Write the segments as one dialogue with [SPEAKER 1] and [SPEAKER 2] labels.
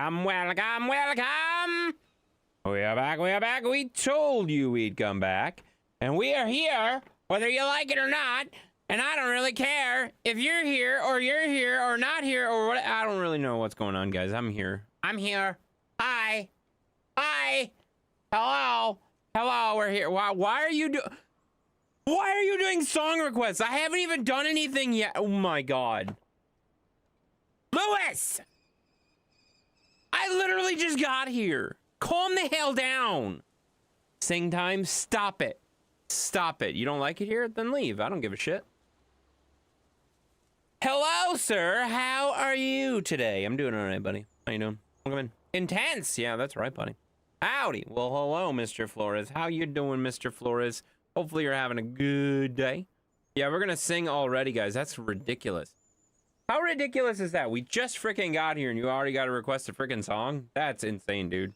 [SPEAKER 1] Welcome, welcome, welcome. We are back, we are back. We told you we'd come back. And we are here, whether you like it or not. And I don't really care if you're here or not here or what. I don't really know what's going on, guys. I'm here. I'm here. Hi. Hi. Hello. Hello, we're here. Why are you doing song requests? I haven't even done anything yet. Oh my God. Lewis! I literally just got here. Calm the hell down. Sing time, stop it. Stop it. You don't like it here? Then leave. I don't give a shit. Hello, sir. How are you today? I'm doing all right, buddy. How you doing? Welcome in. Intense. Yeah, that's right, buddy. Howdy. Well, hello, Mr. Flores. How you doing, Mr. Flores? Hopefully you're having a good day. Yeah, we're gonna sing already, guys. That's ridiculous. How ridiculous is that? We just freaking got here and you already got to request a freaking song? That's insane, dude.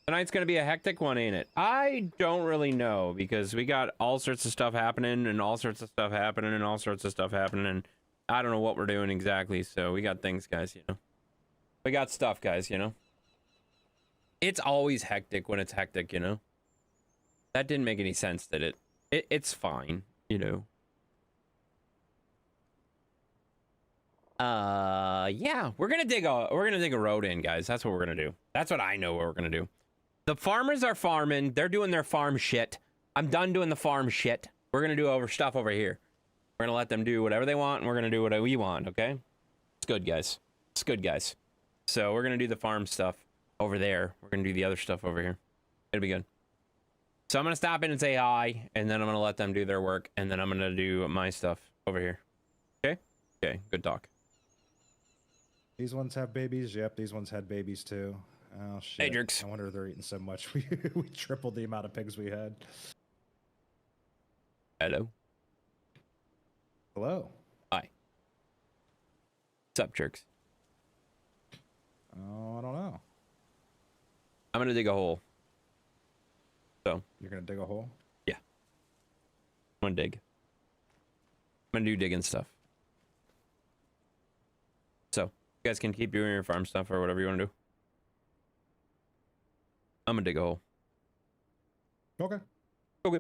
[SPEAKER 1] Tonight's gonna be a hectic one, ain't it? I don't really know because we got all sorts of stuff happening and all sorts of stuff happening and all sorts of stuff happening and I don't know what we're doing exactly. So we got things, guys, you know. We got stuff, guys, you know. It's always hectic when it's hectic, you know. That didn't make any sense, did it? It's fine, you know. Yeah, we're gonna dig a road in, guys. That's what we're gonna do. That's what I know what we're gonna do. The farmers are farming. They're doing their farm shit. I'm done doing the farm shit. We're gonna do stuff over here. We're gonna let them do whatever they want, and we're gonna do what we want. Okay? It's good, guys. It's good, guys. So we're gonna do the farm stuff over there. We're gonna do the other stuff over here. It'll be good. So I'm gonna stop in and say hi, and then I'm gonna let them do their work, and then I'm gonna do my stuff over here. Okay? Okay. Good talk.
[SPEAKER 2] These ones have babies. Yep, these ones had babies too. Oh shit!
[SPEAKER 1] Hey, jerks.
[SPEAKER 2] I wonder if they're eating so much. We tripled the amount of pigs we had.
[SPEAKER 1] Hello.
[SPEAKER 2] Hello.
[SPEAKER 1] Hi. What's up, jerks?
[SPEAKER 2] Oh, I don't know.
[SPEAKER 1] I'm gonna dig a hole. So
[SPEAKER 2] You're gonna dig a hole?
[SPEAKER 1] yeah, I'm gonna dig. I'm gonna do digging stuff. So you guys can keep doing your farm stuff or whatever you want to do. I'm gonna dig a hole.
[SPEAKER 2] Okay.
[SPEAKER 1] Okay.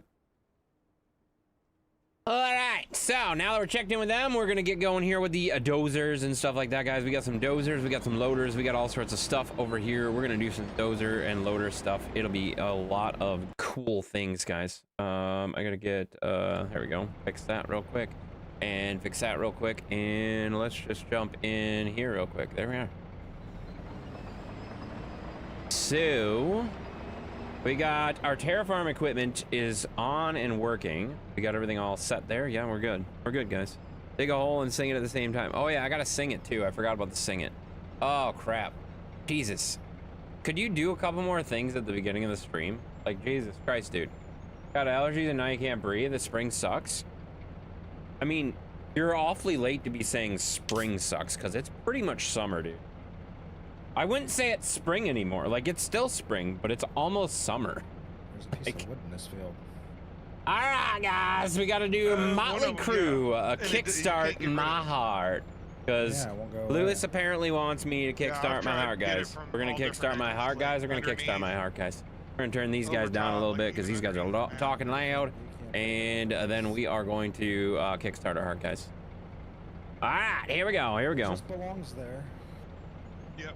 [SPEAKER 1] All right. So now that we're checked in with them, we're gonna get going here with the dozers and stuff like that, guys. We got some dozers, we got some loaders, we got all sorts of stuff over here. We're gonna do some dozer and loader stuff. It'll be a lot of cool things, guys. I gotta get there we go. Fix that real quick. And fix that real quick, and let's just jump in here real quick. There we are. So we got our terraform equipment is on and working. We got everything all set there. Yeah, we're good. We're good, guys. Dig a hole and sing it at the same time. Oh yeah, I gotta sing it too. I forgot about the sing it. Oh crap. Jesus. Could you do a couple more things at the beginning of the stream? Like, Jesus Christ, dude. Got allergies and now you can't breathe. The spring sucks. I mean, you're awfully late to be saying spring sucks because it's pretty much summer, dude. I wouldn't say it's spring anymore. Like, it's still spring, but it's almost summer.
[SPEAKER 2] There's a piece of wood in this field.
[SPEAKER 1] All right, guys, we got to do Motley Crue, kickstart my heart. Because Lewis apparently wants me to kickstart my heart, guys. We're going to kickstart my heart, guys. We're going to kickstart my heart, guys. We're going to turn these guys down a little bit because these guys are talking loud. And then we are going to kickstart our heart, guys. All right, here we go. Here we go.
[SPEAKER 2] It just belongs there.
[SPEAKER 3] Yep.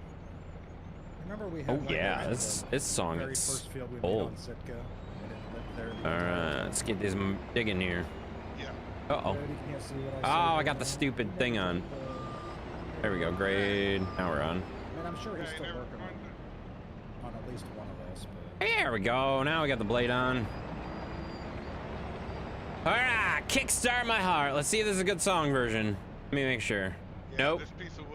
[SPEAKER 2] Remember we had
[SPEAKER 1] yeah, this song is old. All right, let's get this digging here.
[SPEAKER 3] Yeah.
[SPEAKER 1] Uh-oh. Oh, I got the stupid thing on. There we go. Grade. Now we're on.
[SPEAKER 2] I mean, I'm sure he's still working on at least one of us. But...
[SPEAKER 1] There we go. Now we got the blade on. All right, kickstart my heart. Let's see if this is a good song version. Let me make sure.
[SPEAKER 3] Yeah,
[SPEAKER 1] nope.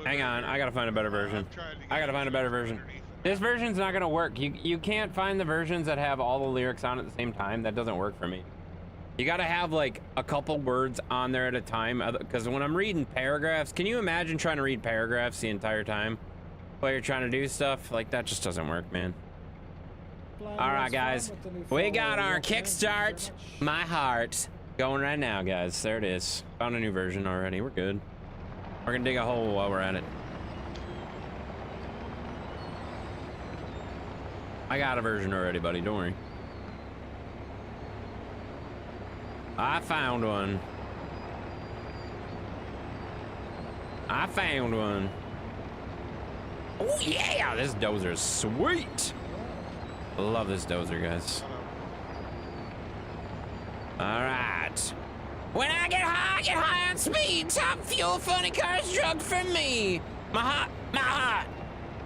[SPEAKER 1] Hang on, I gotta find a better version. I gotta find a better version. This version's not gonna work. You can't find the versions that have all the lyrics on at the same time. That doesn't work for me. You gotta have like a couple words on there at a time. Because when I'm reading paragraphs, can you imagine trying to read paragraphs the entire time while you're trying to do stuff? Like, that just doesn't work, man. All right, guys, we got our kickstart my heart going right now, guys. There it is. Found a new version already. We're good. We're gonna dig a hole while we're at it. I got a version already, buddy. Don't worry. I found one. I found one. Oh yeah, this dozer is sweet. I love this dozer, guys. All right. When I get high on speed. Top fuel, funny cars, drug for me. My heart.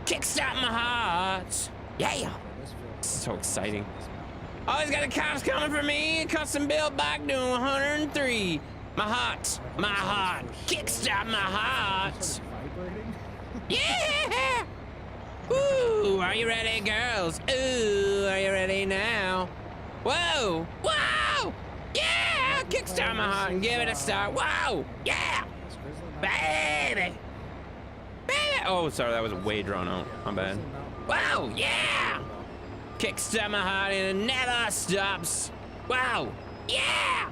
[SPEAKER 1] Kickstart my heart. Yeah. So exciting. Always got the cops coming for me. Custom built bike doing 103. My heart. Kickstart my heart. Yeah. Ooh, are you ready, girls? Ooh, are you ready now? Whoa. Whoa. Yeah. Kickstart my heart and give it a start. Whoa. Yeah. Baby. Baby. Oh, sorry, that was way drawn out. My bad. Whoa. Yeah. Kickstart my heart and it never stops. Wow. Yeah.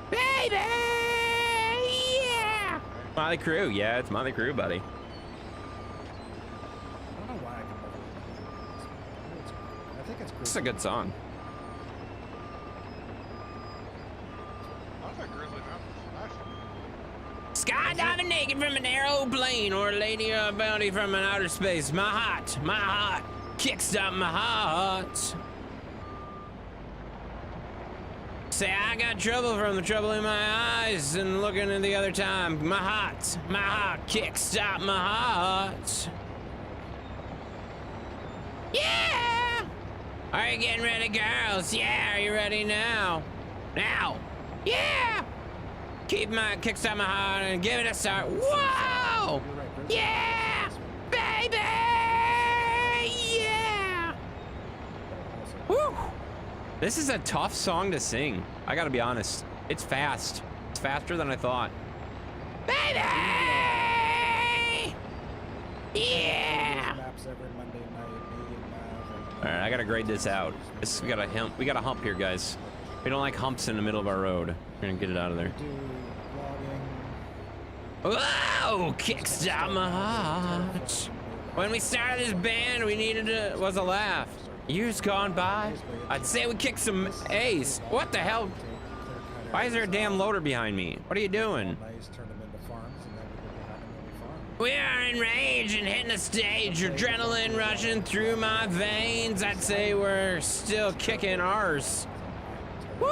[SPEAKER 1] Baby. Yeah. Motley Crue. Yeah, it's Motley Crue, buddy.
[SPEAKER 2] I don't know why I can never. I think it's.
[SPEAKER 1] It's a good song. Skydiving naked from an aeroplane or a lady or a bounty from an outer space. My heart. Kickstart my heart. Say I got trouble from the trouble in my eyes and looking at the other time. My heart, kickstart my heart. Yeah! Are you getting ready, girls? Yeah, are you ready now? Now! Yeah! Keep my kickstart my heart and give it a start. Whoa! Yeah! Baby! Yeah! Woo! This is a tough song to sing. I gotta be honest. It's fast. It's faster than I thought. Baby! Yeah! All right, I gotta grade this out. We got a hump here, guys. We don't like humps in the middle of our road. We're gonna get it out of there. Whoa! Kickstart my heart. When we started this band, we needed was a laugh. Years gone by, I'd say we kicked some A's. What the hell? Why is there a damn loader behind me? What are you doing? We are enraged and hitting the stage. Adrenaline rushing through my veins. I'd say we're still kicking ours. Woo!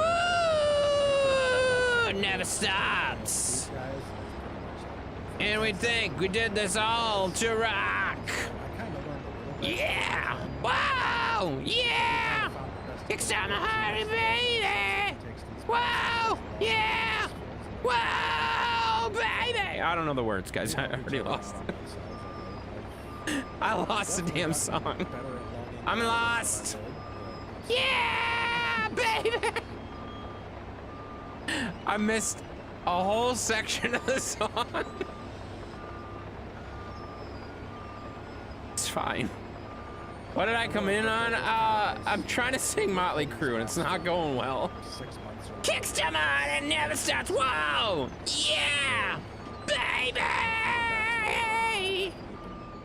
[SPEAKER 1] It never stops. And we think we did this all to rock. Yeah! Wow! Yeah! Kickstart my heart, baby! Wow! Yeah! Wow, baby! I don't know the words, guys. I already lost. I lost the damn song. I'm lost. Yeah, baby! I missed a whole section of the song. It's fine. What did I come in on? I'm trying to sing Motley Crue and it's not going well. Kickstart my heart and never stops. Whoa! Yeah! Baby!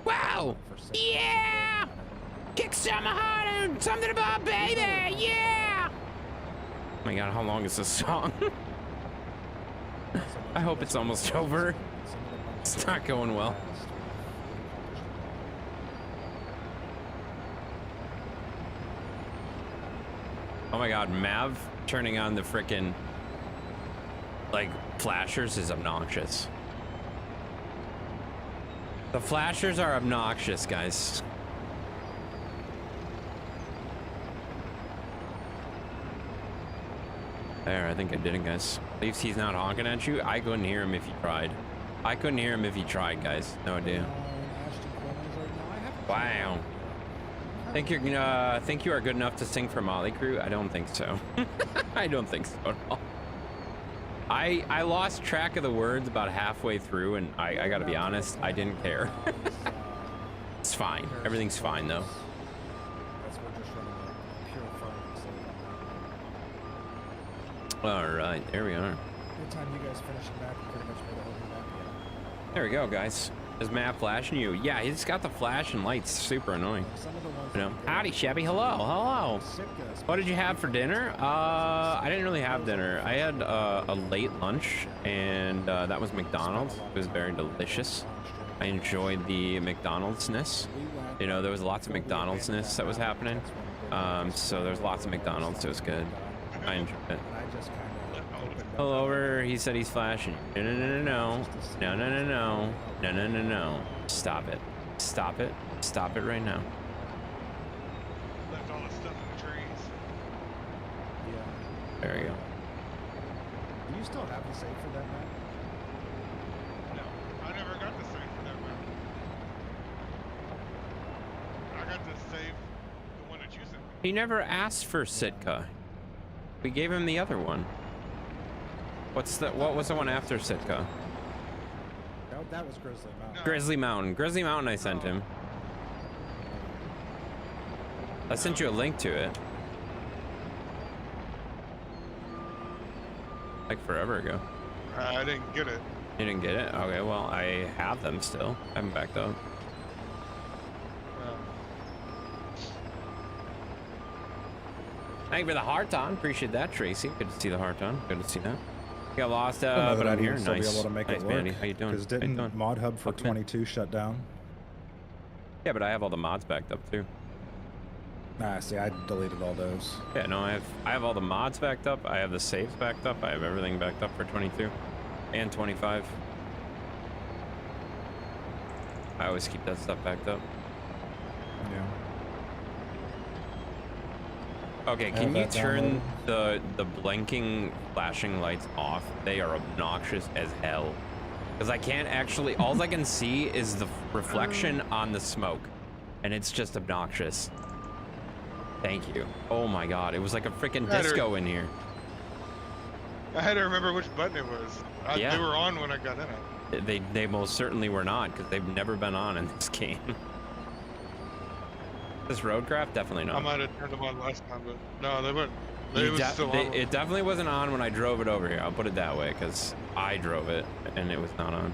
[SPEAKER 1] Wow! Yeah! Kickstart my heart and something about baby! Yeah! Oh my god, how long is this song? I hope it's almost over. It's not going well. Oh my god, Mav turning on the frickin' like flashers is obnoxious. The flashers are obnoxious, guys. There, I think I did it, guys. At least he's not honking at you. I couldn't hear him if he tried. I couldn't hear him if he tried, guys. No idea. Wow. Think you are good enough to sing for Motley Crue? I don't think so. I don't think so at all. I lost track of the words about halfway through, and I gotta be honest, I didn't care. It's fine. Everything's fine though. All right, there we are.
[SPEAKER 2] Good time you guys finishing back and pretty much made a whole new map yet.
[SPEAKER 1] There we go, guys. Is Matt flashing you? Yeah, he's got the flash and lights. Super annoying.
[SPEAKER 2] Some of the ones
[SPEAKER 1] You know.
[SPEAKER 2] that
[SPEAKER 1] Howdy, Chevy. Hello, hello.
[SPEAKER 2] Sitka's
[SPEAKER 1] What did you have for dinner? I didn't really have dinner. I had a late lunch, and that was McDonald's. It was very delicious. I enjoyed the McDonald's-ness. You know, there was lots of McDonald's-ness that was happening. So there's lots of McDonald's. It was good. I enjoyed it. Pull over. He said he's flashing. No, no, no, no, no, no, no, no, no, no, no, no. Stop it. Stop it. Stop it right now.
[SPEAKER 3] Left all the stuff in the trees.
[SPEAKER 2] Yeah.
[SPEAKER 1] There we go.
[SPEAKER 2] Do you still have the safe for that map?
[SPEAKER 3] No, I never got the save for that map. I got to save the one that you sent me.
[SPEAKER 1] He never asked for Sitka. We gave him the other one. What was the one after Sitka?
[SPEAKER 2] That was Grizzly Mountain.
[SPEAKER 3] No.
[SPEAKER 1] Grizzly Mountain. Grizzly Mountain I sent him. I sent you a link to it. Like forever ago.
[SPEAKER 3] I didn't get it.
[SPEAKER 1] You didn't get it? Okay, well, I have them still. I haven't backed up. Thank you for the heart on. Appreciate that, Tracy. Good to see the heart on. Good to see that. Got lost, but I'm here.
[SPEAKER 2] Still
[SPEAKER 1] Nice.
[SPEAKER 2] be able to make
[SPEAKER 1] Nice,
[SPEAKER 2] it work.
[SPEAKER 1] Mandy. How you doing?
[SPEAKER 2] Because
[SPEAKER 1] How you
[SPEAKER 2] didn't
[SPEAKER 1] doing?
[SPEAKER 2] Mod Hub for
[SPEAKER 1] Welcome in.
[SPEAKER 2] 22 shut down?
[SPEAKER 1] Yeah, but I have all the mods backed up too.
[SPEAKER 2] Nah, see, I deleted all those.
[SPEAKER 1] Yeah, no, I have all the mods backed up. I have the saves backed up. I have everything backed up for 22 and 25. I always keep that stuff backed up.
[SPEAKER 2] Yeah.
[SPEAKER 1] Okay,
[SPEAKER 2] Have
[SPEAKER 1] can you
[SPEAKER 2] that
[SPEAKER 1] turn the blinking flashing lights off? They are obnoxious as hell. Because I can't actually, all I can see is the reflection on the smoke. And it's just obnoxious. Thank you. Oh my god, it was like a freaking disco in here.
[SPEAKER 3] I had to remember which button it was.
[SPEAKER 1] Yeah.
[SPEAKER 3] They were on when I got in it.
[SPEAKER 1] They most certainly were not, because they've never been on in this game. This roadcraft, definitely
[SPEAKER 3] I
[SPEAKER 1] not.
[SPEAKER 3] might have turned them on last time, but no, they weren't. They was still on.
[SPEAKER 1] It definitely wasn't on when I drove it over here. I'll put it that way, because I drove it and it was not on.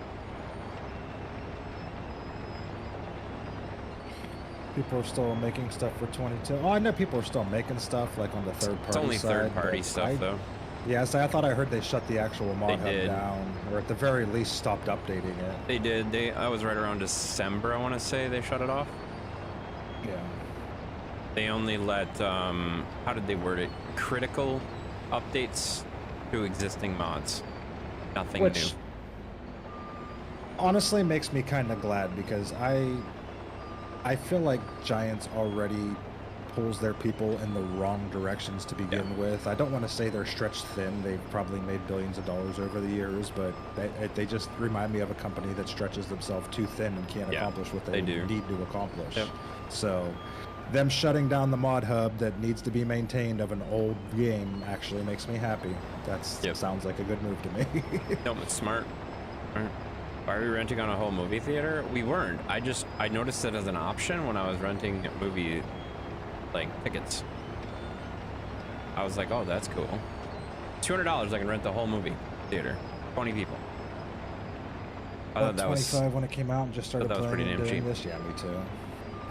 [SPEAKER 2] People are still making stuff for 22. Oh, I know people are still making stuff like on the third party
[SPEAKER 1] It's only
[SPEAKER 2] side,
[SPEAKER 1] third-party
[SPEAKER 2] but
[SPEAKER 1] stuff, though.
[SPEAKER 2] Yeah, so I thought I heard they shut the actual Mod Hub
[SPEAKER 1] did.
[SPEAKER 2] down, or at the very least stopped updating it.
[SPEAKER 1] They did. That was right around December, I want to say, they shut it off.
[SPEAKER 2] Yeah.
[SPEAKER 1] They only let, how did they word it? Critical updates to existing mods. Nothing
[SPEAKER 2] Which
[SPEAKER 1] new.
[SPEAKER 2] honestly makes me kind of glad, because I feel like Giants already pulls their people in the wrong directions to begin with. I don't want to say they're stretched thin. They've probably made billions of dollars over the years, but they just remind me of a company that stretches themselves too thin and can't accomplish what they
[SPEAKER 1] do.
[SPEAKER 2] need to accomplish.
[SPEAKER 1] Yep.
[SPEAKER 2] So them shutting down the mod hub that needs to be maintained of an old game actually makes me happy. That's sounds like a good move to me.
[SPEAKER 1] No, it's smart. Smart. Why are we renting on a whole movie theater? We weren't. I noticed it as an option when I was renting movie tickets. I was like, oh, that's cool. $200 I can rent the whole movie theater. 20 people. I thought that
[SPEAKER 2] 25
[SPEAKER 1] was
[SPEAKER 2] when it came out and just started
[SPEAKER 1] that was
[SPEAKER 2] playing
[SPEAKER 1] pretty
[SPEAKER 2] and
[SPEAKER 1] damn
[SPEAKER 2] doing
[SPEAKER 1] cheap.
[SPEAKER 2] this. Yeah, me too.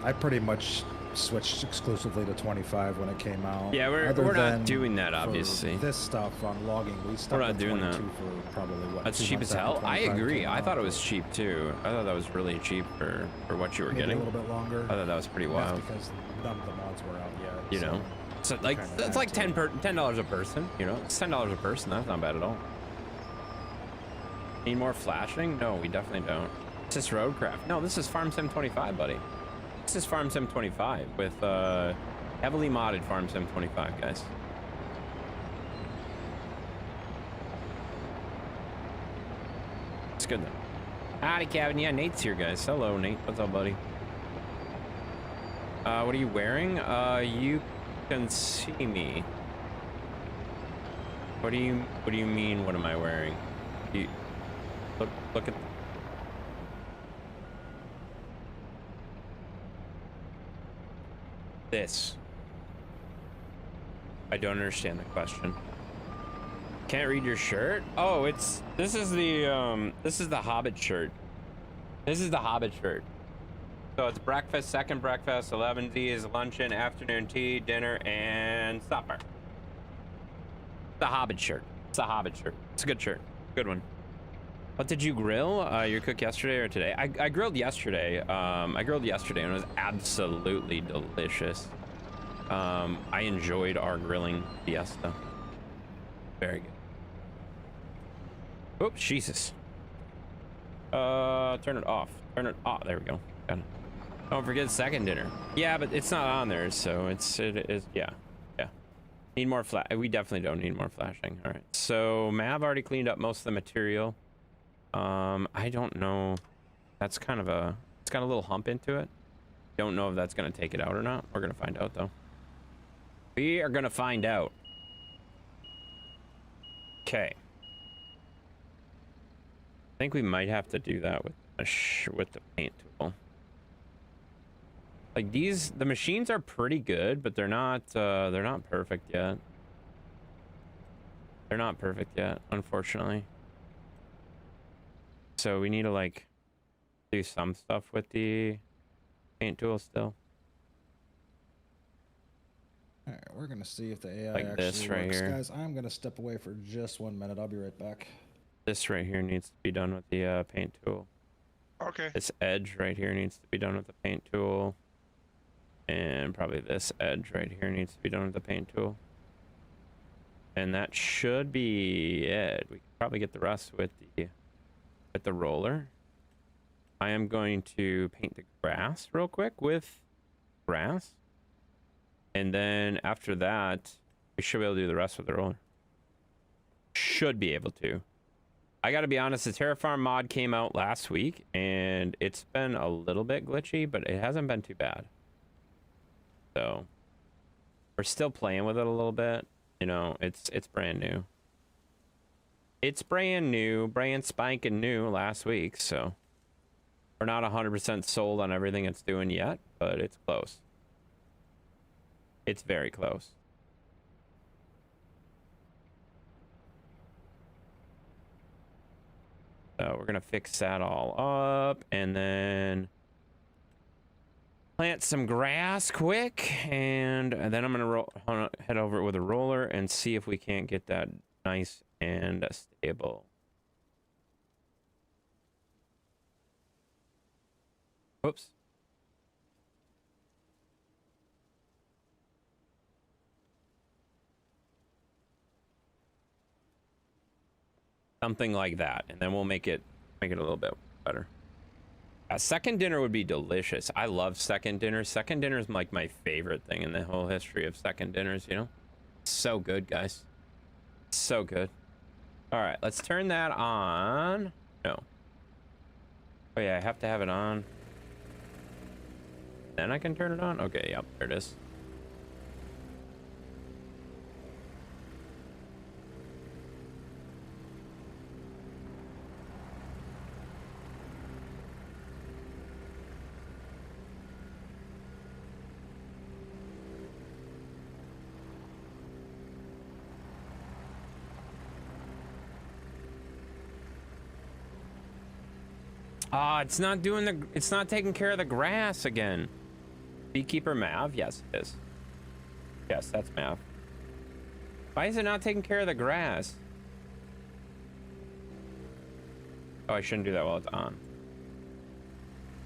[SPEAKER 2] I pretty much switched exclusively to 25 when it came out.
[SPEAKER 1] Yeah, we're
[SPEAKER 2] Other
[SPEAKER 1] not
[SPEAKER 2] than
[SPEAKER 1] doing that,
[SPEAKER 2] for
[SPEAKER 1] obviously.
[SPEAKER 2] This stuff on logging, we stuck
[SPEAKER 1] We're not
[SPEAKER 2] with
[SPEAKER 1] doing that.
[SPEAKER 2] 22 for probably what?
[SPEAKER 1] That's
[SPEAKER 2] 2
[SPEAKER 1] cheap
[SPEAKER 2] months
[SPEAKER 1] as
[SPEAKER 2] after
[SPEAKER 1] hell. I
[SPEAKER 2] 25
[SPEAKER 1] agree.
[SPEAKER 2] came
[SPEAKER 1] I
[SPEAKER 2] out,
[SPEAKER 1] thought it
[SPEAKER 2] but
[SPEAKER 1] was cheap too. I thought that was really cheap for what you were
[SPEAKER 2] maybe
[SPEAKER 1] getting.
[SPEAKER 2] a little bit longer.
[SPEAKER 1] I thought that was pretty
[SPEAKER 2] That's
[SPEAKER 1] wild.
[SPEAKER 2] because none of the mods were out yet.
[SPEAKER 1] You know, so like
[SPEAKER 2] kinda
[SPEAKER 1] that's
[SPEAKER 2] had
[SPEAKER 1] like
[SPEAKER 2] to.
[SPEAKER 1] $10 a person. You know, it's $10 a person. That's not bad at all. Need more flashing? No, we definitely don't. It's just Roadcraft. No, this is Farm Sim 25, buddy. This is Farm Sim 25 with heavily modded Farm Sim 25, guys. It's good though. Howdy, Kevin. Yeah, Nate's here, guys. Hello, Nate. What's up, buddy? What are you wearing? You can see me. What do you mean? What am I wearing? You look at. This. I don't understand the question. Can't read your shirt? Oh, this is the Hobbit shirt. This is the Hobbit shirt. So it's breakfast, second breakfast, 11Z is luncheon, afternoon tea, dinner, and supper. The Hobbit shirt. It's a Hobbit shirt. It's a good shirt. Good one. What did you grill? You cook yesterday or today? I grilled yesterday. I grilled yesterday and it was absolutely delicious. I enjoyed our grilling fiesta. Very good. Oops, Jesus. Turn it off. Turn it off. There we go. Got it. Don't forget second dinner. Yeah, but it's not on there, so it is. Yeah. Need more flash. We definitely don't need more flashing. All right. So Mav already cleaned up most of the material. I don't know. That's kind of a. It's got a little hump into it. Don't know if that's gonna take it out or not. We're gonna find out though. We are gonna find out. Okay. I think we might have to do that with the paint tool. Like the machines are pretty good, but they're not perfect yet. They're not perfect yet, unfortunately. So we need to like do some stuff with the paint tool still.
[SPEAKER 2] All right, we're gonna see if the AI
[SPEAKER 1] Like
[SPEAKER 2] actually
[SPEAKER 1] this right
[SPEAKER 2] works.
[SPEAKER 1] here.
[SPEAKER 2] Guys, I'm gonna step away for just 1 minute. I'll be right back.
[SPEAKER 1] This right here needs to be done with the paint tool.
[SPEAKER 3] Okay.
[SPEAKER 1] This edge right here needs to be done with the paint tool. And probably this edge right here needs to be done with the paint tool. And that should be it. We can probably get the rest with the roller. I am going to paint the grass real quick with grass. And then after that, we should be able to do the rest with the roller. Should be able to. I gotta be honest, the Terraform mod came out last week, and it's been a little bit glitchy, but it hasn't been too bad. So, we're still playing with it a little bit. You know, it's brand new. It's brand new, brand spanking new last week, so we're not 100% sold on everything it's doing yet, but it's close. It's very close. So we're gonna fix that all up and then plant some grass quick, and then I'm gonna head over with a roller and see if we can't get that nice and stable. Whoops. Something like that, and then we'll make it a little bit better. Second dinner would be delicious. I love second dinner. Second dinner is like my favorite thing in the whole history of second dinners, you know? So good, guys. So good. All right, let's turn that on. No. Oh yeah, I have to have it on. Then I can turn it on? Okay, yep, there it is. It's not doing it's not taking care of the grass again. Beekeeper Mav? Yes, it is. Yes, that's Mav. Why is it not taking care of the grass? Oh, I shouldn't do that while it's on.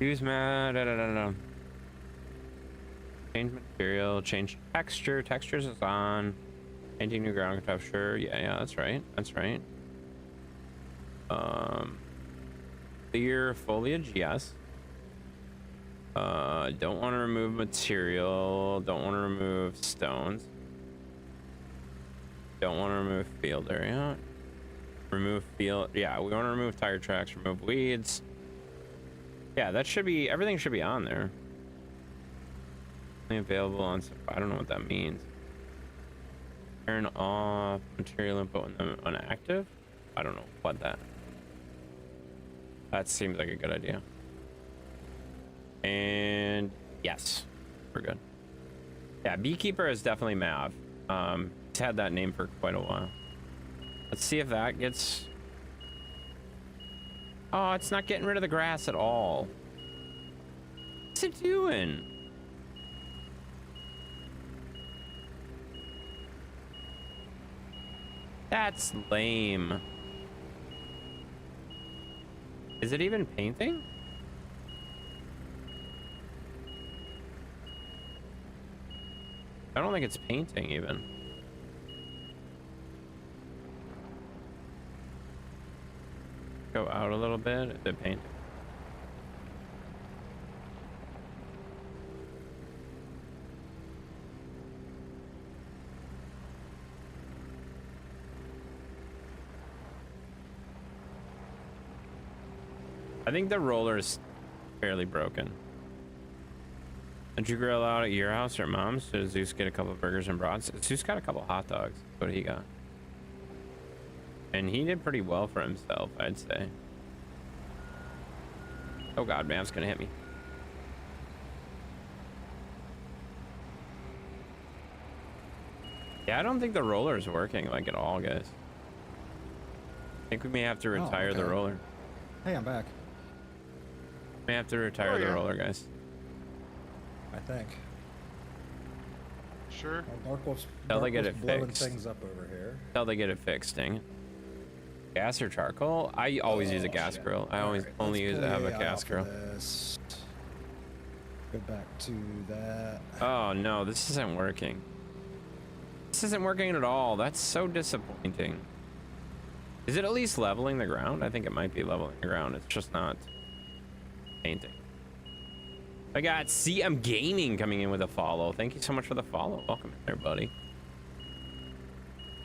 [SPEAKER 1] Use Mav, Change material, change texture. Textures is on. Painting new ground texture. Yeah, that's right. That's right. Clear foliage, yes. Don't want to remove material. Don't want to remove stones. Don't want to remove field area. Remove field. Yeah, we want to remove tire tracks. Remove weeds. Yeah, that should be. Everything should be on there. Only available on. I don't know what that means. Turn off material input when active. I don't know what that. That seems like a good idea. And yes, we're good. Yeah, Beekeeper is definitely Mav. He's had that name for quite a while. Let's see if that gets... Oh, it's not getting rid of the grass at all. What's it doing? That's lame. Is it even painting? I don't think it's painting even. Go out a little bit. Is it painting? I think the roller is fairly broken. Did you grill out at your house or mom's? Did Zeus get a couple burgers and brats? Zeus got a couple hot dogs. What did he got? And he did pretty well for himself, I'd say. Oh god, man, it's gonna hit me. Yeah, I don't think the roller is working like at all, guys. I think we may have to retire the roller.
[SPEAKER 2] Hey, I'm back.
[SPEAKER 1] May have to retire the roller, guys.
[SPEAKER 2] I think.
[SPEAKER 3] Sure.
[SPEAKER 2] Well,
[SPEAKER 1] Till they get
[SPEAKER 2] Wolf's
[SPEAKER 1] it
[SPEAKER 2] blowing
[SPEAKER 1] fixed.
[SPEAKER 2] things up over here.
[SPEAKER 1] Till they get it fixed, dang it. Gas or charcoal? I always use a gas grill. I always only have a gas grill.
[SPEAKER 2] Go back to that.
[SPEAKER 1] Oh no, this isn't working. This isn't working at all. That's so disappointing. Is it at least leveling the ground? I think it might be leveling the ground. It's just not painting. I got CM Gaming coming in with a follow. Thank you so much for the follow. Welcome in there, buddy.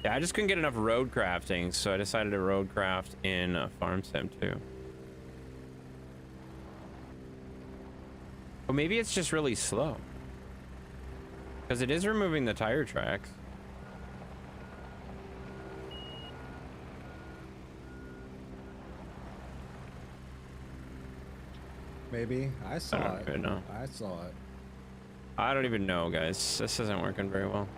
[SPEAKER 1] Yeah, I just couldn't get enough road crafting, so I decided to road craft in Farm Sim too. Well, maybe it's just really slow. Because it is removing the tire tracks.
[SPEAKER 2] Maybe. I saw
[SPEAKER 1] don't
[SPEAKER 2] it.
[SPEAKER 1] even know.
[SPEAKER 2] I saw it.
[SPEAKER 1] I don't even know, guys. This isn't working very well.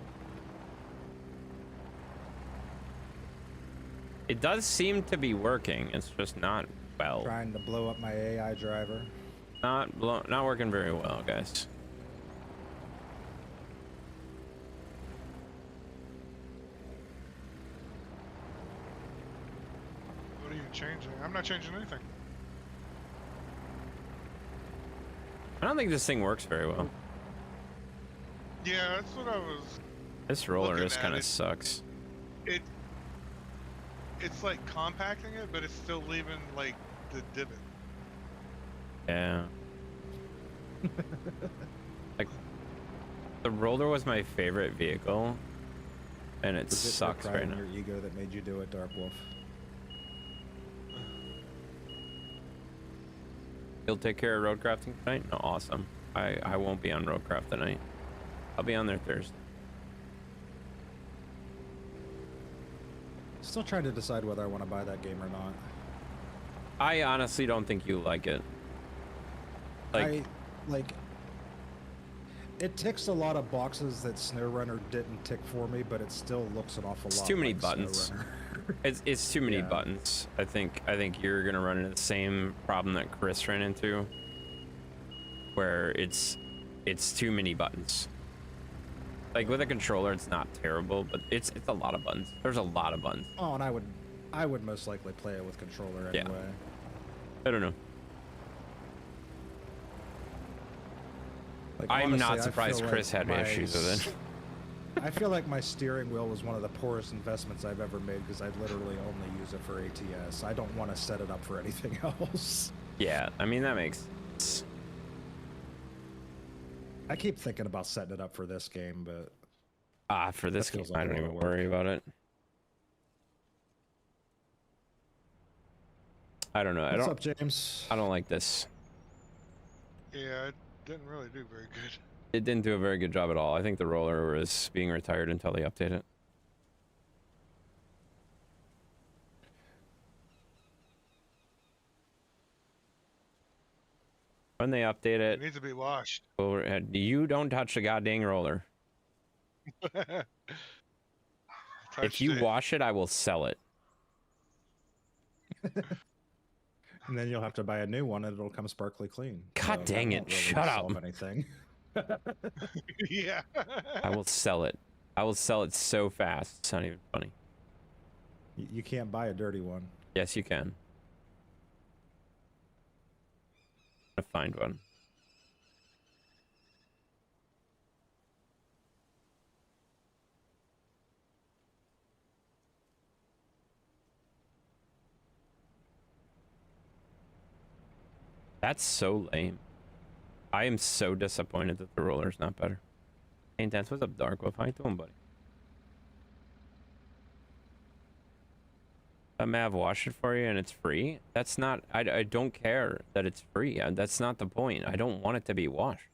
[SPEAKER 1] It does seem to be working. It's just not well.
[SPEAKER 2] Trying to blow up my AI driver.
[SPEAKER 1] Not working very well, guys.
[SPEAKER 3] What are you changing? I'm not changing anything.
[SPEAKER 1] I don't think this thing works very well.
[SPEAKER 3] Yeah, that's what I was.
[SPEAKER 1] This roller
[SPEAKER 3] Looking
[SPEAKER 1] just
[SPEAKER 3] at
[SPEAKER 1] kind of
[SPEAKER 3] it.
[SPEAKER 1] sucks.
[SPEAKER 3] It's like compacting it, but it's still leaving like the divot.
[SPEAKER 1] Yeah. Like, the roller was my favorite vehicle, and it
[SPEAKER 2] Was it
[SPEAKER 1] sucks
[SPEAKER 2] your
[SPEAKER 1] right
[SPEAKER 2] pride
[SPEAKER 1] now.
[SPEAKER 2] and your ego that made you do it, Dark Wolf?
[SPEAKER 1] You'll take care of road crafting tonight? No, awesome. I won't be on road craft tonight. I'll be on there Thursday.
[SPEAKER 2] Still trying to decide whether I want to buy that game or not.
[SPEAKER 1] I honestly don't think you like it. Like,
[SPEAKER 2] it ticks a lot of boxes that SnowRunner didn't tick for me, but it still looks an awful lot.
[SPEAKER 1] it's too many
[SPEAKER 2] like
[SPEAKER 1] buttons.
[SPEAKER 2] SnowRunner.
[SPEAKER 1] It's too many
[SPEAKER 2] Yeah.
[SPEAKER 1] buttons. I think you're gonna run into the same problem that Chris ran into, where it's too many buttons. Like with a controller, it's not terrible, but it's a lot of buttons. There's a lot of buttons.
[SPEAKER 2] Oh, and I would most likely play it with controller
[SPEAKER 1] Yeah.
[SPEAKER 2] anyway.
[SPEAKER 1] I don't know.
[SPEAKER 2] Like,
[SPEAKER 1] I'm
[SPEAKER 2] honestly,
[SPEAKER 1] not
[SPEAKER 2] I
[SPEAKER 1] surprised
[SPEAKER 2] feel
[SPEAKER 1] Chris
[SPEAKER 2] like
[SPEAKER 1] had issues with it.
[SPEAKER 2] I feel like my steering wheel was one of the poorest investments I've ever made because I literally only use it for ATS. I don't want to set it up for anything else.
[SPEAKER 1] Yeah, I mean, that makes sense.
[SPEAKER 2] I keep thinking about setting it up for this game, but
[SPEAKER 1] For this game,
[SPEAKER 2] feels like
[SPEAKER 1] I
[SPEAKER 2] a
[SPEAKER 1] don't
[SPEAKER 2] lot
[SPEAKER 1] even
[SPEAKER 2] of work.
[SPEAKER 1] worry about it. I don't know.
[SPEAKER 2] what's up, James?
[SPEAKER 1] I don't like this.
[SPEAKER 3] Yeah, it didn't really do very good.
[SPEAKER 1] It didn't do a very good job at all. I think the roller is being retired until they update it. When they update
[SPEAKER 3] It
[SPEAKER 1] it,
[SPEAKER 3] needs to be washed.
[SPEAKER 1] you don't touch the goddamn roller. If you
[SPEAKER 3] Touched it.
[SPEAKER 1] wash it, I will sell it.
[SPEAKER 2] And then you'll have to buy a new one, and it'll come sparkly clean.
[SPEAKER 1] God dang it!
[SPEAKER 2] Won't really
[SPEAKER 1] Shut up.
[SPEAKER 2] solve anything.
[SPEAKER 3] Yeah.
[SPEAKER 1] I will sell it. I will sell it so fast. It's not even funny.
[SPEAKER 2] You can't buy a dirty one.
[SPEAKER 1] Yes, you can. I'm gonna find one. That's so lame. I am so disappointed that the roller's not better. Hey, Intense, what's up, Dark Wolf? How you doing, buddy? Mav washed it for you and it's free. That's not. I don't care that it's free. That's not the point. I don't want it to be washed.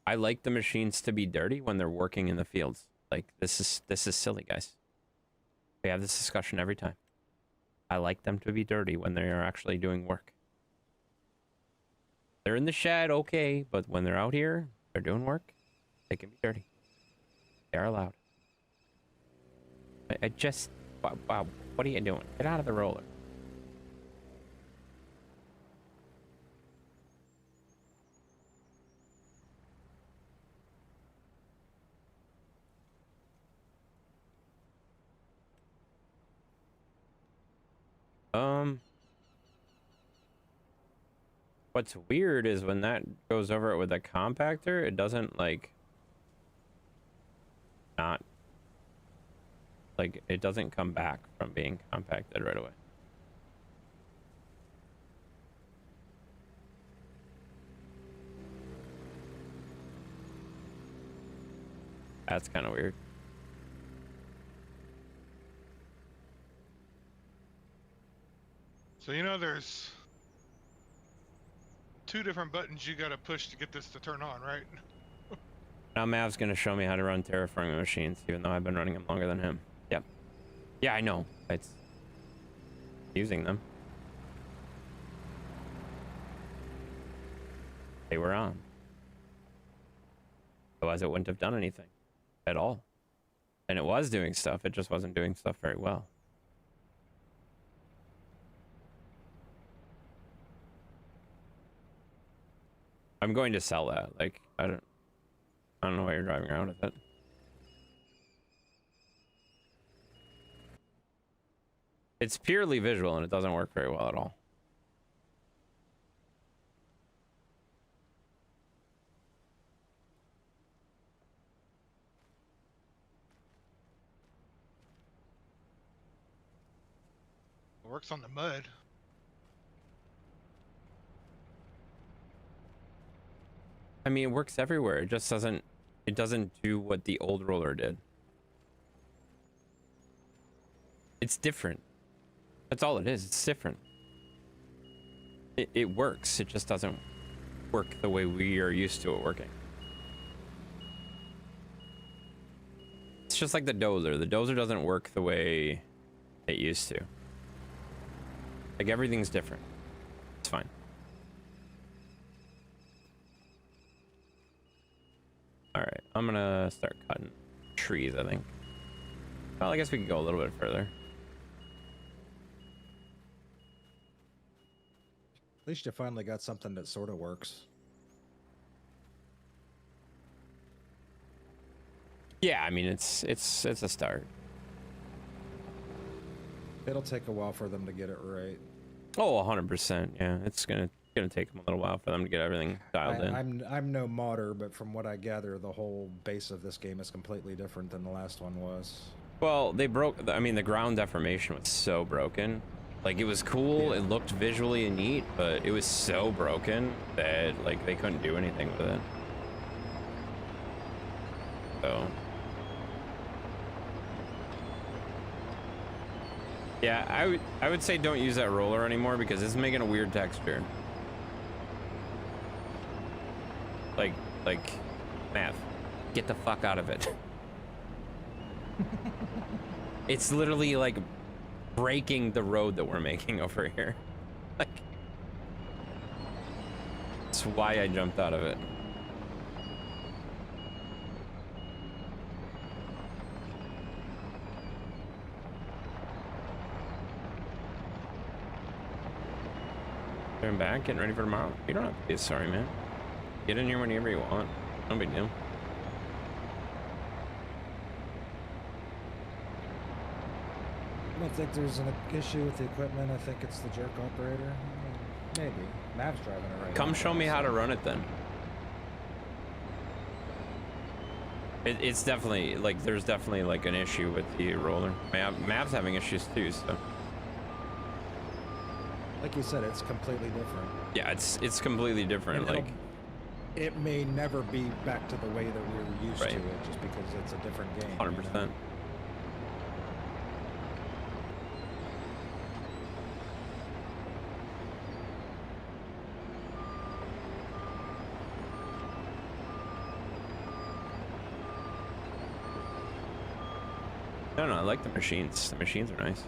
[SPEAKER 1] I like the machines to be dirty when they're working in the fields. Like this is silly, guys. We have this discussion every time. I like them to be dirty when they are actually doing work. They're in the shed, okay, but when they're out here, they're doing work, they can be dirty. They are allowed. I just, wow, what are you doing? Get out of the roller. What's weird is when that goes over it with a compactor, it doesn't like not like it doesn't come back from being compacted right away. That's kind of weird.
[SPEAKER 3] So you know there's 2 different buttons you gotta push to get this to turn on, right?
[SPEAKER 1] Now Mav's gonna show me how to run terraforming machines, even though I've been running them longer than him. Yep. Yeah, I know. It's using them. They were on. Otherwise it wouldn't have done anything at all. And it was doing stuff, it just wasn't doing stuff very well. I'm going to sell that. Like, I don't know why you're driving around with it. It's purely visual and it doesn't work very well at all.
[SPEAKER 3] It works on the mud.
[SPEAKER 1] I mean, it works everywhere. It just doesn't do what the old roller did. It's different. That's all it is. It's different. It works. It just doesn't work the way we are used to it working. It's just like the dozer. The dozer doesn't work the way it used to. Like everything's different. It's fine. All right, I'm gonna start cutting trees, I think. Well, I guess we could go a little bit further.
[SPEAKER 2] At least you finally got something that sort of works.
[SPEAKER 1] Yeah, I mean, it's a start.
[SPEAKER 2] It'll take a while for them to get it right.
[SPEAKER 1] Oh, 100%. Yeah, it's gonna take them a little while for them to get everything dialed in.
[SPEAKER 2] I'm no modder, but from what I gather, the whole base of this game is completely different than the last one was.
[SPEAKER 1] Well, they broke. I mean, the ground deformation was so broken. Like, it was cool.
[SPEAKER 2] Yeah.
[SPEAKER 1] It looked visually neat, but it was so broken that like they couldn't do anything with it. So. Yeah, I would say don't use that roller anymore because it's making a weird texture. Like, Mav, get the fuck out of it. It's literally like breaking the road that we're making over here. Like, that's why I jumped out of it. Turn back, getting ready for tomorrow. You don't have to be sorry, man. Get in here whenever you want. No big deal.
[SPEAKER 2] I don't think there's an issue with the equipment. I think it's the jerk operator. Maybe. Mav's driving it right now.
[SPEAKER 1] Come show me how to run it then. It's definitely, like, there's definitely, like, an issue with the roller. Mav's having issues too, so.
[SPEAKER 2] Like you said, it's completely different.
[SPEAKER 1] Yeah, it's completely different.
[SPEAKER 2] And
[SPEAKER 1] like,
[SPEAKER 2] it may never be back to the way that we were used
[SPEAKER 1] Right.
[SPEAKER 2] to it, just because it's a different game.
[SPEAKER 1] 100%. No, I like the machines. The machines are nice.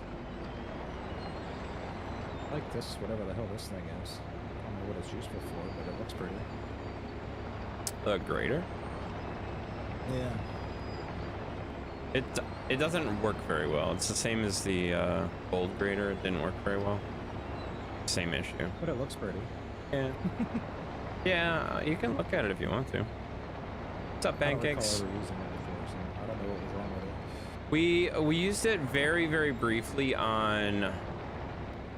[SPEAKER 2] I like this, whatever the hell this thing is. I don't know what it's useful for, but it looks pretty.
[SPEAKER 1] The grader?
[SPEAKER 2] Yeah.
[SPEAKER 1] It doesn't work very well. It's the same as the old grader. It didn't work very well. Same issue.
[SPEAKER 2] But it looks pretty.
[SPEAKER 1] Yeah. Yeah, you can look at it if you want to. What's up, Pancakes?
[SPEAKER 2] I don't recall ever using it before, so I don't know what was wrong with it.
[SPEAKER 1] We used it very, very briefly on...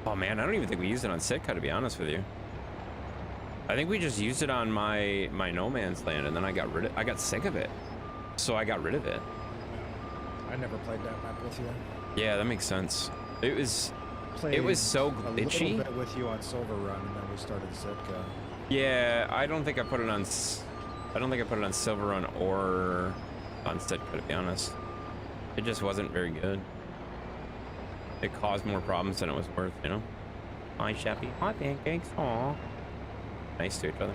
[SPEAKER 1] Oh man, I don't even think we used it on Sitka, to be honest with you. I think we just used it on my No Man's Land, and then I got sick of it. So I got rid of it.
[SPEAKER 2] I never played that map with you.
[SPEAKER 1] Yeah, that makes sense. It was
[SPEAKER 2] Played
[SPEAKER 1] so
[SPEAKER 2] a
[SPEAKER 1] glitchy.
[SPEAKER 2] little bit with you on Silver Run, and then we started Sitka.
[SPEAKER 1] Yeah, I don't think I put it on Silver Run or on Sitka, to be honest. It just wasn't very good. It caused more problems than it was worth, you know? Hi, Sheppy. Hi, Pancakes. Aw. Nice to each other.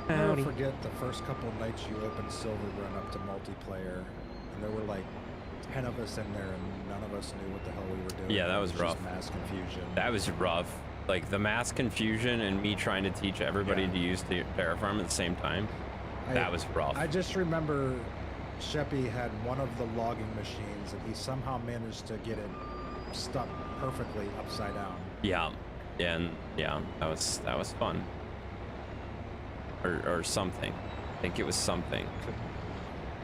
[SPEAKER 2] I'll
[SPEAKER 1] Howdy.
[SPEAKER 2] never forget the first couple of nights you opened Silver Run up to multiplayer, and there were like 10 of us in there, and none of us knew what the hell we were doing.
[SPEAKER 1] Yeah, that
[SPEAKER 2] It
[SPEAKER 1] was
[SPEAKER 2] just
[SPEAKER 1] rough.
[SPEAKER 2] Mass confusion.
[SPEAKER 1] That was rough. Like, the mass confusion and me trying to teach everybody to use Terraform at the same time. That was rough.
[SPEAKER 2] I just remember Sheppy had one of the logging machines, and he somehow managed to get it stuck perfectly upside down.
[SPEAKER 1] Yeah, and yeah, that was fun. Or something. I think it was something.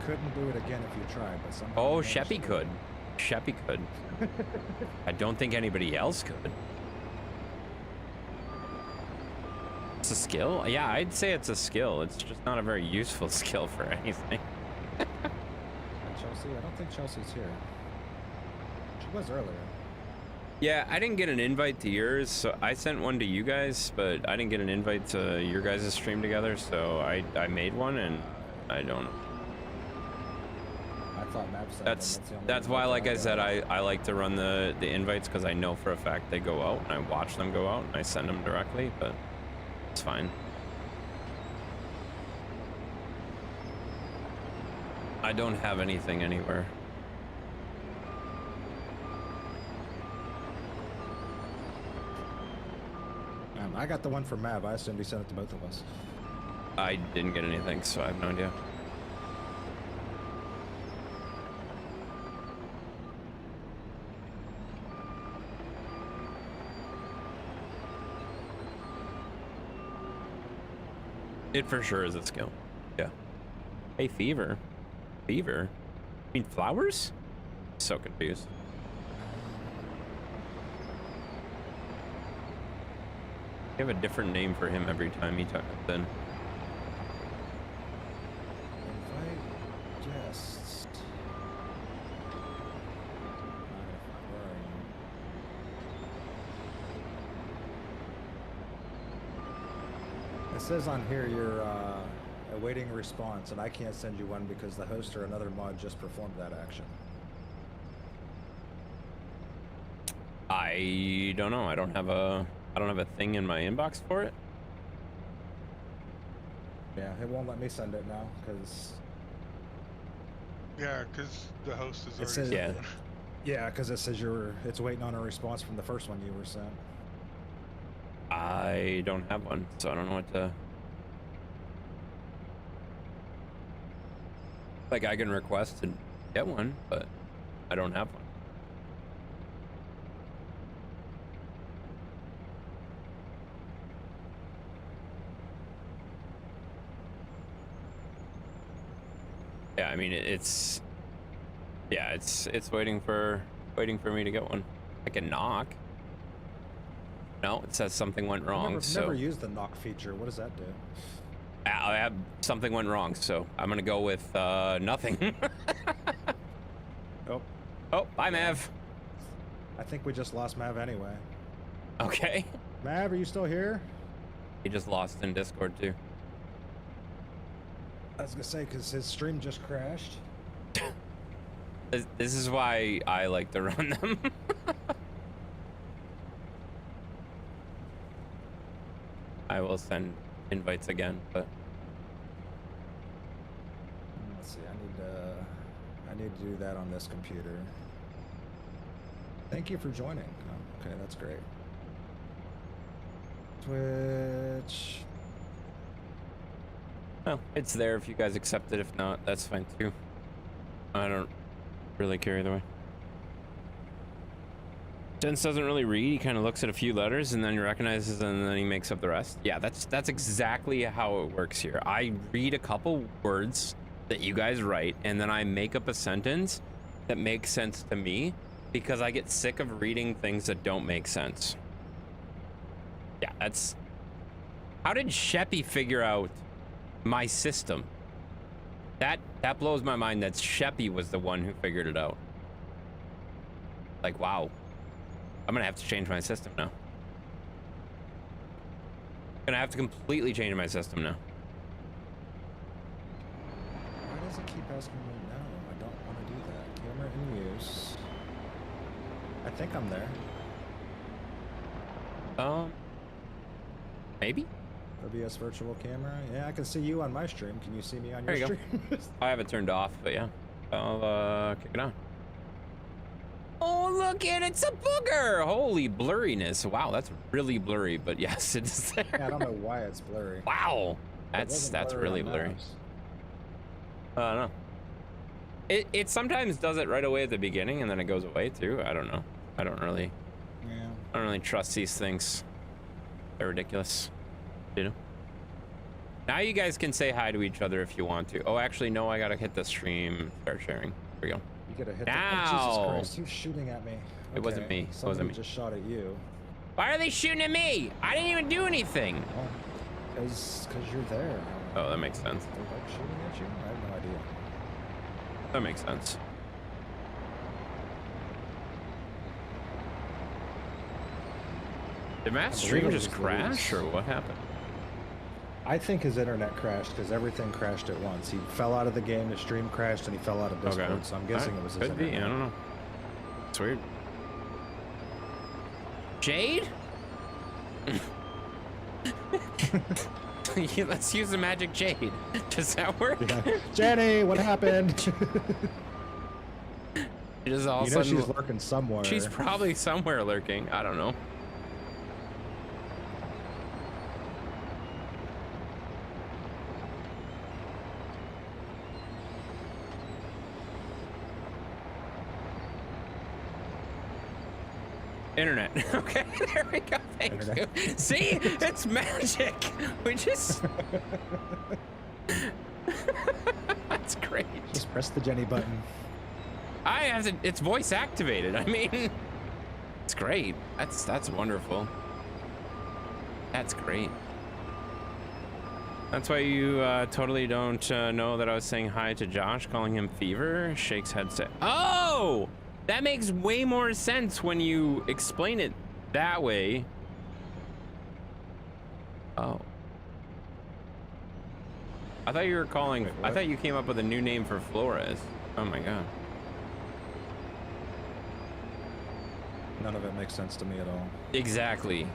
[SPEAKER 2] Couldn't do it again if you tried, but somehow.
[SPEAKER 1] Oh,
[SPEAKER 2] he managed
[SPEAKER 1] Sheppy
[SPEAKER 2] to.
[SPEAKER 1] could. Sheppy could. I don't think anybody else could. It's a skill? Yeah, I'd say it's a skill. It's just not a very useful skill for anything.
[SPEAKER 2] And Chelsea? I don't think Chelsea's here. She was earlier.
[SPEAKER 1] Yeah, I didn't get an invite to yours, so I sent one to you guys, but I didn't get an invite to your guys' stream together, so I made one, and I don't know.
[SPEAKER 2] I thought Mav said
[SPEAKER 1] That's why, like I said, I like to run the invites, because I know for a fact they go out, and I watch them go out, and I send them directly, but it's fine. I don't have anything anywhere.
[SPEAKER 2] I got the one from Mav. I assumed he sent it to both of us.
[SPEAKER 1] I didn't get anything, so I have no idea. It for sure is a skill. Yeah. Hey, Fever. Fever? I mean, flowers? So confused. You have a different name for him every time he talks in.
[SPEAKER 2] Invite guests. Where are you? It says on here you're awaiting a response, and I can't send you one because the host or another mod just performed that action.
[SPEAKER 1] I don't know. I don't have a thing in my inbox for it.
[SPEAKER 2] Yeah, it won't let me send it now because
[SPEAKER 3] Yeah, because the host is
[SPEAKER 2] it
[SPEAKER 3] already.
[SPEAKER 2] says
[SPEAKER 1] Yeah.
[SPEAKER 2] Yeah, because it says it's waiting on a response from the first one you were sent.
[SPEAKER 1] I don't have one, so I don't know what to. Like, I can request to get one, but I don't have one. Yeah, I mean, it's waiting for me to get one. I can knock. No, it says something went wrong.
[SPEAKER 2] Never used the knock feature. What does that do?
[SPEAKER 1] I have something went wrong, so I'm gonna go with nothing. Oh, bye, Mav.
[SPEAKER 2] I think we just lost Mav anyway.
[SPEAKER 1] Okay.
[SPEAKER 2] Mav, are you still here?
[SPEAKER 1] He just lost in Discord too.
[SPEAKER 2] I was gonna say, because his stream just crashed.
[SPEAKER 1] This is why I like to run them. I will send invites again, but
[SPEAKER 2] let's see. I need to do that on this computer. Thank you for joining. Oh, okay, that's great. Twitch.
[SPEAKER 1] well, it's there if you guys accept it. If not, that's fine too. I don't really care either way. Jens doesn't really read. He kind of looks at a few letters and then he recognizes and then he makes up the rest. Yeah, that's exactly how it works here. I read a couple words that you guys write and then I make up a sentence that makes sense to me because I get sick of reading things that don't make sense. Yeah, that's... How did Sheppy figure out my system? That blows my mind that Sheppy was the one who figured it out. Like, wow. I'm gonna have to change my system now. Gonna have to completely change my system now.
[SPEAKER 2] Why does it keep asking me no? I don't want to do that. Camera in use. I think I'm there.
[SPEAKER 1] Maybe?
[SPEAKER 2] OBS virtual camera. Yeah, I can see you on my stream. Can you see me on
[SPEAKER 1] There
[SPEAKER 2] your
[SPEAKER 1] you
[SPEAKER 2] stream?
[SPEAKER 1] I have it turned off, but yeah. I'll kick it on. Oh, look at it's a booger! Holy blurriness. Wow, that's really blurry, but yes, it's there.
[SPEAKER 2] Yeah, I don't know why it's blurry.
[SPEAKER 1] Wow. That's really blurry. I don't know. It sometimes does it right away at the beginning and then it goes away too. I don't know. I don't really trust these things. They're ridiculous. You know? Now you guys can say hi to each other if you want to. Oh, actually, no, I gotta hit the stream. Start sharing. Here we go.
[SPEAKER 2] You gotta hit
[SPEAKER 1] now.
[SPEAKER 2] The... Oh, Jesus Christ, who's shooting at me? Okay.
[SPEAKER 1] It wasn't me. It wasn't me.
[SPEAKER 2] Just shot at you.
[SPEAKER 1] Why are they shooting at me? I didn't even do anything.
[SPEAKER 2] Because you're there.
[SPEAKER 1] Oh, that makes sense.
[SPEAKER 2] They're like shooting at you? I have no idea.
[SPEAKER 1] That makes sense. Did Matt's stream just crash or what happened?
[SPEAKER 2] I think his internet crashed because everything crashed at once. He fell out of the game, his stream crashed, and he fell out of Discord,
[SPEAKER 1] okay.
[SPEAKER 2] So I'm guessing it was his
[SPEAKER 1] internet. Could be, I don't know. It's weird. Jade? Let's use the magic jade. Does that work?
[SPEAKER 2] Yeah. Jenny, what happened?
[SPEAKER 1] She just all
[SPEAKER 2] you know she's lurking somewhere.
[SPEAKER 1] She's probably somewhere lurking. I don't know. Internet. Okay, there we go. Thank you. See, it's magic. We just. That's great.
[SPEAKER 2] Just press the Jenny button.
[SPEAKER 1] I have to. It's voice activated. I mean, it's great. That's wonderful. That's great. That's why you totally don't know that I was saying hi to Josh, calling him Fever. Shakes head. Say, oh. That makes way more sense when you explain it that way. Oh. I thought you were calling... Wait, I thought you came up with a new name for Flores. Oh my god.
[SPEAKER 2] None of it makes sense to me at all.
[SPEAKER 1] Exactly.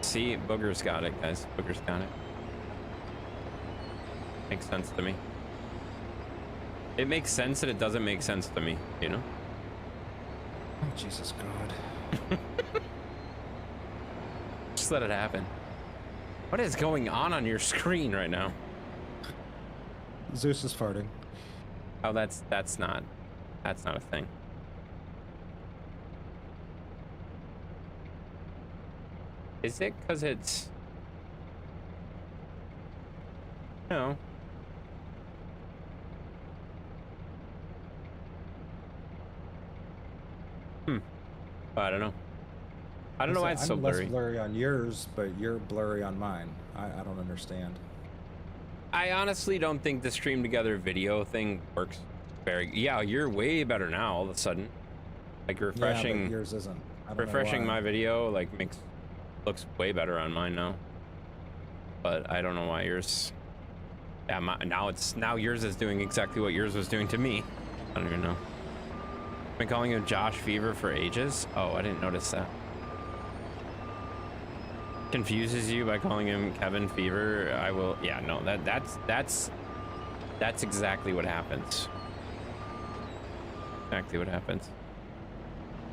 [SPEAKER 1] See, Booger's got it, guys. Booger's got it. Makes sense to me. It makes sense that it doesn't make sense to me, you know?
[SPEAKER 2] Oh, Jesus God.
[SPEAKER 1] Just let it happen. What is going on your screen right now?
[SPEAKER 2] Zeus is farting.
[SPEAKER 1] Oh, that's not a thing. Is it because it's no? I don't know. I don't know why it's so
[SPEAKER 2] I'm
[SPEAKER 1] blurry.
[SPEAKER 2] less blurry on yours, but you're blurry on mine. I don't understand.
[SPEAKER 1] I honestly don't think the stream together video thing works very. Yeah, you're way better now all of a sudden. Like refreshing.
[SPEAKER 2] Yeah, but yours isn't. I don't know
[SPEAKER 1] Refreshing
[SPEAKER 2] why.
[SPEAKER 1] my video like looks way better on mine now. But I don't know why yours. Yeah, now yours is doing exactly what yours was doing to me. I don't even know. I've been calling him Josh Fever for ages. Oh, I didn't notice that. Confuses you by calling him Kevin Fever. I will. Yeah, no, that's exactly what happens. Exactly what happens.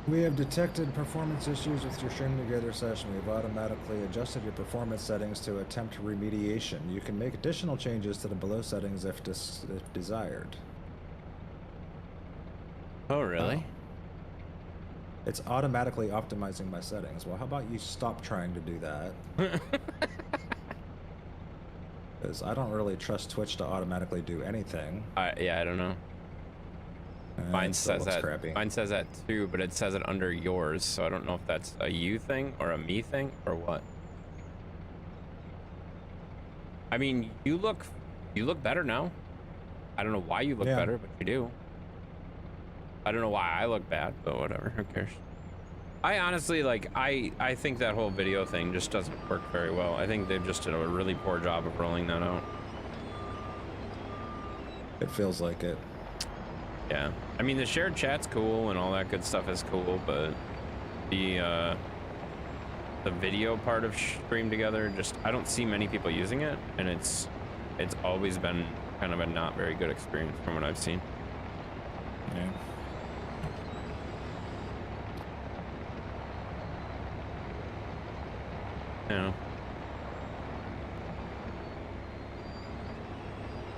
[SPEAKER 2] We have detected performance issues with your stream together session. We've automatically adjusted your performance settings to attempt remediation. You can make additional changes to the below settings if desired.
[SPEAKER 1] Oh, really?
[SPEAKER 2] Oh. It's automatically optimizing my settings. Well, how about you stop trying to do that? Because I don't really trust Twitch to automatically do anything.
[SPEAKER 1] Yeah, I don't know. Mine says that.
[SPEAKER 2] Crappy.
[SPEAKER 1] Mine says that too, but it says it under yours, so I don't know if that's a you thing or a me thing or what. I mean, you look better now. I don't know why you look better, but you do. I don't know why I look bad, but whatever. Who cares? I honestly I think that whole video thing just doesn't work very well. I think they've just done a really poor job of rolling that out.
[SPEAKER 2] It feels like it.
[SPEAKER 1] Yeah, I mean the shared chat's cool and all that good stuff is cool, but the video part of stream together, just I don't see many people using it, and it's always been kind of a not very good experience from what I've seen.
[SPEAKER 2] Yeah.
[SPEAKER 1] Yeah.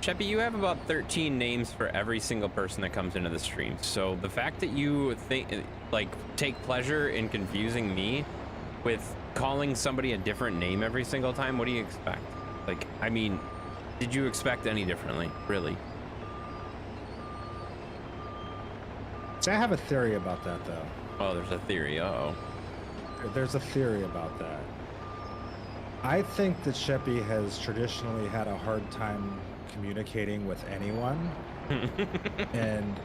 [SPEAKER 1] Sheppy, you have about 13 names for every single person that comes into the stream. So the fact that you take pleasure in confusing me with calling somebody a different name every single time, what do you expect? Like, I mean, did you expect any differently, really?
[SPEAKER 2] See, I have a theory about that, though.
[SPEAKER 1] Oh, there's a theory. Uh-oh.
[SPEAKER 2] There's a theory about that. I think that Sheppy has traditionally had a hard time communicating with anyone. And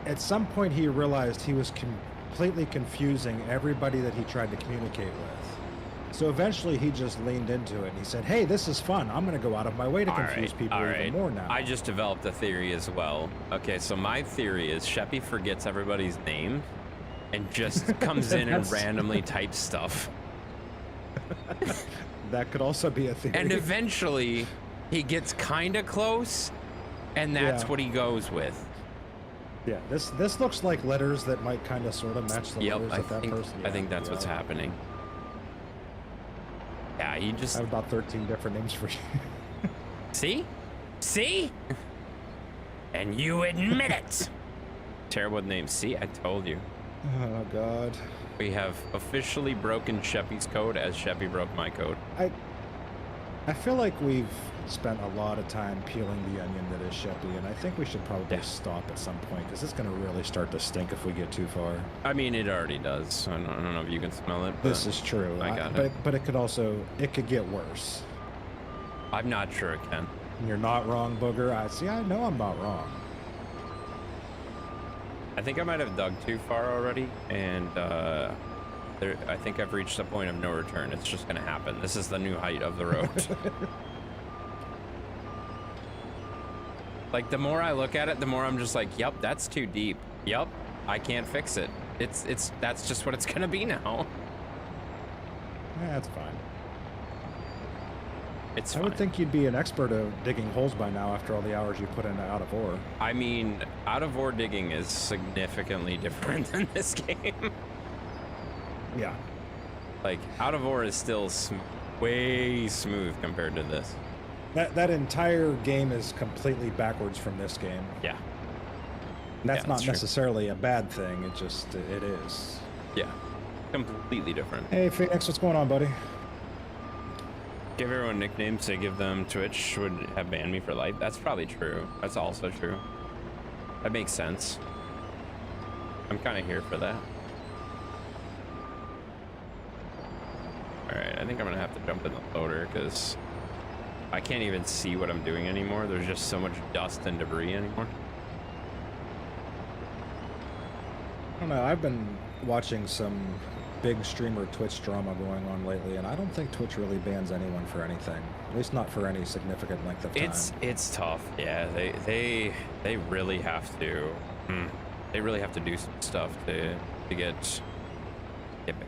[SPEAKER 2] at some point he realized he was completely confusing everybody that he tried to communicate with. So eventually he just leaned into it and he said, hey, this is fun. I'm going to go out of my way to confuse people even more now.
[SPEAKER 1] I just developed a theory as well. Okay, so my theory is Sheppy forgets everybody's name and just comes in and randomly types stuff.
[SPEAKER 2] That could also be a theory.
[SPEAKER 1] And eventually he gets kind of close, and that's what he goes with.
[SPEAKER 2] Yeah, this looks like letters that might kind of sort of match the letters of that person.
[SPEAKER 1] I think that's what's happening. Yeah, he just...
[SPEAKER 2] I have about 13 different names for you.
[SPEAKER 1] See? See? And you admit it. Terrible name. See, I told you.
[SPEAKER 2] Oh, God.
[SPEAKER 1] We have officially broken Sheppy's code as Sheppy broke my code.
[SPEAKER 2] I feel like we've spent a lot of time peeling the onion that is Sheppy, and I think we should probably stop at some point, because it's going to really start to stink if we get too far.
[SPEAKER 1] I mean, it already does. I don't know if you can smell it. But
[SPEAKER 2] this is true.
[SPEAKER 1] I got it.
[SPEAKER 2] But it could get worse.
[SPEAKER 1] I'm not sure it can.
[SPEAKER 2] You're not wrong, Booger. I know I'm not wrong.
[SPEAKER 1] I think I might have dug too far already, and I think I've reached a point of no return. It's just gonna happen. This is the new height of the road. Like, the more I look at it, the more I'm just like, yep, that's too deep. Yep, I can't fix it. That's just what it's gonna be now.
[SPEAKER 2] Yeah, that's fine.
[SPEAKER 1] It's
[SPEAKER 2] I
[SPEAKER 1] fine.
[SPEAKER 2] would think you'd be an expert at digging holes by now after all the hours you put into out of ore.
[SPEAKER 1] I mean, out of ore digging is significantly different than this game.
[SPEAKER 2] Yeah.
[SPEAKER 1] Like, out of ore is still way smooth compared to this.
[SPEAKER 2] That entire game is completely backwards from this game.
[SPEAKER 1] Yeah.
[SPEAKER 2] That's
[SPEAKER 1] Yeah,
[SPEAKER 2] not
[SPEAKER 1] that's true.
[SPEAKER 2] necessarily a bad thing. It just it is.
[SPEAKER 1] Yeah. Completely different.
[SPEAKER 2] Hey Phoenix, what's going on, buddy?
[SPEAKER 1] Give everyone nicknames to give them Twitch would have banned me for life. That's probably true. That's also true. That makes sense. I'm kind of here for that. All right, I think I'm gonna have to jump in the loader because I can't even see what I'm doing anymore. There's just so much dust and debris anymore.
[SPEAKER 2] I don't know. I've been watching some big streamer Twitch drama going on lately, and I don't think Twitch really bans anyone for anything. At least not for any significant length of time.
[SPEAKER 1] It's tough. Yeah, they really have to. They really have to do some stuff to get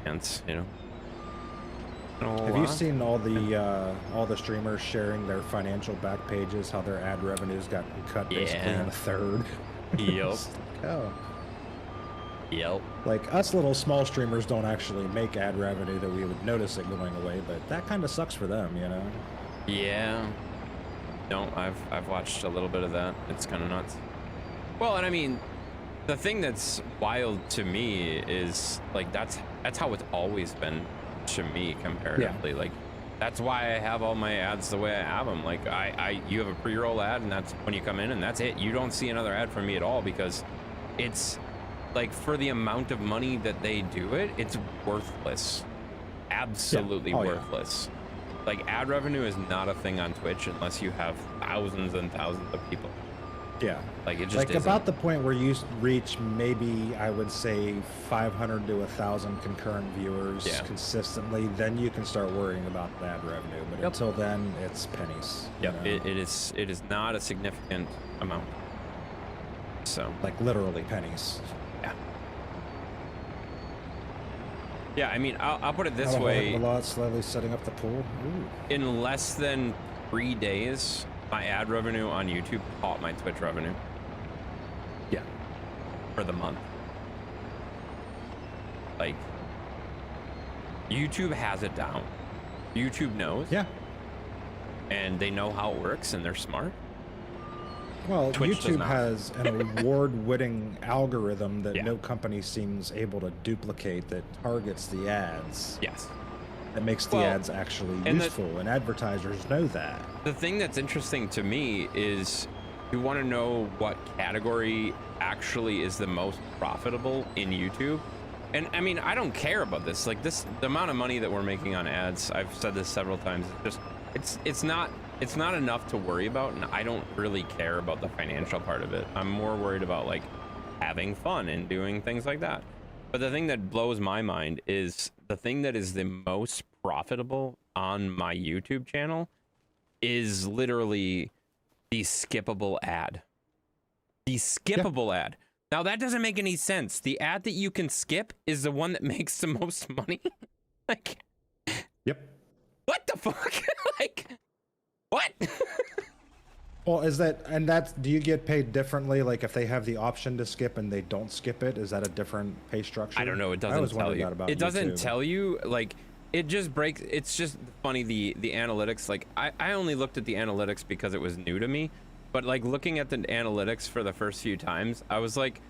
[SPEAKER 1] bans. You know.
[SPEAKER 2] Have you seen all the streamers sharing their financial back pages, how their ad revenues got cut basically in a third?
[SPEAKER 1] Yep.
[SPEAKER 2] Oh.
[SPEAKER 1] Yep.
[SPEAKER 2] Like us little small streamers don't actually make ad revenue that we would notice it going away, but that kind of sucks for them, you know?
[SPEAKER 1] Yeah. No, I've watched a little bit of that. It's kind of nuts. Well, and I mean, the thing that's wild to me is like that's how it's always been to me comparatively. Like that's why I have all my ads the way I have them. Like you have a pre-roll ad, and that's when you come in, and that's it. You don't see another ad from me at all because it's like for the amount of money that they do it, it's worthless. Absolutely worthless. Like ad revenue is not a thing on Twitch unless you have thousands and thousands of people.
[SPEAKER 2] Yeah.
[SPEAKER 1] Like it just
[SPEAKER 2] like
[SPEAKER 1] isn't.
[SPEAKER 2] about the point where you reach maybe I would say 500 to 1,000 concurrent viewers consistently, then you can start worrying about the ad revenue. But until then, it's pennies.
[SPEAKER 1] Yep. It is not a significant amount. So
[SPEAKER 2] like literally pennies.
[SPEAKER 1] Yeah. Yeah, I mean, I'll put it this
[SPEAKER 2] Have a
[SPEAKER 1] way.
[SPEAKER 2] A lot slowly setting up the pool. Ooh.
[SPEAKER 1] In less than 3 days, my ad revenue on YouTube caught my Twitch revenue.
[SPEAKER 2] Yeah.
[SPEAKER 1] For the month. Like, YouTube has it down. YouTube knows.
[SPEAKER 2] Yeah.
[SPEAKER 1] And they know how it works, and they're smart.
[SPEAKER 2] Well,
[SPEAKER 1] Twitch
[SPEAKER 2] YouTube has an award-winning algorithm that no company seems able to duplicate that targets the ads.
[SPEAKER 1] Yes.
[SPEAKER 2] That makes the ads actually useful, and advertisers know that.
[SPEAKER 1] The thing that's interesting to me is you want to know what category actually is the most profitable in YouTube. And I mean, I don't care about this. Like the amount of money that we're making on ads, I've said this several times, it's not enough to worry about, and I don't really care about the financial part of it. I'm more worried about like having fun and doing things like that. But the thing that blows my mind is the thing that is the most profitable on my YouTube channel is literally the skippable ad. The skippable ad. Now that doesn't make any sense. The ad that you can skip is the one that makes the most money. Like,
[SPEAKER 2] yep.
[SPEAKER 1] What the fuck? Like, what?
[SPEAKER 2] Well, do you get paid differently? Like if they have the option to skip and they don't skip it, is that a different pay structure?
[SPEAKER 1] I don't know. It doesn't tell you. It doesn't tell you. Like, it just breaks. It's just funny. The analytics. Like, I only looked at the analytics because it was new to me. But like looking at the analytics for the first few times, I was like,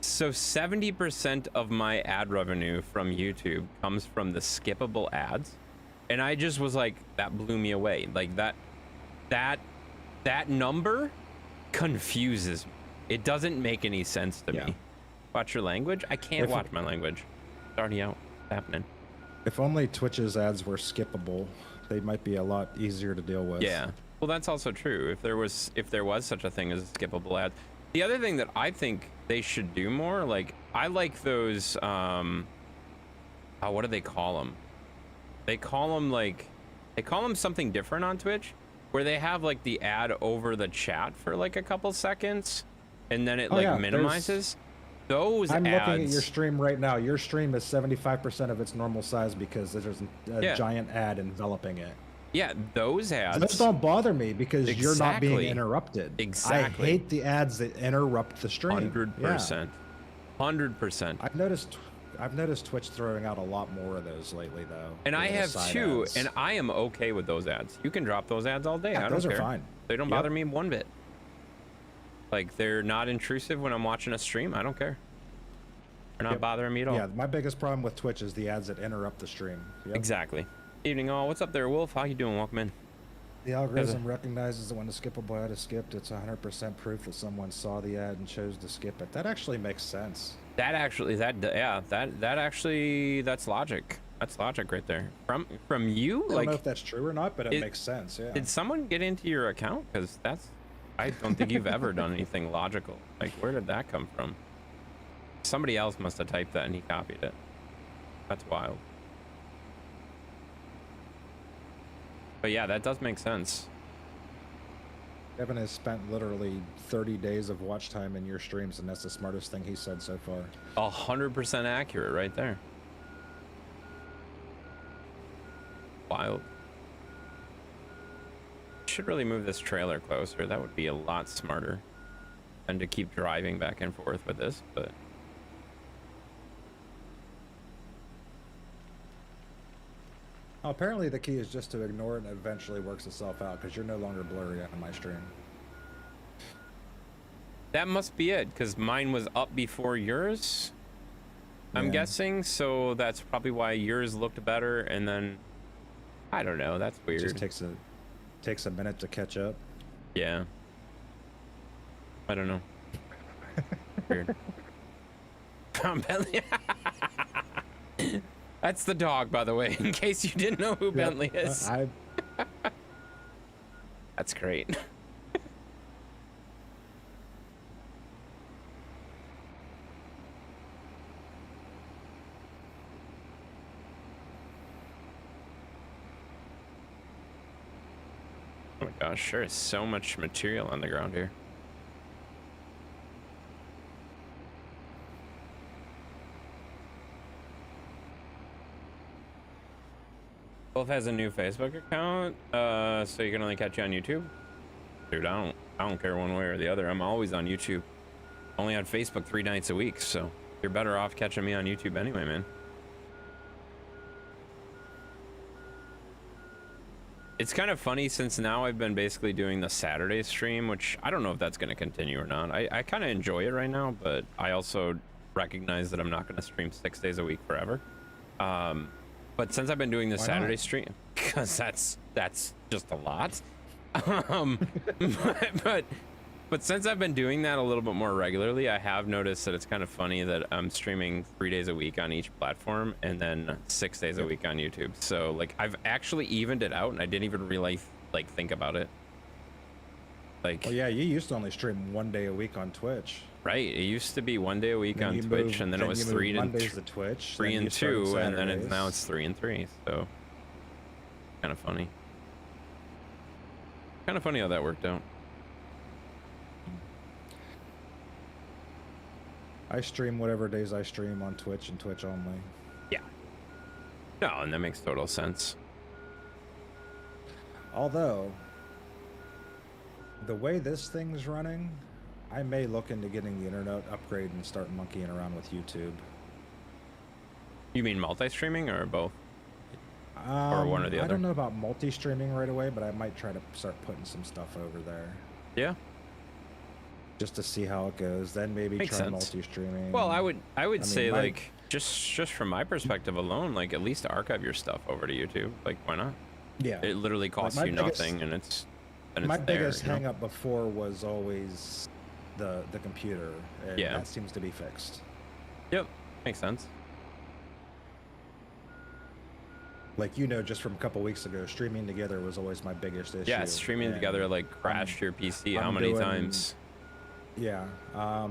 [SPEAKER 1] so 70% of my ad revenue from YouTube comes from the skippable ads. And I just was like, that blew me away. Like that number confuses me. It doesn't make any sense to me. Watch your language? I can't watch my language. It's already out. It's happening.
[SPEAKER 2] If only Twitch's ads were skippable, they might be a lot easier to deal with.
[SPEAKER 1] Yeah. Well, that's also true. If there was such a thing as a skippable ad. The other thing that I think they should do more, like I like those what do they call them? They call them something different on Twitch, where they have like the ad over the chat for like a couple seconds, and then it minimizes. Those
[SPEAKER 2] I'm
[SPEAKER 1] ads,
[SPEAKER 2] looking at your stream right now. Your stream is 75% of its normal size because there's a giant ad enveloping it.
[SPEAKER 1] Yeah, those ads.
[SPEAKER 2] Those don't bother me because you're not being interrupted.
[SPEAKER 1] Exactly.
[SPEAKER 2] I hate the ads that interrupt the stream.
[SPEAKER 1] 100%. 100%.
[SPEAKER 2] I've noticed Twitch throwing out a lot more of those lately, though.
[SPEAKER 1] And I
[SPEAKER 2] the
[SPEAKER 1] have
[SPEAKER 2] side
[SPEAKER 1] too,
[SPEAKER 2] ads.
[SPEAKER 1] and I am okay with those ads. You can drop those ads all day.
[SPEAKER 2] Yeah,
[SPEAKER 1] I don't
[SPEAKER 2] those
[SPEAKER 1] care.
[SPEAKER 2] are fine.
[SPEAKER 1] They don't
[SPEAKER 2] Yep.
[SPEAKER 1] bother me one bit. Like, they're not intrusive when I'm watching a stream. I don't care. They're not
[SPEAKER 2] Yep.
[SPEAKER 1] bothering me at all.
[SPEAKER 2] Yeah, my biggest problem with Twitch is the ads that interrupt the stream. Yep.
[SPEAKER 1] Exactly. Evening all. What's up there, Wolf? How you doing? Welcome in.
[SPEAKER 2] The algorithm recognizes that when a skippable ad is skipped, it's 100% proof that someone saw the ad and chose to skip it. That actually makes sense.
[SPEAKER 1] That actually, that's logic. That's logic right there. From you,
[SPEAKER 2] I don't
[SPEAKER 1] like,
[SPEAKER 2] know if that's true or not, but it makes sense. Yeah.
[SPEAKER 1] did someone get into your account? Because I don't think you've ever done anything logical. Like, where did that come from? Somebody else must have typed that and he copied it. That's wild. But yeah, that does make sense.
[SPEAKER 2] Evan has spent literally 30 days of watch time in your streams, and that's the smartest thing he said so far.
[SPEAKER 1] 100% accurate right there. Wild. Should really move this trailer closer. That would be a lot smarter than to keep driving back and forth with this, but
[SPEAKER 2] Oh, apparently the key is just to ignore it and it eventually works itself out because you're no longer blurry on my stream.
[SPEAKER 1] that must be it, because mine was up before yours, I'm
[SPEAKER 2] Yeah.
[SPEAKER 1] guessing, so that's probably why yours looked better, and then I don't know, that's
[SPEAKER 2] It
[SPEAKER 1] weird.
[SPEAKER 2] just takes a minute to catch up.
[SPEAKER 1] Yeah. I don't know. Weird. Found Bentley. That's the dog, by the way, in case you didn't know who Bentley is. That's great. Oh my gosh, there is so much material on the ground here. Wolf has a new Facebook account, so you can only catch you on YouTube. Dude, I don't care one way or the other. I'm always on YouTube. Only on Facebook 3 nights a week, so you're better off catching me on YouTube anyway, man. It's kind of funny since now I've been basically doing the Saturday stream, which I don't know if that's going to continue or not. I kind of enjoy it right now, but I also recognize that I'm not going to stream 6 days a week forever. But since I've been doing the
[SPEAKER 2] Why
[SPEAKER 1] Saturday
[SPEAKER 2] not?
[SPEAKER 1] stream, because that's just a lot. But since I've been doing that a little bit more regularly, I have noticed that it's kind of funny that I'm streaming 3 days a week on each platform and then 6 days a week on YouTube. So like I've actually evened it out, and I didn't even really like think about it. Like,
[SPEAKER 2] Well, yeah, you used to only stream 1 day a week on Twitch.
[SPEAKER 1] right? It used to be 1 day a week
[SPEAKER 2] Then
[SPEAKER 1] on
[SPEAKER 2] you
[SPEAKER 1] Twitch,
[SPEAKER 2] moved-
[SPEAKER 1] and then it was
[SPEAKER 2] you moved
[SPEAKER 1] 3
[SPEAKER 2] Mondays to Twitch,
[SPEAKER 1] three
[SPEAKER 2] then
[SPEAKER 1] and
[SPEAKER 2] you started
[SPEAKER 1] 2, and then
[SPEAKER 2] Saturdays.
[SPEAKER 1] now it's 3 and 3. So kind of funny. Kind of funny how that worked out.
[SPEAKER 2] I stream whatever days I stream on Twitch and Twitch only.
[SPEAKER 1] Yeah. No, and that makes total sense.
[SPEAKER 2] Although, the way this thing's running, I may look into getting the internet upgrade and start monkeying around with YouTube.
[SPEAKER 1] You mean multi-streaming or both? Or one or the
[SPEAKER 2] I
[SPEAKER 1] other?
[SPEAKER 2] don't know about multi-streaming right away, but I might try to start putting some stuff over there
[SPEAKER 1] Yeah.
[SPEAKER 2] just to see how it goes. Then maybe
[SPEAKER 1] Makes
[SPEAKER 2] try
[SPEAKER 1] sense.
[SPEAKER 2] multi-streaming.
[SPEAKER 1] Well, I would
[SPEAKER 2] mean,
[SPEAKER 1] say
[SPEAKER 2] my-
[SPEAKER 1] like just from my perspective alone, like at least archive your stuff over to YouTube. Like why not?
[SPEAKER 2] Yeah.
[SPEAKER 1] It literally costs
[SPEAKER 2] my
[SPEAKER 1] you
[SPEAKER 2] biggest-
[SPEAKER 1] nothing, and it's
[SPEAKER 2] My
[SPEAKER 1] there,
[SPEAKER 2] biggest
[SPEAKER 1] you know?
[SPEAKER 2] hang up before was always the computer, and
[SPEAKER 1] Yeah.
[SPEAKER 2] that seems to be fixed.
[SPEAKER 1] Yep, makes sense.
[SPEAKER 2] Like, you know, just from a couple weeks ago, streaming together was always my biggest issue.
[SPEAKER 1] Yeah, streaming
[SPEAKER 2] and
[SPEAKER 1] together like crashed your PC. How
[SPEAKER 2] I'm
[SPEAKER 1] many
[SPEAKER 2] doing-
[SPEAKER 1] times?
[SPEAKER 2] Yeah. How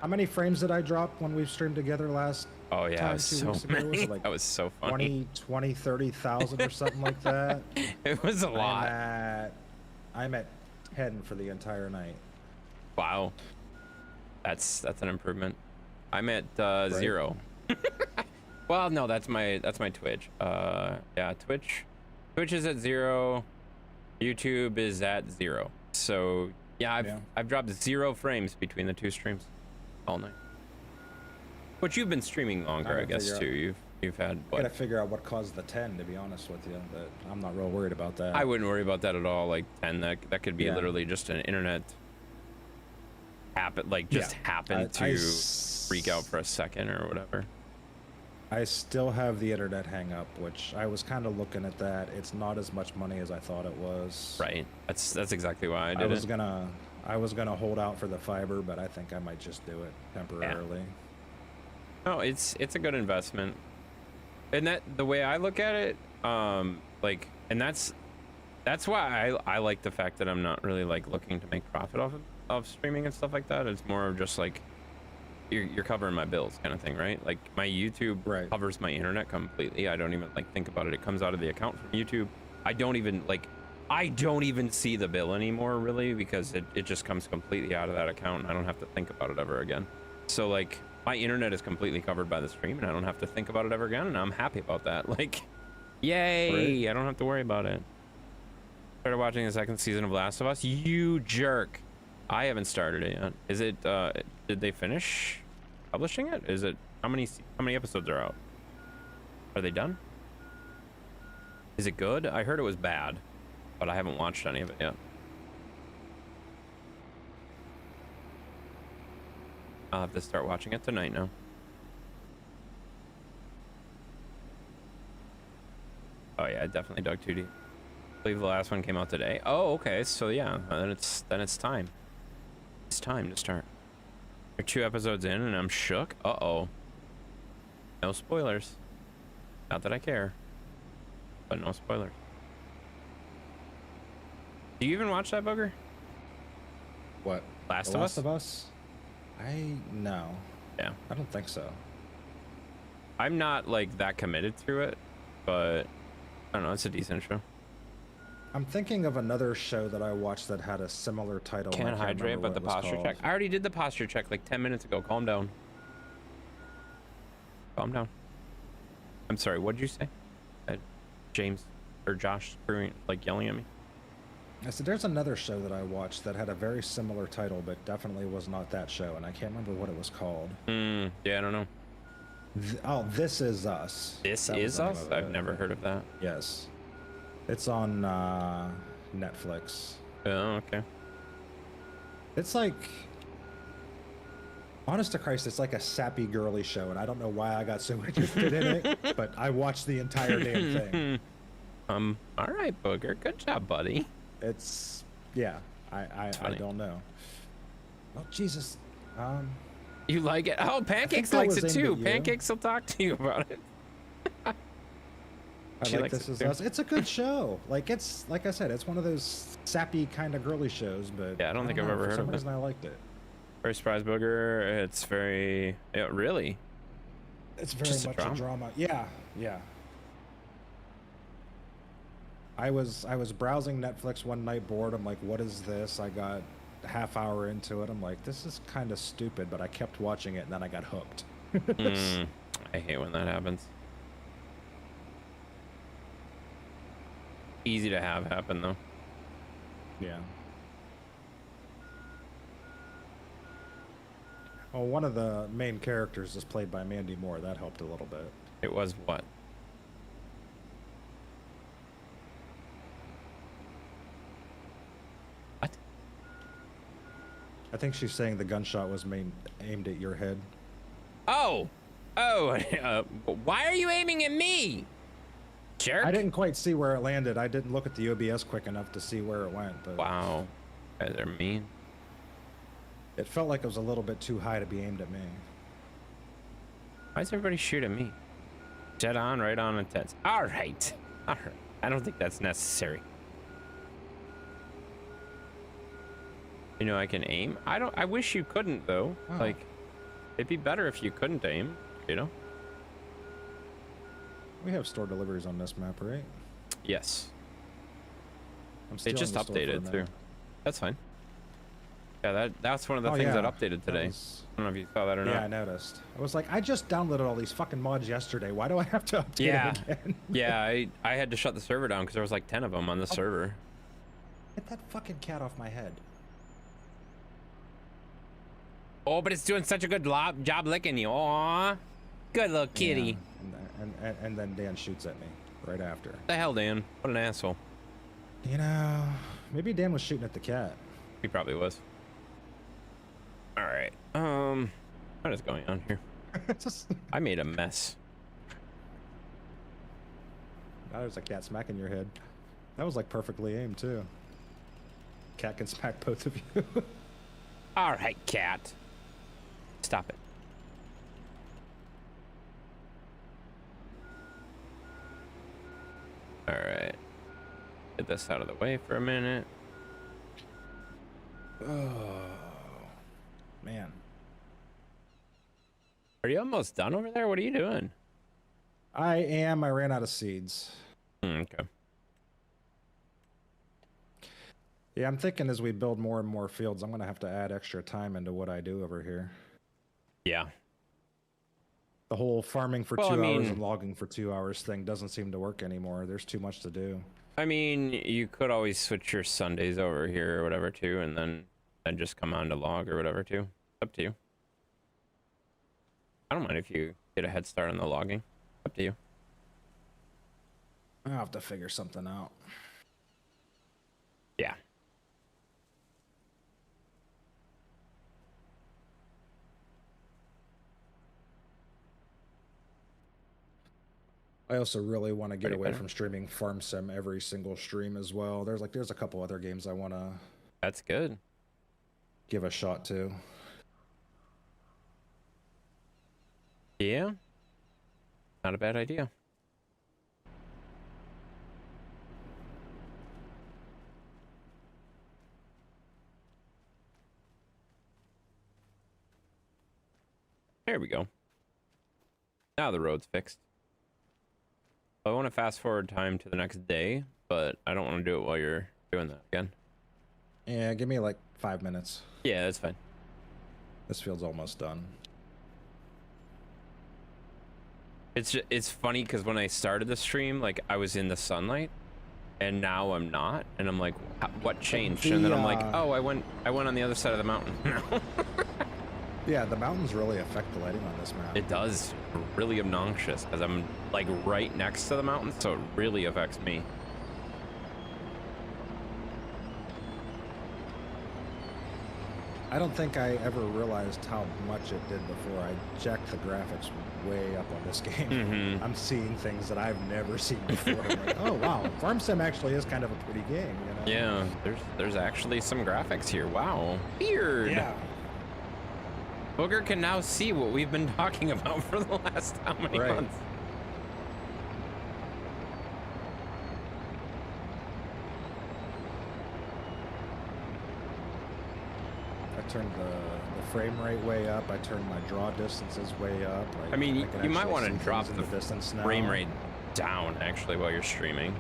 [SPEAKER 2] many frames did I drop when we streamed together last
[SPEAKER 1] Oh yeah,
[SPEAKER 2] time,
[SPEAKER 1] it was
[SPEAKER 2] 2
[SPEAKER 1] so
[SPEAKER 2] weeks ago? Was
[SPEAKER 1] many.
[SPEAKER 2] it like
[SPEAKER 1] That was so funny.
[SPEAKER 2] 20, 30,000 or something like that?
[SPEAKER 1] It was a lot.
[SPEAKER 2] I'm at 10 for the entire night.
[SPEAKER 1] Wow, that's an improvement. I'm at 0. Well, no, that's my Twitch. Yeah, Twitch is at 0. YouTube is at 0. So yeah, I've dropped 0 frames between the 2 streams all night. But you've been streaming longer, I guess, too. You've had
[SPEAKER 2] I gotta figure out what caused the 10, to be honest with you, but I'm not real worried about that.
[SPEAKER 1] I wouldn't worry about that at all. Like 10, that could be literally just an internet happened to freak out for a second or whatever.
[SPEAKER 2] I still have the internet hang up, which I was kind of looking at that. It's not as much money as I thought it was.
[SPEAKER 1] Right. That's exactly why I did it.
[SPEAKER 2] I was gonna hold out for the fiber, but I think I might just do it temporarily.
[SPEAKER 1] Yeah. No, it's a good investment. And that the way I look at it, like, and that's why I like the fact that I'm not really like looking to make profit off of streaming and stuff like that. It's more of just like you're covering my bills kind of thing, right? Like my YouTube covers my internet completely. I don't even like think about it. It comes out of the account from YouTube. I don't even see the bill anymore really, because it just comes completely out of that account and I don't have to think about it ever again. So like my internet is completely covered by the stream and I don't have to think about it ever again, and I'm happy about that. Like, yay, I don't have to worry about it. Started watching the second season of Last of Us. You jerk. I haven't started it yet. Is it did they finish publishing it? Is it how many episodes are out? Are they done? Is it good? I heard it was bad, but I haven't watched any of it yet. I'll have to start watching it tonight now. Oh yeah, I definitely dug 2D. I believe the last one came out today. Oh, okay. So yeah, then it's time. It's time to start. We're 2 episodes in and I'm shook. Uh-oh. No spoilers. Not that I care, but no spoilers. Do you even watch that, Booger?
[SPEAKER 2] What?
[SPEAKER 1] Last
[SPEAKER 2] of Us? No.
[SPEAKER 1] Yeah.
[SPEAKER 2] I don't think so.
[SPEAKER 1] I'm not like that committed to it, but I don't know. It's a decent show.
[SPEAKER 2] I'm thinking of another show that I watched that had a similar title.
[SPEAKER 1] Can't hydrate, but the posture check. I already did the posture check like 10 minutes ago. Calm down. Calm down. I'm sorry. What'd you say? James or Josh screwing, like yelling at me?
[SPEAKER 2] I said there's another show that I watched that had a very similar title, but definitely was not that show, and I can't remember what it was called.
[SPEAKER 1] Yeah, I don't know.
[SPEAKER 2] This Is Us.
[SPEAKER 1] This Is Us? I've never heard of that.
[SPEAKER 2] Yes. It's on Netflix.
[SPEAKER 1] Oh, okay.
[SPEAKER 2] It's like, honest to Christ, it's like a sappy girly show, and I don't know why I got so interested in it, but I watched the entire damn thing.
[SPEAKER 1] All right, Booger. Good job, buddy.
[SPEAKER 2] It's, yeah, I don't know. Oh, Jesus.
[SPEAKER 1] You like it? Oh, Pancakes likes it too. Pancakes will talk to you about it.
[SPEAKER 2] I like This Is Us. It's a good show. Like I said, it's one of those sappy kind of girly shows, but
[SPEAKER 1] yeah, I don't think I've ever heard of it. For some reason
[SPEAKER 2] I liked it.
[SPEAKER 1] Very surprised, Booger. It's very, yeah, really.
[SPEAKER 2] It's very much a drama. Yeah. I was browsing Netflix one night bored. I'm like, what is this? I got a half hour into it. I'm like, this is kind of stupid, but I kept watching it and then I got hooked.
[SPEAKER 1] I hate when that happens. Easy to have happen though.
[SPEAKER 2] Yeah. Well, one of the main characters is played by Mandy Moore. That helped a little bit.
[SPEAKER 1] It was what? What?
[SPEAKER 2] I think she's saying the gunshot was aimed at your head.
[SPEAKER 1] Oh, why are you aiming at me? Jerk.
[SPEAKER 2] I didn't quite see where it landed. I didn't look at the OBS quick enough to see where it went. But
[SPEAKER 1] wow, they're mean.
[SPEAKER 2] It felt like it was a little bit too high to be aimed at me.
[SPEAKER 1] Why does everybody shoot at me? Dead on, right on, intense. All right. I don't think that's necessary. You know, I can aim. I wish you couldn't though. Oh. Like, it'd be better if you couldn't aim. You know.
[SPEAKER 2] We have store deliveries on this map, right?
[SPEAKER 1] Yes. It just updated too. That's fine. Yeah, that's one of the things that updated today. I don't know if you saw that or not.
[SPEAKER 2] Yeah, I noticed. I was like, I just downloaded all these fucking mods yesterday. Why do I have to update it again?
[SPEAKER 1] Yeah, I had to shut the server down because there was like 10 of them on the server.
[SPEAKER 2] Get that fucking cat off my head.
[SPEAKER 1] Oh, but it's doing such a good job licking you. Aw. Good little kitty.
[SPEAKER 2] Yeah. And then Dan shoots at me right after.
[SPEAKER 1] What the hell, Dan? What an asshole.
[SPEAKER 2] You know, maybe Dan was shooting at the cat.
[SPEAKER 1] He probably was. All right. What is going on here? I made a mess.
[SPEAKER 2] Now there's a cat smacking your head. That was like perfectly aimed too. Cat can smack both of you.
[SPEAKER 1] All right, cat. Stop it. All right. Get this out of the way for a minute.
[SPEAKER 2] Oh, man.
[SPEAKER 1] Are you almost done over there? What are you doing?
[SPEAKER 2] I am. I ran out of seeds.
[SPEAKER 1] Okay.
[SPEAKER 2] Yeah, I'm thinking as we build more and more fields, I'm going to have to add extra time into what I do over here.
[SPEAKER 1] Yeah.
[SPEAKER 2] The whole farming for
[SPEAKER 1] Well,
[SPEAKER 2] 2
[SPEAKER 1] I mean-
[SPEAKER 2] hours and logging for 2 hours thing doesn't seem to work anymore. There's too much to do.
[SPEAKER 1] I mean, you could always switch your Sundays over here or whatever too, and then just come on to log or whatever too. Up to you. I don't mind if you get a head start on the logging. Up to you.
[SPEAKER 2] I'll have to figure something out.
[SPEAKER 1] Yeah.
[SPEAKER 2] I also really want to get
[SPEAKER 1] Pretty
[SPEAKER 2] away
[SPEAKER 1] better.
[SPEAKER 2] from streaming Farm Sim every single stream as well. There's a couple other games I want to
[SPEAKER 1] That's good.
[SPEAKER 2] give a shot to.
[SPEAKER 1] Yeah. Not a bad idea. There we go. Now the road's fixed. I want to fast forward time to the next day, but I don't want to do it while you're doing that again.
[SPEAKER 2] Yeah, give me like 5 minutes.
[SPEAKER 1] Yeah, that's fine.
[SPEAKER 2] This field's almost done.
[SPEAKER 1] It's funny because when I started the stream, like I was in the sunlight, and now I'm not, and I'm like, what changed? And then I'm like, oh, I went on the other side of the mountain.
[SPEAKER 2] Yeah, the mountains really affect the lighting on this map.
[SPEAKER 1] It does. Really obnoxious because I'm like right next to the mountain, so it really affects me.
[SPEAKER 2] I don't think I ever realized how much it did before. I jacked the graphics way up on this game.
[SPEAKER 1] Mm-hmm.
[SPEAKER 2] I'm seeing things that I've never seen before. I'm like, oh wow, Farm Sim actually is kind of a pretty game, you know?
[SPEAKER 1] Yeah, there's actually some graphics here. Wow. Weird.
[SPEAKER 2] Yeah.
[SPEAKER 1] Booger can now see what we've been talking about for the last how many
[SPEAKER 2] Right.
[SPEAKER 1] months?
[SPEAKER 2] I turned the frame rate way up. I turned my draw distances way up.
[SPEAKER 1] I mean,
[SPEAKER 2] can
[SPEAKER 1] you might
[SPEAKER 2] actually
[SPEAKER 1] want
[SPEAKER 2] see
[SPEAKER 1] to drop
[SPEAKER 2] things in
[SPEAKER 1] the
[SPEAKER 2] distance now.
[SPEAKER 1] frame rate down actually while you're streaming,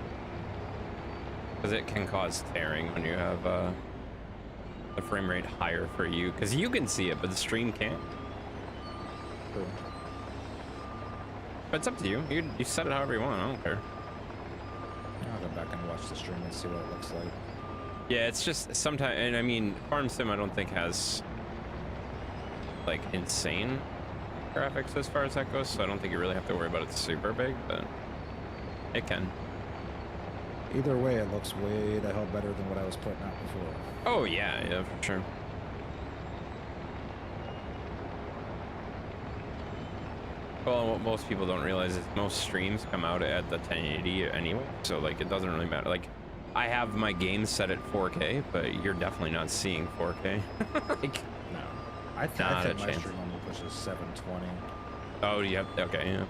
[SPEAKER 1] because it can cause tearing when you have the frame rate higher for you, because you can see it but the stream can't.
[SPEAKER 2] True.
[SPEAKER 1] But it's up to you. You set it however you want. I don't care.
[SPEAKER 2] I'll go back and watch the stream and see what it looks like.
[SPEAKER 1] Yeah, it's just sometimes, and I mean, Farm Sim I don't think has like insane graphics as far as that goes, so I don't think you really have to worry about it super big, but it can.
[SPEAKER 2] Either way, it looks way the hell better than what I was putting out before.
[SPEAKER 1] Oh yeah, yeah, for sure. Well, what most people don't realize is most streams come out at the 1080 anyway, so like it doesn't really matter. Like, I have my game set at 4K, but you're definitely not seeing 4K. Like,
[SPEAKER 2] No. I think
[SPEAKER 1] Not a
[SPEAKER 2] my
[SPEAKER 1] chance.
[SPEAKER 2] stream only pushes 720.
[SPEAKER 1] oh, you have, okay, yeah.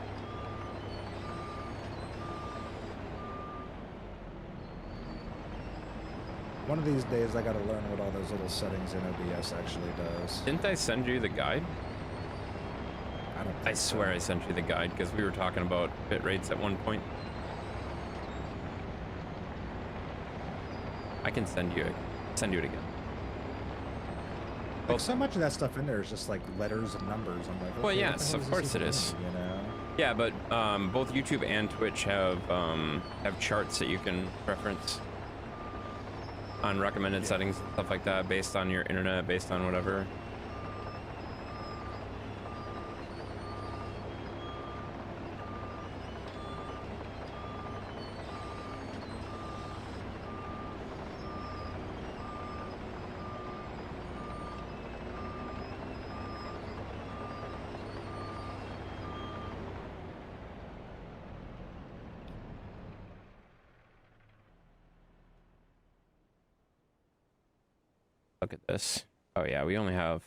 [SPEAKER 2] One of these days, I gotta learn what all those little settings in OBS actually does.
[SPEAKER 1] Didn't I send you the guide?
[SPEAKER 2] I don't.
[SPEAKER 1] I
[SPEAKER 2] think so.
[SPEAKER 1] swear I sent you the guide because we were talking about bit rates at one point. I can send you it again.
[SPEAKER 2] Like, so much of that stuff in there is just like letters and numbers. I'm like,
[SPEAKER 1] Well,
[SPEAKER 2] okay,
[SPEAKER 1] yes,
[SPEAKER 2] what the hell
[SPEAKER 1] of
[SPEAKER 2] is
[SPEAKER 1] course
[SPEAKER 2] this
[SPEAKER 1] it
[SPEAKER 2] even
[SPEAKER 1] is.
[SPEAKER 2] doing, you know?
[SPEAKER 1] Yeah, but both YouTube and Twitch have charts that you can reference on recommended settings and stuff like that, based on your internet, based on whatever. look at this. Oh yeah, we only have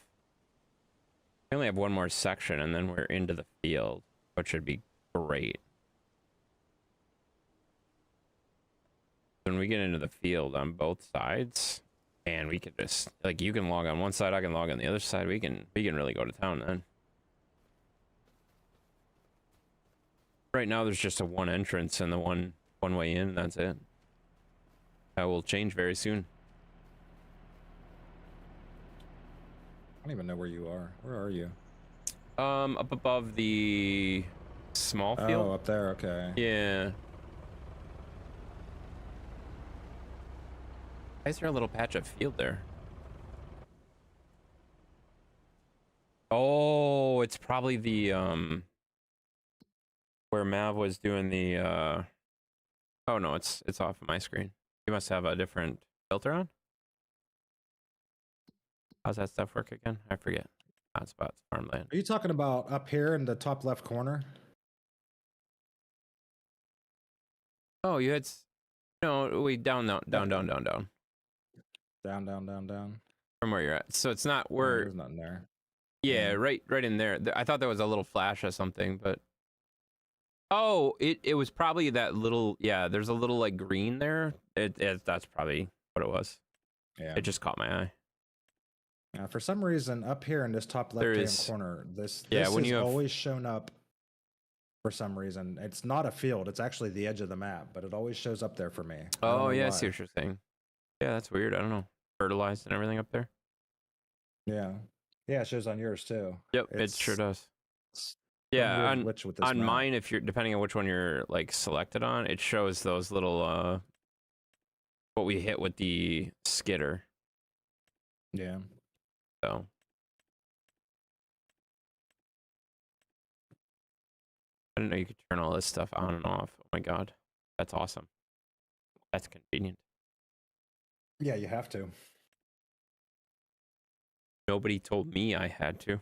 [SPEAKER 1] one more section, and then we're into the field, which should be great. When we get into the field on both sides, and we could just like you can log on one side, I can log on the other side. We can really go to town then. Right now, there's just a one entrance and the one way in. That's it. That will change very soon.
[SPEAKER 2] I don't even know where you are. Where are you?
[SPEAKER 1] Up above the small field.
[SPEAKER 2] Oh, up there. Okay.
[SPEAKER 1] Yeah. Why is there a little patch of field there? Oh, it's probably the where Mav was doing the oh no, it's off of my screen. You must have a different filter on. How's that stuff work again? I forget. Hotspots, farmland.
[SPEAKER 2] Are you talking about up here in the top left corner?
[SPEAKER 1] Oh, you had no, wait, down.
[SPEAKER 2] Down, down, down.
[SPEAKER 1] From where you're at. So it's not
[SPEAKER 2] Oh,
[SPEAKER 1] where.
[SPEAKER 2] there's nothing there.
[SPEAKER 1] Yeah, right in there. I thought there was a little flash of something, but oh, it was probably that little. Yeah, there's a little like green there. That's probably what it was.
[SPEAKER 2] Yeah.
[SPEAKER 1] It just caught my eye.
[SPEAKER 2] For some reason, up here in this top left-hand corner, this
[SPEAKER 1] when
[SPEAKER 2] has
[SPEAKER 1] you have
[SPEAKER 2] always shown up. For some reason, it's not a field; it's actually the edge of the map, but it always shows up there for me.
[SPEAKER 1] Oh yeah, I see what you're saying. Yeah, that's weird. I don't know. Fertilized and everything up there.
[SPEAKER 2] Yeah, yeah, it shows on yours too.
[SPEAKER 1] Yep, it sure does.
[SPEAKER 2] Yeah,
[SPEAKER 1] on mine, if you're depending on which one you're like selected on, it shows those little what we hit with the skidder.
[SPEAKER 2] Yeah.
[SPEAKER 1] So I didn't know you could turn all this stuff on and off. Oh my god, that's awesome. That's convenient.
[SPEAKER 2] Yeah, you have to.
[SPEAKER 1] Nobody told me I had to.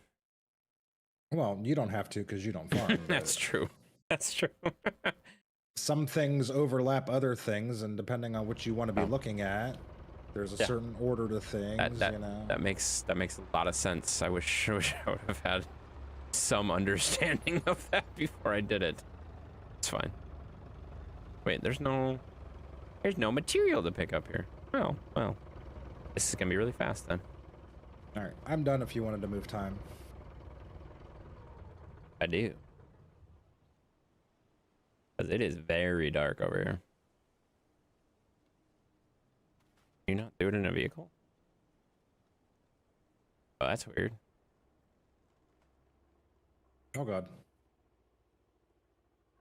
[SPEAKER 2] Well, you don't have to because you don't farm.
[SPEAKER 1] That's true. That's true.
[SPEAKER 2] Some things overlap other things, and depending on what you want to be looking at, there's a certain order to things. You know,
[SPEAKER 1] that makes a lot of sense. I wish I would have had some understanding of that before I did it. It's fine. Wait, there's no material to pick up here. Oh, well, this is gonna be really fast then.
[SPEAKER 2] all right, I'm done. If you wanted to move time.
[SPEAKER 1] I do. Because it is very dark over here. You're not doing it in a vehicle? Oh, that's weird.
[SPEAKER 2] Oh god.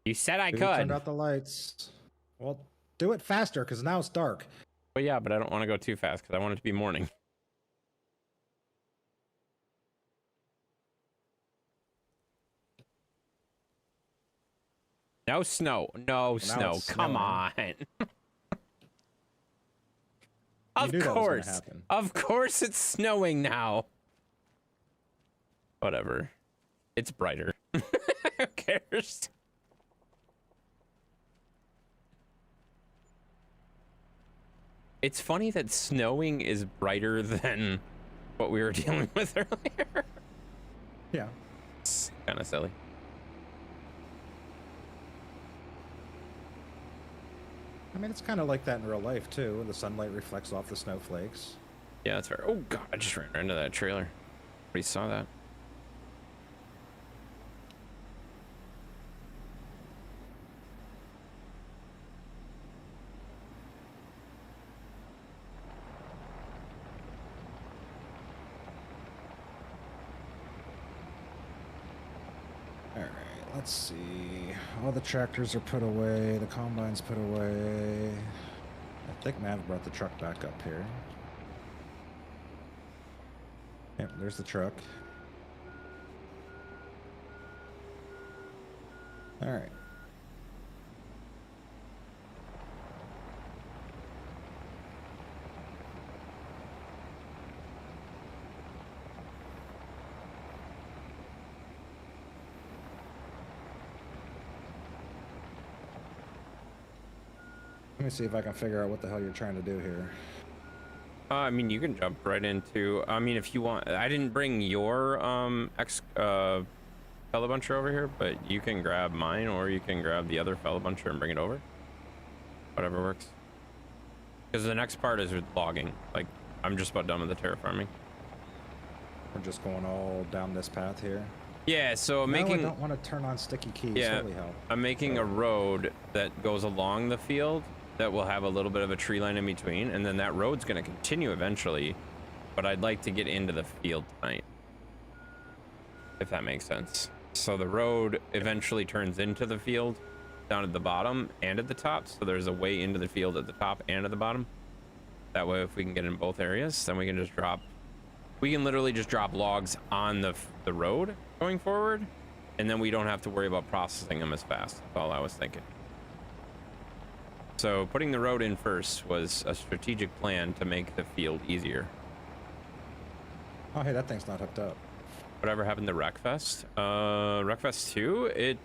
[SPEAKER 1] You said I
[SPEAKER 2] Dude,
[SPEAKER 1] could.
[SPEAKER 2] turned out the lights. Well, do it faster because now it's dark.
[SPEAKER 1] Well, yeah, but I don't want to go too fast because I want it to be morning. No snow. No snow. Come on. Of course. Of course it's snowing now. Whatever. It's brighter. Who cares? It's funny that snowing is brighter than what we were dealing with earlier.
[SPEAKER 2] Yeah.
[SPEAKER 1] It's kind of silly.
[SPEAKER 2] I mean, it's kind of like that in real life too. The sunlight reflects off the snowflakes.
[SPEAKER 1] Yeah, that's fair. Oh god, I just ran into that trailer. We saw that.
[SPEAKER 2] Let's see. All the tractors are put away. The combine's put away. I think Mav brought the truck back up here. Yep, there's the truck. All right. Let me see if I can figure out what the hell you're trying to do here.
[SPEAKER 1] I mean, you can jump right into. I mean, if you want, I didn't bring your Felibuncher over here, but you can grab mine, or you can grab the other Felibuncher and bring it over. Whatever works. Because the next part is with logging. Like, I'm just about done with the terraforming.
[SPEAKER 2] We're just going all down this path here.
[SPEAKER 1] Yeah, so
[SPEAKER 2] No,
[SPEAKER 1] making.
[SPEAKER 2] I don't want to turn on sticky keys.
[SPEAKER 1] Yeah,
[SPEAKER 2] Holy hell.
[SPEAKER 1] I'm making a road that goes along the field that will have a little bit of a tree line in between, and then that road's going to continue eventually, but I'd like to get into the field tonight, if that makes sense. So the road eventually turns into the field down at the bottom and at the top, so there's a way into the field at the top and at the bottom. That way, if we can get in both areas, then we can just drop, we can literally just drop logs on the road going forward, and then we don't have to worry about processing them as fast. That's all I was thinking. So putting the road in first was a strategic plan to make the field easier.
[SPEAKER 2] Oh, hey, that thing's not hooked up.
[SPEAKER 1] Whatever happened to Wreckfest? Wreckfest 2, it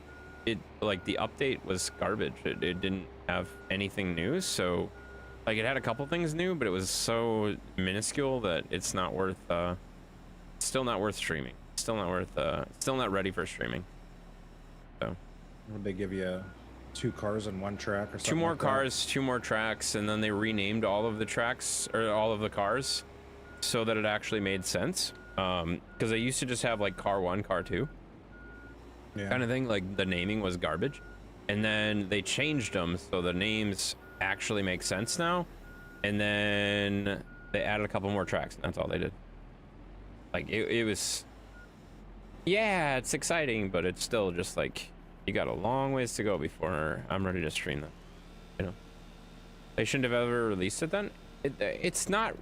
[SPEAKER 1] like the update was garbage. It didn't have anything new, so like it had a couple things new, but it was so minuscule that it's not worth still not worth streaming. Still not worth still not ready for streaming. So
[SPEAKER 2] Would they give you 2 cars and 1 track or something?
[SPEAKER 1] 2 more
[SPEAKER 2] like
[SPEAKER 1] cars, 2 more tracks, and then they renamed all of the tracks or all of the cars so that it actually made sense. Because they used to just have like car 1, car 2 kind of thing. Like the naming was garbage, and then they changed them so the names actually make sense now, and then they added a couple more tracks, and that's all they did. Like it was, yeah, it's exciting, but it's still just like you got a long ways to go before I'm ready to stream them. You know, they shouldn't have ever released it then. It's not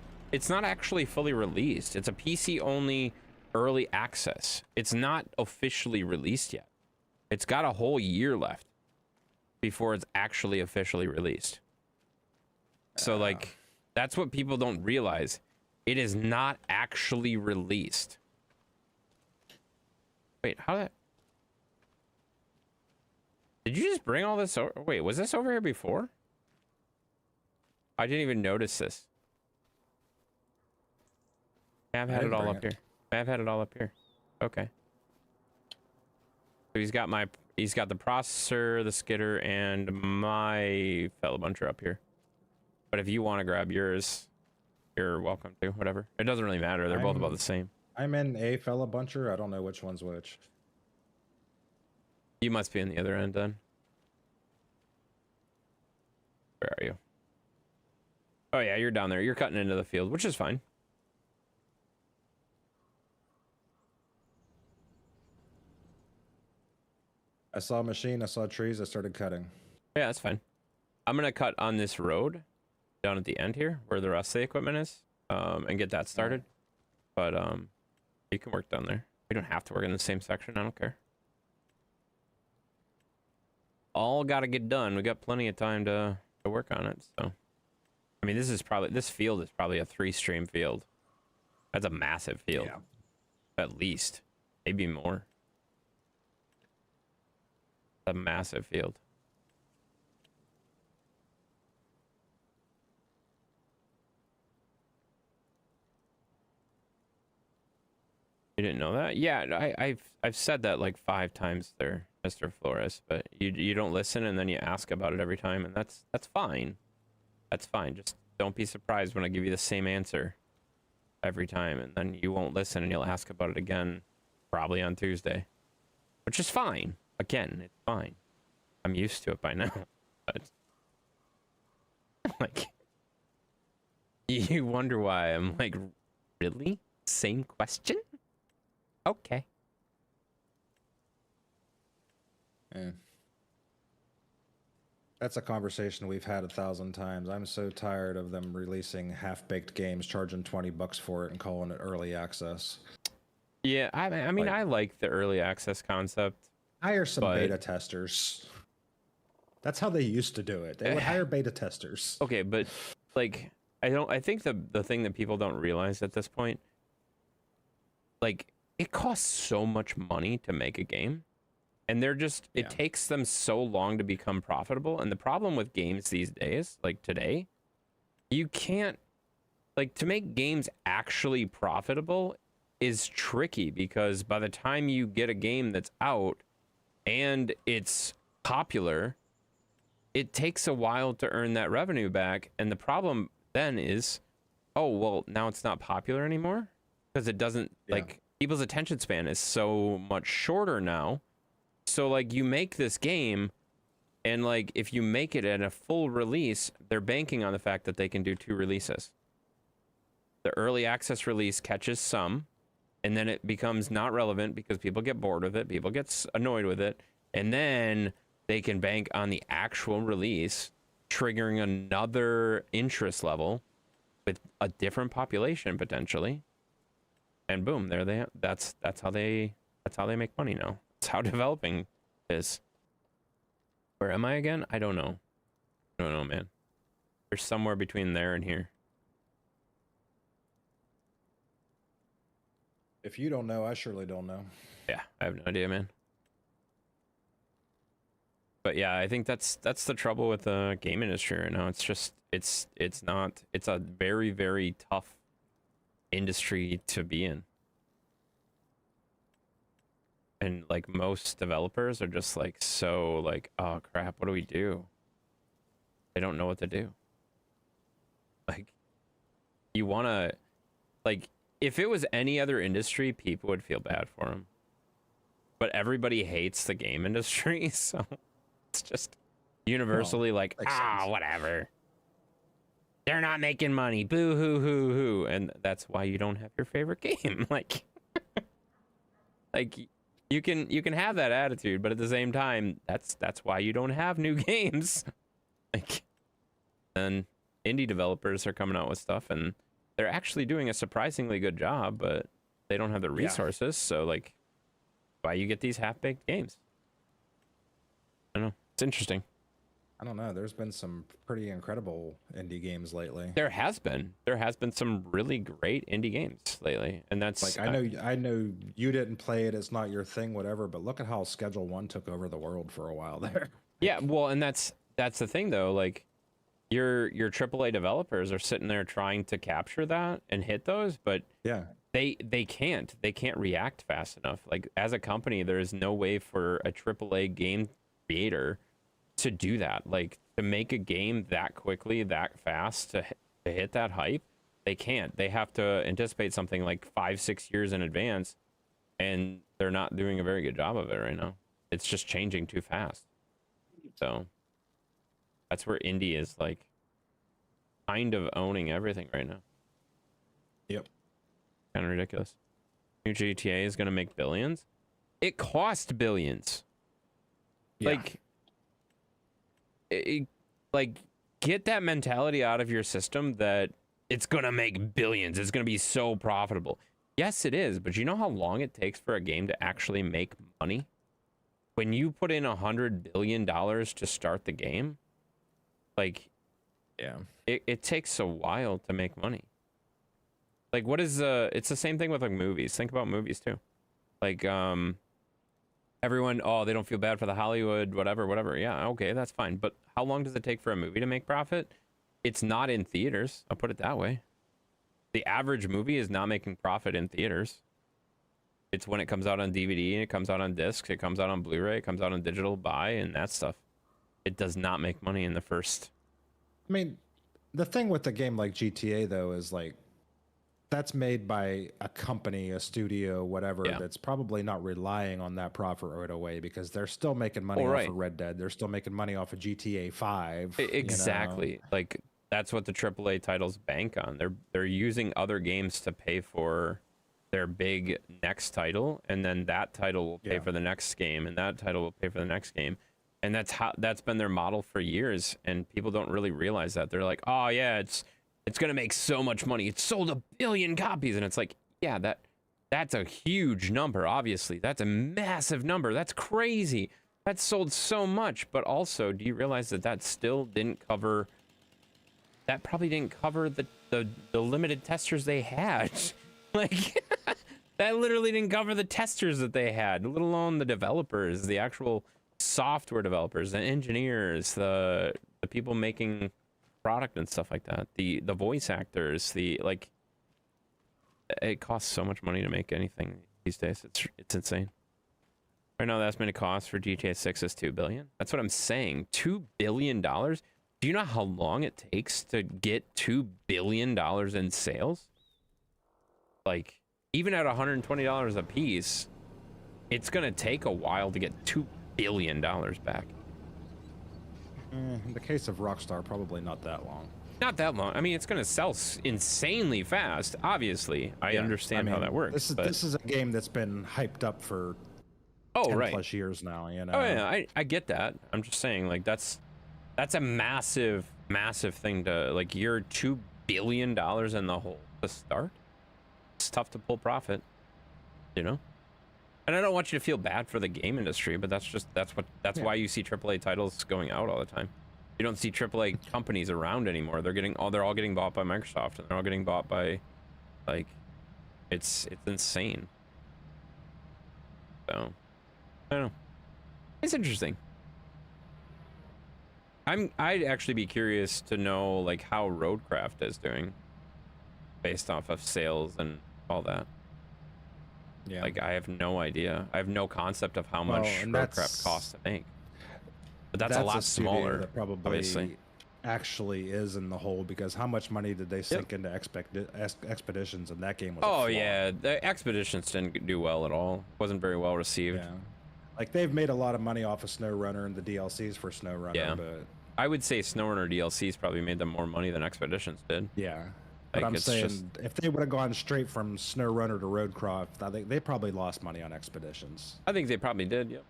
[SPEAKER 1] actually fully released. It's a PC only early access. It's not officially released yet. It's got a whole year left before it's actually officially released. So like, that's what people don't realize. It is not actually released. Wait, how that? Did you just bring all this over? Wait, was this over here before? I didn't even notice this. I've had it all up here. I've had it all up here. Okay. So he's got the processor, the skidder, and my Felibuncher up here. But if you want to grab yours, you're welcome to. Whatever. It doesn't really matter. They're both about the same. I'm
[SPEAKER 2] in a Felibuncher. I don't know which one's which.
[SPEAKER 1] You must be in the other end then. Where are you? Oh yeah, you're down there. You're cutting into the field, which is fine.
[SPEAKER 2] I saw a machine, I saw trees, I started cutting.
[SPEAKER 1] Yeah, that's fine. I'm gonna cut on this road down at the end here where the rest of the equipment is, and get that started. But you can work down there. We don't have to work in the same section. I don't care. All gotta get done. We got plenty of time to work on it. So, I mean, this field is probably a 3-stream field. That's a massive field.
[SPEAKER 2] Yeah.
[SPEAKER 1] At least, maybe more. A massive field. You didn't know that? Yeah, I've said that like 5 times there, Mr. Flores, but you don't listen, and then you ask about it every time, and that's fine. That's fine. Just don't be surprised when I give you the same answer every time, and then you won't listen, and you'll ask about it again probably on Tuesday, which is fine. Again, it's fine. I'm used to it by now. But like, you wonder why I'm like, really? Same question? Okay.
[SPEAKER 2] Yeah. That's a conversation we've had 1,000 times. I'm so tired of them releasing half-baked games, charging $20 for it, and calling it early access.
[SPEAKER 1] Yeah, I mean, I like the early access concept.
[SPEAKER 2] Hire some beta testers. That's how they used to do it. They would hire beta testers.
[SPEAKER 1] Okay, but like, I think the thing that people don't realize at this point, like, it costs so much money to make a game, and they're just, it takes them so long to become profitable. And the problem with games these days, like today, you can't like to make games actually profitable is tricky, because by the time you get a game that's out and it's popular, it takes a while to earn that revenue back. And the problem then is, oh, well, now it's not popular anymore because it doesn't like people's attention span is so much shorter now. So like you make this game, and like if you make it at a full release, they're banking on the fact that they can do 2 releases. The early access release catches some, and then it becomes not relevant because people get bored with it, people get annoyed with it, and then they can bank on the actual release triggering another interest level with a different population potentially, and boom, there they that's how they make money now. That's how developing is. Where am I again? I don't know. I don't know, man. There's somewhere between there and here.
[SPEAKER 2] If you don't know, I surely don't know.
[SPEAKER 1] Yeah, I have no idea, man. But yeah, I think that's the trouble with the game industry right now. It's just it's a very, very tough industry to be in. And like most developers are just like, so like, oh crap, what do we do? They don't know what to do. Like, you want to, like, if it was any other industry, people would feel bad for them. But everybody hates the game industry, so it's just universally like, whatever. They're not making money. Boo hoo hoo hoo. And that's why you don't have your favorite game. Like, like you can have that attitude, but at the same time, that's why you don't have new games. Like, and indie developers are coming out with stuff, and they're actually doing a surprisingly good job, but they don't have the resources. So like, why you get these half-baked games? I don't know. It's interesting.
[SPEAKER 2] I don't know. There's been some pretty incredible indie games lately.
[SPEAKER 1] There has been some really great indie games lately, and that's
[SPEAKER 2] like I know you didn't play it. It's not your thing, whatever. But look at how Schedule 1 took over the world for a while there.
[SPEAKER 1] Yeah, well, and that's the thing though. Like, your AAA developers are sitting there trying to capture that and hit those, but
[SPEAKER 2] yeah,
[SPEAKER 1] they can't react fast enough. Like, as a company, there is no way for a AAA game creator to do that. Like, to make a game that quickly, that fast, to hit that hype, they can't. They have to anticipate something like 5-6 years in advance, and they're not doing a very good job of it right now. It's just changing too fast. So that's where indie is like kind of owning everything right now.
[SPEAKER 2] Yep.
[SPEAKER 1] Kind of ridiculous. New GTA is going to make billions. It cost billions.
[SPEAKER 2] Yeah.
[SPEAKER 1] Like, get that mentality out of your system that it's going to make billions. It's going to be so profitable. Yes, it is. But you know how long it takes for a game to actually make money? When you put in $100 billion to start the game, like,
[SPEAKER 2] yeah,
[SPEAKER 1] it takes a while to make money. Like, what is it's the same thing with like movies. Think about movies too. Like, everyone, oh, they don't feel bad for the Hollywood, whatever. Yeah, okay, that's fine. But how long does it take for a movie to make profit? It's not in theaters. I'll put it that way. The average movie is not making profit in theaters. It's when it comes out on DVD, and it comes out on discs, it comes out on Blu-ray, it comes out on digital buy, and that stuff. It does not make money in the first.
[SPEAKER 2] I mean, the thing with a game like GTA, though, is like, that's made by a company, a studio, whatever, that's probably not relying on that profit right away, because they're still making money off of Red Dead. They're still making money off of GTA 5.
[SPEAKER 1] Exactly. You know? Like, that's what the AAA titles bank on. They're using other games to pay for their big next title, and then that title will pay for the next game, and that title will pay for the next game. And that's been their model for years, and people don't really realize that. They're like, oh yeah, it's gonna make so much money. It sold 1 billion copies, and it's like, yeah, that's a huge number. Obviously, that's a massive number. That's crazy. That sold so much. But also, do you realize that still didn't cover? That probably didn't cover the limited testers they had. Like, that literally didn't cover the testers that they had, let alone the developers, the actual software developers, the engineers, the people making product and stuff like that. The voice actors, the like, it costs so much money to make anything these days. It's insane. Right now, the estimated cost for GTA 6 is $2 billion. That's what I'm saying. $2 billion. Do you know how long it takes to get $2 billion in sales? Like, even at $120 a piece, it's gonna take a while to get $2 billion back.
[SPEAKER 2] In the case of Rockstar, probably not that long.
[SPEAKER 1] Not that long. I mean, it's gonna sell insanely fast. Obviously, I understand how that works.
[SPEAKER 2] This is a game that's been hyped up for 10 plus years now. You know.
[SPEAKER 1] Oh yeah, I get that. I'm just saying, like, that's a massive thing to, like, you're $2 billion in the hole to start. It's tough to pull profit, you know. And I don't want you to feel bad for the game industry, but that's why you see AAA titles going out all the time. You don't see AAA companies around anymore. They're all getting bought by Microsoft, and they're all getting bought by, like, it's insane. So I don't know. It's interesting. I'd actually be curious to know, like, how Roadcraft is doing based off of sales and all that. Yeah. Like, I have no idea. I have no concept of how much Roadcraft costs to make. But that's a lot smaller,
[SPEAKER 2] that probably
[SPEAKER 1] obviously.
[SPEAKER 2] Actually is in the hole, because how much money did they sink into Expeditions, and that game was
[SPEAKER 1] oh yeah, the Expeditions didn't do well at all. Wasn't very well received.
[SPEAKER 2] Yeah. Like, they've made a lot of money off of SnowRunner and the DLCs for SnowRunner.
[SPEAKER 1] Yeah.
[SPEAKER 2] But
[SPEAKER 1] I would say SnowRunner DLCs probably made them more money than Expeditions did.
[SPEAKER 2] Yeah. But I'm saying, if they would have gone straight from SnowRunner to Roadcraft, I think they probably lost money on Expeditions.
[SPEAKER 1] I think they probably did, yep.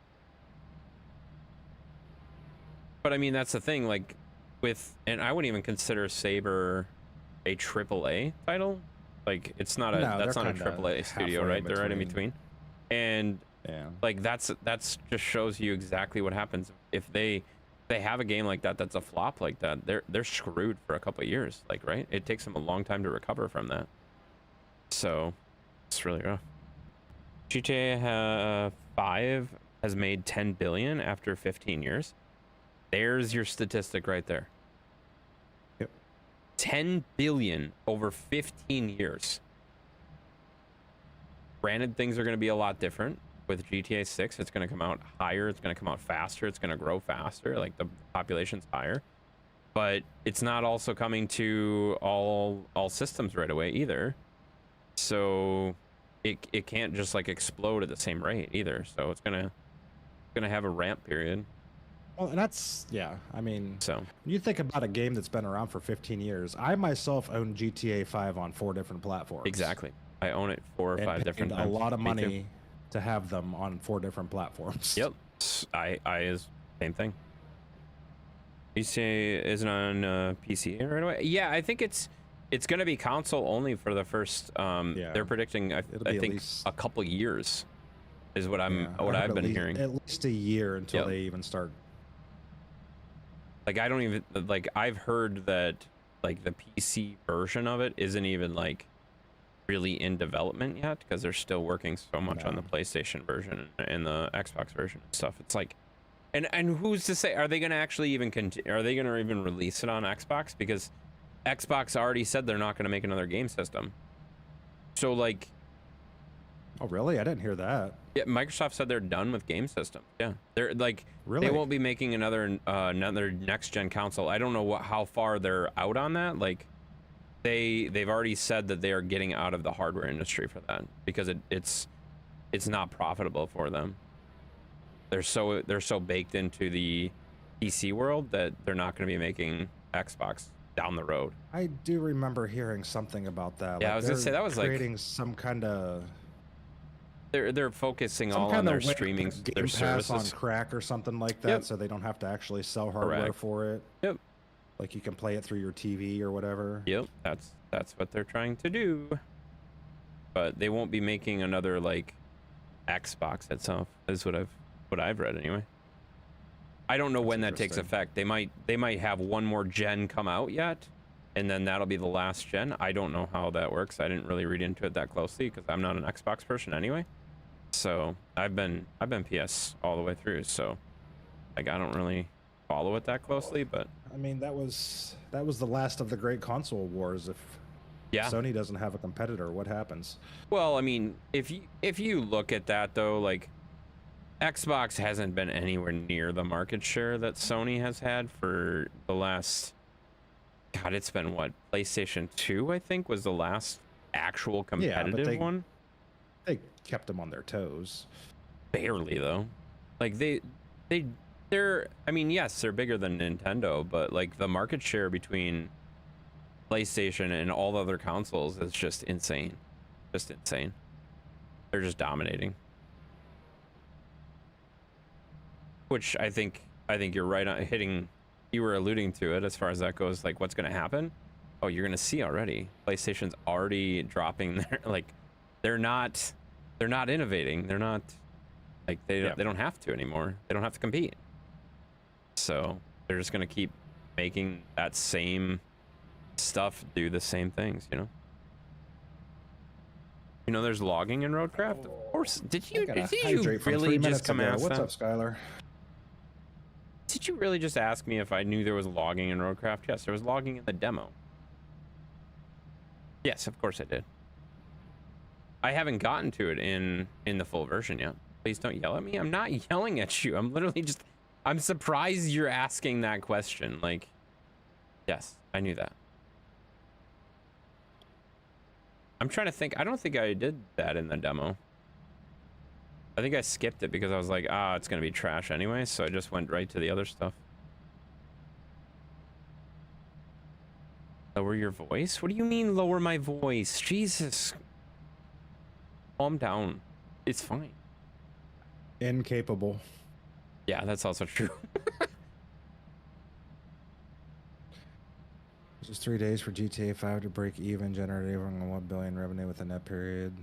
[SPEAKER 1] But I mean, that's the thing, like, and I wouldn't even consider Saber a AAA title. Like, it's not that's not a AAA studio, right? They're right in between. And like, that's just shows you exactly what happens if they have a game like that that's a flop like that. They're screwed for a couple of years, like, right? It takes them a long time to recover from that. So it's really rough. GTA 5 has made 10 billion after 15 years. There's your statistic right there.
[SPEAKER 2] Yep.
[SPEAKER 1] 10 billion over 15 years. Granted, things are going to be a lot different with GTA 6. It's going to come out higher. It's going to come out faster. It's going to grow faster. Like, the population's higher. But it's not also coming to all systems right away either. So it can't just, like, explode at the same rate either. So it's going to have a ramp period.
[SPEAKER 2] Well, and that's, I mean,
[SPEAKER 1] so
[SPEAKER 2] when you think about a game that's been around for 15 years, I myself own GTA 5 on 4 different platforms.
[SPEAKER 1] Exactly. I own it 4 or 5 different times.
[SPEAKER 2] A lot of money to have them on 4 different platforms.
[SPEAKER 1] Yep. I is same thing. You say isn't on PC right away? Yeah, I think it's going to be console only for the first. They're predicting I think a couple years is what I've been hearing.
[SPEAKER 2] At least a year until they even start.
[SPEAKER 1] Like, I don't even, like, I've heard that, like, the PC version of it isn't even, like, really in development yet, because they're still working so much on the PlayStation version and the Xbox version and stuff. It's like, and who's to say, are they going to actually even are they going to even release it on Xbox? Because Xbox already said they're not going to make another game system. So, like,
[SPEAKER 2] oh really? I didn't hear that.
[SPEAKER 1] Yeah, Microsoft said they're done with game systems. Yeah, they're like,
[SPEAKER 2] really?
[SPEAKER 1] They won't be making another next gen console. I don't know how far they're out on that. Like, they've already said that they are getting out of the hardware industry for that, because it's not profitable for them. They're so baked into the PC world that they're not going to be making Xbox down the road.
[SPEAKER 2] I do remember hearing something about that.
[SPEAKER 1] Yeah, like, I was gonna say that was
[SPEAKER 2] creating some kind of.
[SPEAKER 1] They're focusing all on their streaming, their services
[SPEAKER 2] on crack or something like that, so they don't have to actually sell hardware for it.
[SPEAKER 1] Yep.
[SPEAKER 2] Like, you can play it through your TV or whatever.
[SPEAKER 1] Yep. That's what they're trying to do. But they won't be making another, like, Xbox itself. Is what I've read anyway. I don't know when that takes effect. They might have one more gen come out yet, and then that'll be the last gen. I don't know how that works. I didn't really read into it that closely because I'm not an Xbox person anyway. So I've been PS all the way through. So, like, I don't really follow it that closely, but
[SPEAKER 2] I mean, that was the last of the great console wars. If
[SPEAKER 1] Yeah.
[SPEAKER 2] Sony doesn't have a competitor, what happens?
[SPEAKER 1] Well, I mean, if you look at that though, like Xbox hasn't been anywhere near the market share that Sony has had for the last, God, it's been what, PlayStation 2, I think, was the last actual
[SPEAKER 2] Yeah, but
[SPEAKER 1] competitive one.
[SPEAKER 2] they kept them on their toes.
[SPEAKER 1] Barely though. Like they're, I mean, yes, they're bigger than Nintendo, but like the market share between PlayStation and all the other consoles is just insane. Just insane. They're just dominating. Which I think you're right on hitting. You were alluding to it as far as that goes. Like, what's going to happen? Oh, you're going to see already. PlayStation's already dropping their, like, they're not innovating. They're not, like, they don't have to anymore. They don't have to compete. So they're just going to keep making that same stuff do the same things, you know? You know, there's logging in Roadcraft. Of course. Did you really just come ask
[SPEAKER 2] What's
[SPEAKER 1] that?
[SPEAKER 2] up, Skylar?
[SPEAKER 1] Did you really just ask me if I knew there was logging in Roadcraft? Yes, there was logging in the demo. Yes, of course I did. I haven't gotten to it in the full version yet. Please don't yell at me. I'm not yelling at you. I'm literally just, I'm surprised you're asking that question. Like, yes, I knew that. I'm trying to think. I don't think I did that in the demo. I think I skipped it because I was like, it's going to be trash anyway, so I just went right to the other stuff. Lower your voice? What do you mean lower my voice? Jesus. Calm down. It's fine.
[SPEAKER 2] Incapable.
[SPEAKER 1] Yeah, that's also true.
[SPEAKER 2] Just 3 days for GTA 5 to break even, generating over 1 billion revenue within that period.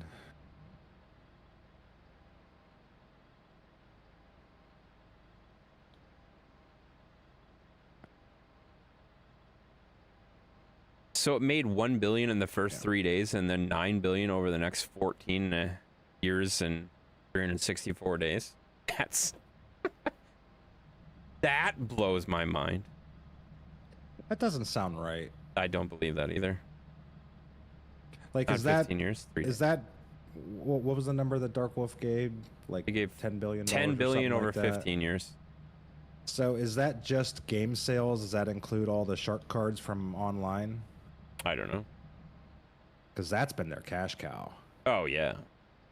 [SPEAKER 1] So it made 1 billion in the first 3 days and then 9 billion over the next 14 years and 364 days. That's that blows my mind.
[SPEAKER 2] That doesn't sound right.
[SPEAKER 1] I don't believe that either.
[SPEAKER 2] Like,
[SPEAKER 1] Not
[SPEAKER 2] is that
[SPEAKER 1] 15 years? 3
[SPEAKER 2] is
[SPEAKER 1] days.
[SPEAKER 2] that what was the number that Dark Wolf gave? Like,
[SPEAKER 1] They gave
[SPEAKER 2] 10 billion.
[SPEAKER 1] 10 billion over
[SPEAKER 2] like that?
[SPEAKER 1] 15 years.
[SPEAKER 2] So is that just game sales? Does that include all the shark cards from online?
[SPEAKER 1] I don't know.
[SPEAKER 2] Because that's been their cash cow.
[SPEAKER 1] Oh yeah,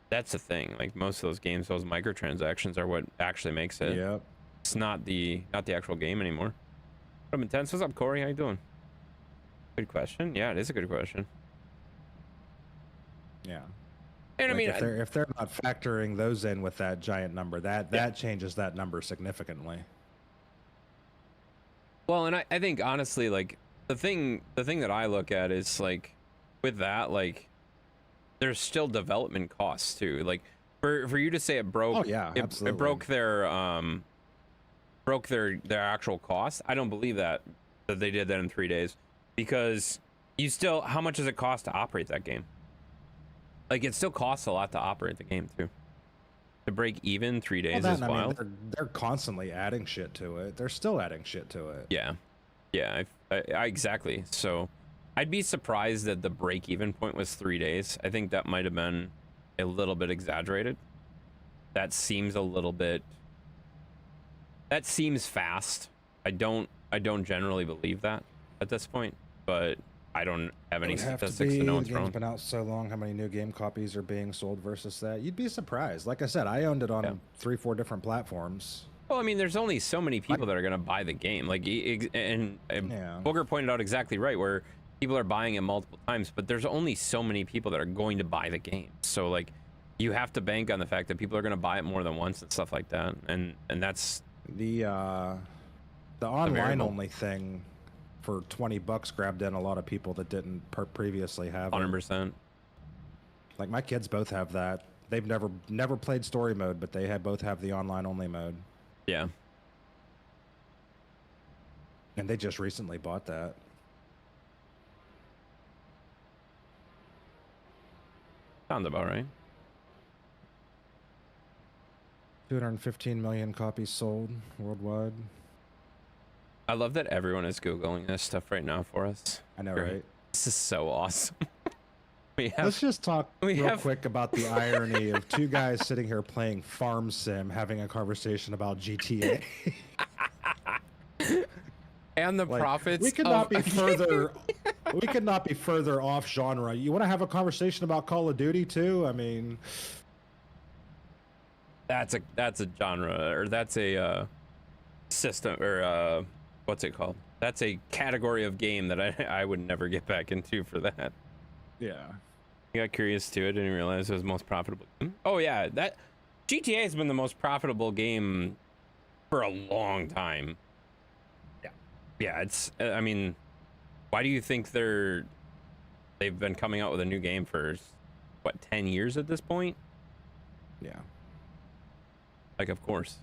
[SPEAKER 1] that's the thing. Like most of those games, those microtransactions are what actually makes it.
[SPEAKER 2] Yep.
[SPEAKER 1] It's not the actual game anymore. What up, Intense? What's up, Corey? How you doing? Good question. Yeah, it is a good question.
[SPEAKER 2] Yeah.
[SPEAKER 1] And
[SPEAKER 2] Like,
[SPEAKER 1] I mean,
[SPEAKER 2] if they're not factoring those in with that giant number, that changes that number significantly.
[SPEAKER 1] well, and I think honestly, like the thing that I look at is like with that, like there's still development costs too. Like for you to say it broke,
[SPEAKER 2] Oh yeah, absolutely.
[SPEAKER 1] it broke their actual cost. I don't believe that they did that in 3 days, because you still, how much does it cost to operate that game? Like it still costs a lot to operate the game too. To break even 3 days is wild.
[SPEAKER 2] I mean, they're constantly adding shit to it. They're still adding shit to it.
[SPEAKER 1] Yeah, yeah, I exactly. So I'd be surprised that the break even point was 3 days. I think that might have been a little bit exaggerated. That seems a little bit, that seems fast. I don't generally believe that at this point, but I don't have any statistics to know
[SPEAKER 2] The
[SPEAKER 1] it's
[SPEAKER 2] game's
[SPEAKER 1] wrong.
[SPEAKER 2] been out so long. How many new game copies are being sold versus that? You'd be surprised. Like I said, I owned it on 3-4 different platforms.
[SPEAKER 1] Well, I mean, there's only so many people that are going to buy the game. Like, and Booger pointed out exactly right, where people are buying it multiple times, but there's only so many people that are going to buy the game. So, like, you have to bank on the fact that people are going to buy it more than once and stuff like that. And that's
[SPEAKER 2] the online only thing for $20 grabbed in a lot of people that didn't previously have
[SPEAKER 1] 100%.
[SPEAKER 2] Like my kids both have that. They've never played story mode, but they both have the online only mode.
[SPEAKER 1] Yeah.
[SPEAKER 2] And they just recently bought that.
[SPEAKER 1] Sounds about right.
[SPEAKER 2] 215 million copies sold worldwide.
[SPEAKER 1] I love that everyone is Googling this stuff right now for us.
[SPEAKER 2] I know,
[SPEAKER 1] Great.
[SPEAKER 2] right?
[SPEAKER 1] This is so awesome.
[SPEAKER 2] Let's just talk real
[SPEAKER 1] have-
[SPEAKER 2] quick about the irony of two guys sitting here playing Farm Sim having a conversation about GTA.
[SPEAKER 1] And the
[SPEAKER 2] Like,
[SPEAKER 1] profits.
[SPEAKER 2] we could not be further. We could not be further off genre. You want to have a conversation about Call of Duty too? I mean,
[SPEAKER 1] That's a genre, or that's a system, or what's it called? That's a category of game that I would never get back into for that.
[SPEAKER 2] yeah.
[SPEAKER 1] I got curious to it, didn't realize it was the most profitable. Oh yeah, that GTA has been the most profitable game for a long time. Yeah, it's. I mean, why do you think they've been coming out with a new game for what 10 years at this point?
[SPEAKER 2] Yeah.
[SPEAKER 1] Like, of course,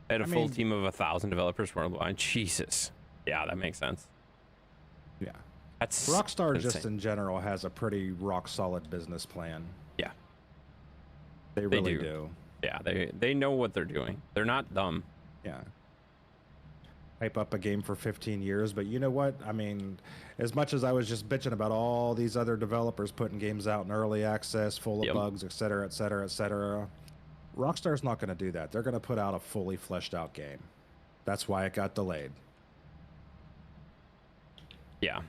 [SPEAKER 1] they had a full team of 1,000 developers worldwide. Jesus, yeah, that makes sense.
[SPEAKER 2] Yeah.
[SPEAKER 1] That's
[SPEAKER 2] Rockstar
[SPEAKER 1] insane.
[SPEAKER 2] just in general has a pretty rock solid business plan.
[SPEAKER 1] Yeah,
[SPEAKER 2] They really do.
[SPEAKER 1] Yeah, they know what they're doing. They're not dumb.
[SPEAKER 2] Yeah. Hype up a game for 15 years, but you know what? I mean, as much as I was just bitching about all these other developers putting games out in early access, full of bugs, et cetera, et cetera, et cetera, Rockstar's not going to do that. They're going to put out a fully fleshed out game. That's why it got delayed.
[SPEAKER 1] Yeah.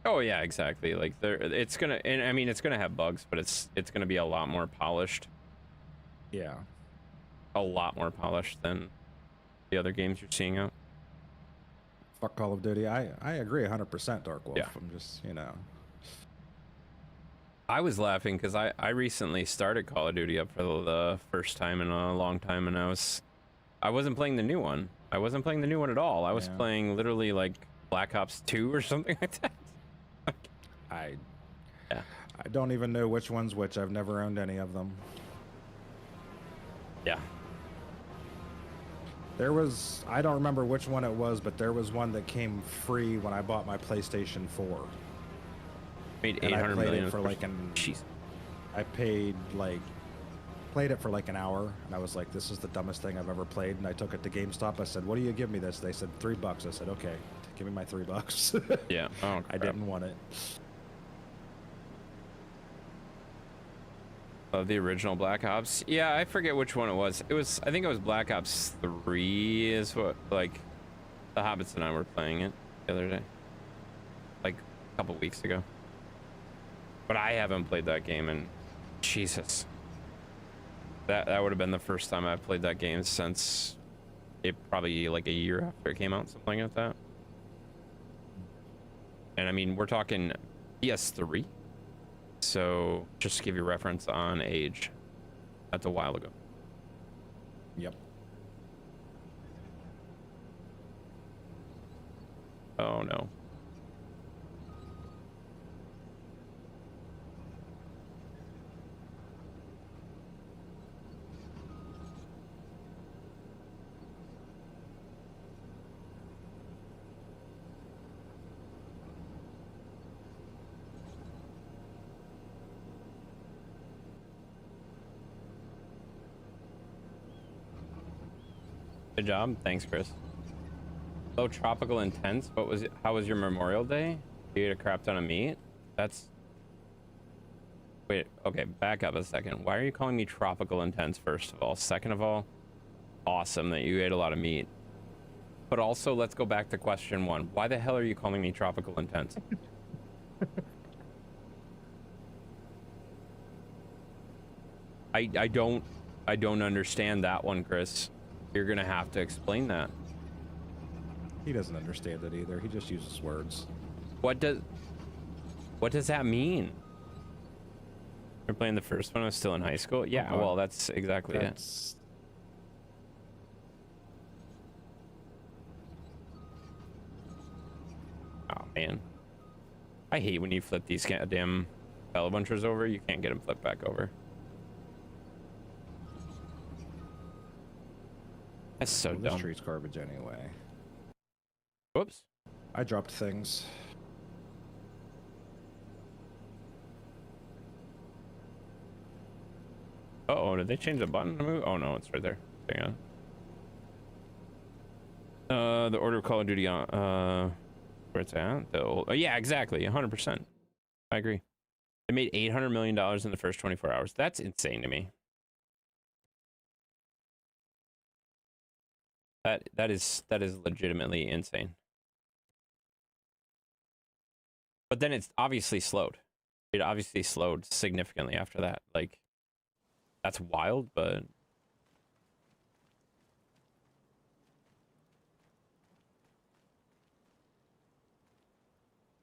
[SPEAKER 1] Oh yeah, exactly. Like it's gonna, and I mean, it's gonna have bugs, but it's gonna be a lot more polished.
[SPEAKER 2] Yeah.
[SPEAKER 1] A lot more polished than the other games you're seeing out.
[SPEAKER 2] Fuck Call of Duty. I agree 100%, Dark Wolf.
[SPEAKER 1] Yeah.
[SPEAKER 2] I'm just, you know.
[SPEAKER 1] I was laughing because I recently started Call of Duty up for the first time in a long time, and I wasn't playing the new one. I wasn't playing the new one at all. I was playing literally like Black Ops 2 or something like that.
[SPEAKER 2] I don't even know which one's which. I've never owned any of them.
[SPEAKER 1] Yeah.
[SPEAKER 2] There was, I don't remember which one it was, but there was one that came free when I bought my PlayStation 4.
[SPEAKER 1] Made
[SPEAKER 2] And
[SPEAKER 1] 800
[SPEAKER 2] I played
[SPEAKER 1] million
[SPEAKER 2] it for like an.
[SPEAKER 1] Jeez.
[SPEAKER 2] I played it for like an hour, and I was like, "This is the dumbest thing I've ever played." And I took it to GameStop. I said, "What do you give me this?" They said $3. I said, "Okay, give me my $3."
[SPEAKER 1] Yeah. Oh,
[SPEAKER 2] I didn't want it.
[SPEAKER 1] Of the original Black Ops. Yeah, I forget which one it was. I think it was Black Ops 3 is what, like, the Hobbits and I were playing it the other day. Like, a couple weeks ago. But I haven't played that game in, Jesus. That would have been the first time I've played that game since it probably like a year after it came out, something like that. And I mean, we're talking PS3. So just to give you reference on age, that's a while ago.
[SPEAKER 2] Yep.
[SPEAKER 1] Oh no. Good job. Thanks, Chris. Low tropical intense. How was your Memorial Day? You ate a crap ton of meat? Wait, okay, back up a second. Why are you calling me tropical intense, first of all? Second of all, awesome that you ate a lot of meat. But also, let's go back to question one. Why the hell are you calling me tropical intense? I don't understand that one, Chris. You're gonna have to explain that.
[SPEAKER 2] He doesn't understand it either. He just uses words.
[SPEAKER 1] What does that mean? You're playing the first one. I was still in high school. Yeah, well, that's exactly it. Oh man, I hate when you flip these goddamn Pelabunchers over. You can't get them flipped back over. That's so dumb.
[SPEAKER 2] This tree's garbage anyway.
[SPEAKER 1] Whoops.
[SPEAKER 2] I dropped things.
[SPEAKER 1] Uh oh, did they change the button to move? Oh no, it's right there. Hang on. The Order of Call of Duty on where it's at though. Yeah, exactly, 100%. I agree. They made $800 million in the first 24 hours. That's insane to me. That is legitimately insane. But then it's obviously slowed. It obviously slowed significantly after that. Like, that's wild, but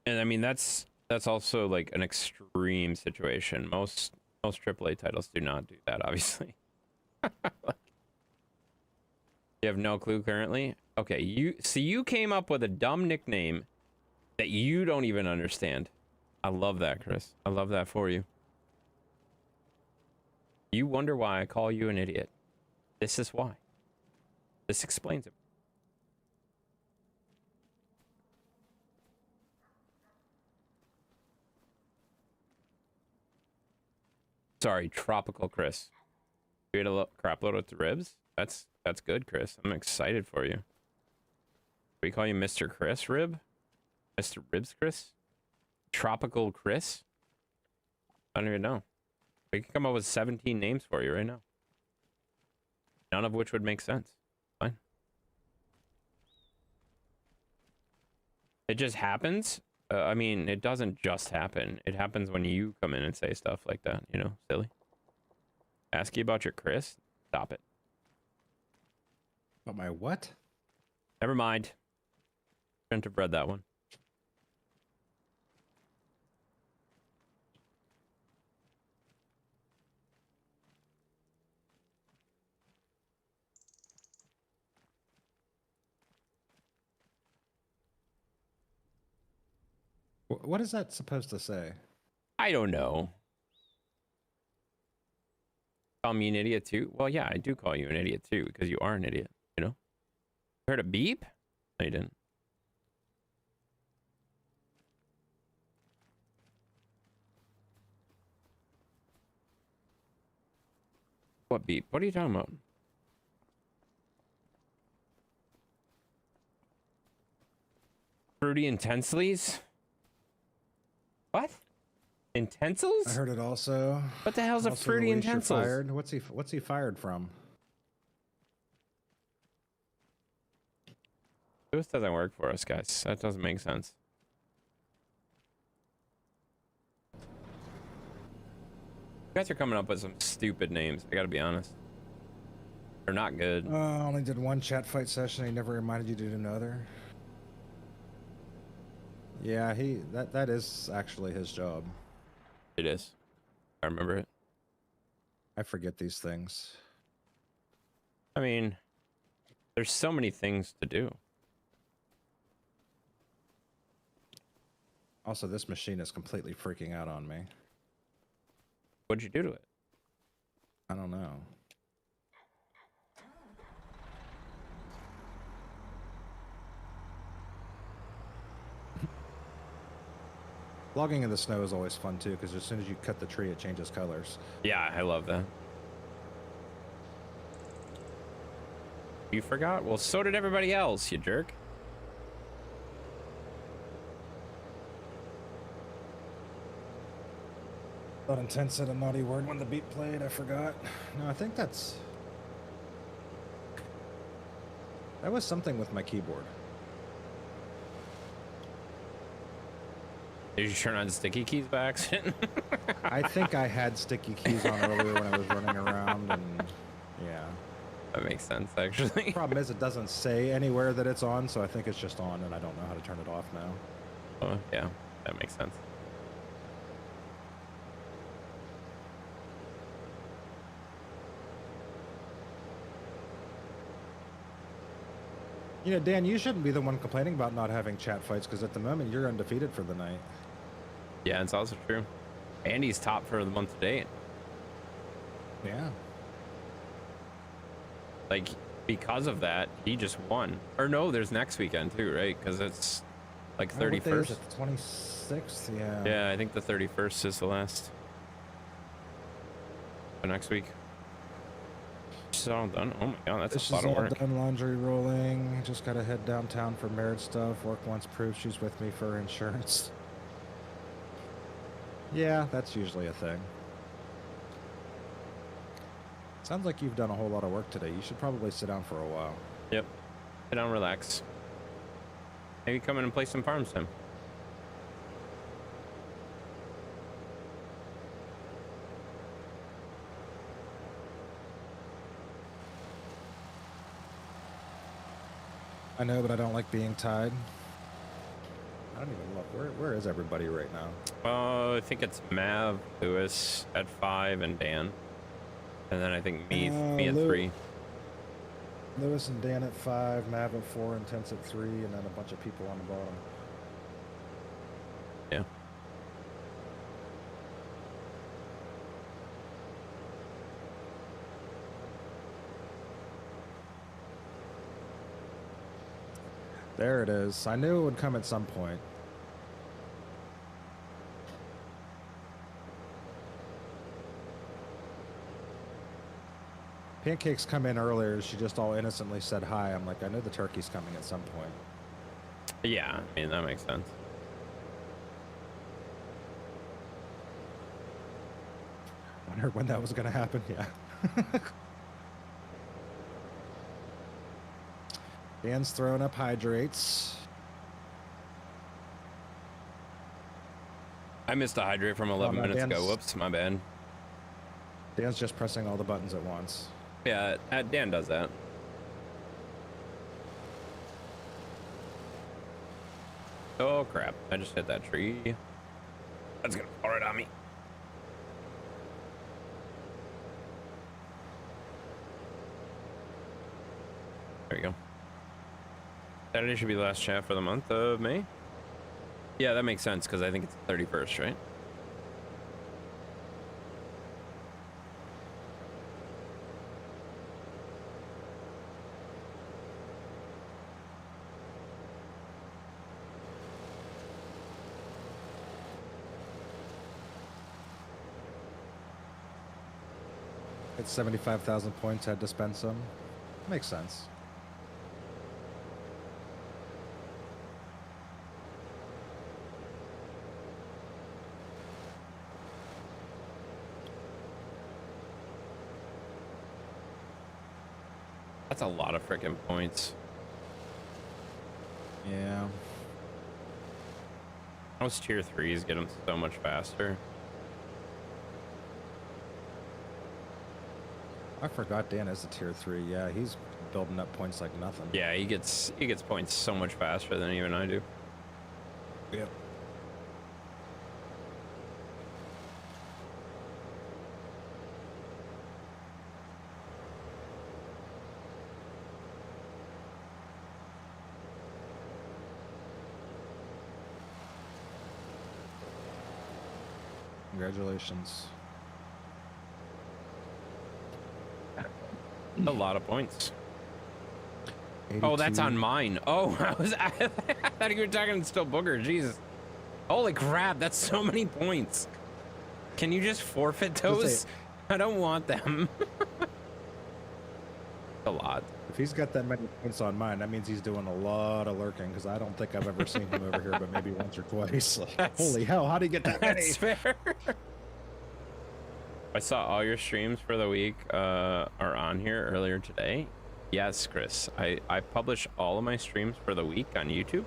[SPEAKER 1] and I mean that's also like an extreme situation. Most AAA titles do not do that, obviously. Like, you have no clue currently? Okay, you came up with a dumb nickname that you don't even understand. I love that, Chris. I love that for you. You wonder why I call you an idiot. This is why. This explains it. Sorry, Tropical Chris. You ate a crap load with the ribs? That's good, Chris. I'm excited for you. We call you Mr. Chris Rib? Mr. Ribs Chris? Tropical Chris? I don't even know. We can come up with 17 names for you right now. None of which would make sense. Fine. It just happens. I mean, it doesn't just happen. It happens when you come in and say stuff like that, you know, silly. Ask you about your Chris? Stop it.
[SPEAKER 2] About my what?
[SPEAKER 1] Never mind. Shouldn't have read that one.
[SPEAKER 2] What is that supposed to say?
[SPEAKER 1] I don't know. Call me an idiot too? Well, yeah, I do call you an idiot too, because you are an idiot, you know? Heard a beep? No, you didn't. What beep? What are you talking about? Fruity Intensely's? What? Intensels?
[SPEAKER 2] I heard it also.
[SPEAKER 1] What the hell's a
[SPEAKER 2] Also,
[SPEAKER 1] Fruity
[SPEAKER 2] Luis, you're
[SPEAKER 1] Intensels?
[SPEAKER 2] fired. What's he fired from?
[SPEAKER 1] This doesn't work for us, guys. That doesn't make sense. You guys are coming up with some stupid names. I gotta be honest. They're not good.
[SPEAKER 2] Only did one chat fight session. He never reminded you to do another. Yeah, that is actually his job.
[SPEAKER 1] It is. I remember it.
[SPEAKER 2] I forget these things.
[SPEAKER 1] I mean, there's so many things to do.
[SPEAKER 2] Also, this machine is completely freaking out on me.
[SPEAKER 1] What'd you do to it?
[SPEAKER 2] I don't know. Logging in the snow is always fun too, because as soon as you cut the tree, it changes colors.
[SPEAKER 1] Yeah, I love that. You forgot? Well, so did everybody else, you jerk.
[SPEAKER 2] Thought Intense said a naughty word when the beat played. I forgot. No, I think that was something with my keyboard.
[SPEAKER 1] Did you turn on sticky keys by accident?
[SPEAKER 2] I think I had sticky keys on earlier when I was running around, and yeah.
[SPEAKER 1] That makes sense, actually.
[SPEAKER 2] Problem is, it doesn't say anywhere that it's on, so I think it's just on, and I don't know how to turn it off now.
[SPEAKER 1] Oh, yeah, that makes sense.
[SPEAKER 2] You know, Dan, you shouldn't be the one complaining about not having chat fights, because at the moment you're undefeated for the night.
[SPEAKER 1] Yeah, it's also true. Andy's top for the month to date.
[SPEAKER 2] Yeah.
[SPEAKER 1] Like, because of that, he just won. Or no, there's next weekend too, right? Because it's like 31st.
[SPEAKER 2] What day is it? The 26th? Yeah.
[SPEAKER 1] Yeah, I think the 31st is the last. For next week. is all done. Oh my god, that's
[SPEAKER 2] This
[SPEAKER 1] a lot
[SPEAKER 2] is
[SPEAKER 1] of
[SPEAKER 2] all
[SPEAKER 1] work.
[SPEAKER 2] done. Laundry rolling. Just gotta head downtown for marriage stuff. Work once proves she's with me for insurance. Yeah, that's usually a thing. Sounds like you've done a whole lot of work today. You should probably sit down for a while.
[SPEAKER 1] Yep. Sit down, relax. Maybe come in and play some farm sim.
[SPEAKER 2] I know, but I don't like being tied. I don't even look. Where is everybody right now?
[SPEAKER 1] I think it's Mav, Lewis at 5, and Dan. And then I think me at 3.
[SPEAKER 2] Lewis and Dan at 5, Mav at 4, and Tense at 3, and then a bunch of people on the bottom.
[SPEAKER 1] Yeah.
[SPEAKER 2] There it is. I knew it would come at some point. Pancake's come in earlier. She just all innocently said hi. I'm like, I know the turkey's coming at some point.
[SPEAKER 1] Yeah, I mean, that makes sense.
[SPEAKER 2] Wondered when that was going to happen. Yeah. Dan's throwing up hydrates.
[SPEAKER 1] I missed a hydrate from 11
[SPEAKER 2] no,
[SPEAKER 1] minutes ago.
[SPEAKER 2] Dan's-
[SPEAKER 1] Whoops, my bad.
[SPEAKER 2] Dan's just pressing all the buttons at once.
[SPEAKER 1] Yeah, Dan does that. Oh crap, I just hit that tree. That's gonna fall right on me. There you go. Saturday should be the last chat for the month of May. Yeah, that makes sense because I think it's the 31st, right?
[SPEAKER 2] It's 75,000 points. Had to spend some. Makes sense.
[SPEAKER 1] That's a lot of freaking points.
[SPEAKER 2] Yeah.
[SPEAKER 1] Most tier 3s get them so much faster.
[SPEAKER 2] I forgot Dan is a tier 3. Yeah, he's building up points like nothing.
[SPEAKER 1] Yeah, he gets points so much faster than even I do.
[SPEAKER 2] Yep. Congratulations.
[SPEAKER 1] A lot of points.
[SPEAKER 2] 82.
[SPEAKER 1] Oh, that's on mine. Oh, I thought you were talking still booger. Jesus. Holy crap, that's so many points. Can you just forfeit those? I don't want them. A lot.
[SPEAKER 2] If he's got that many points on mine, that means he's doing a lot of lurking, because I don't think I've ever seen him over here, but maybe once or twice. Like, holy hell, how do you get that many?
[SPEAKER 1] That's fair. I saw all your streams for the week are on here earlier today. Yes, Chris. I publish all of my streams for the week on YouTube,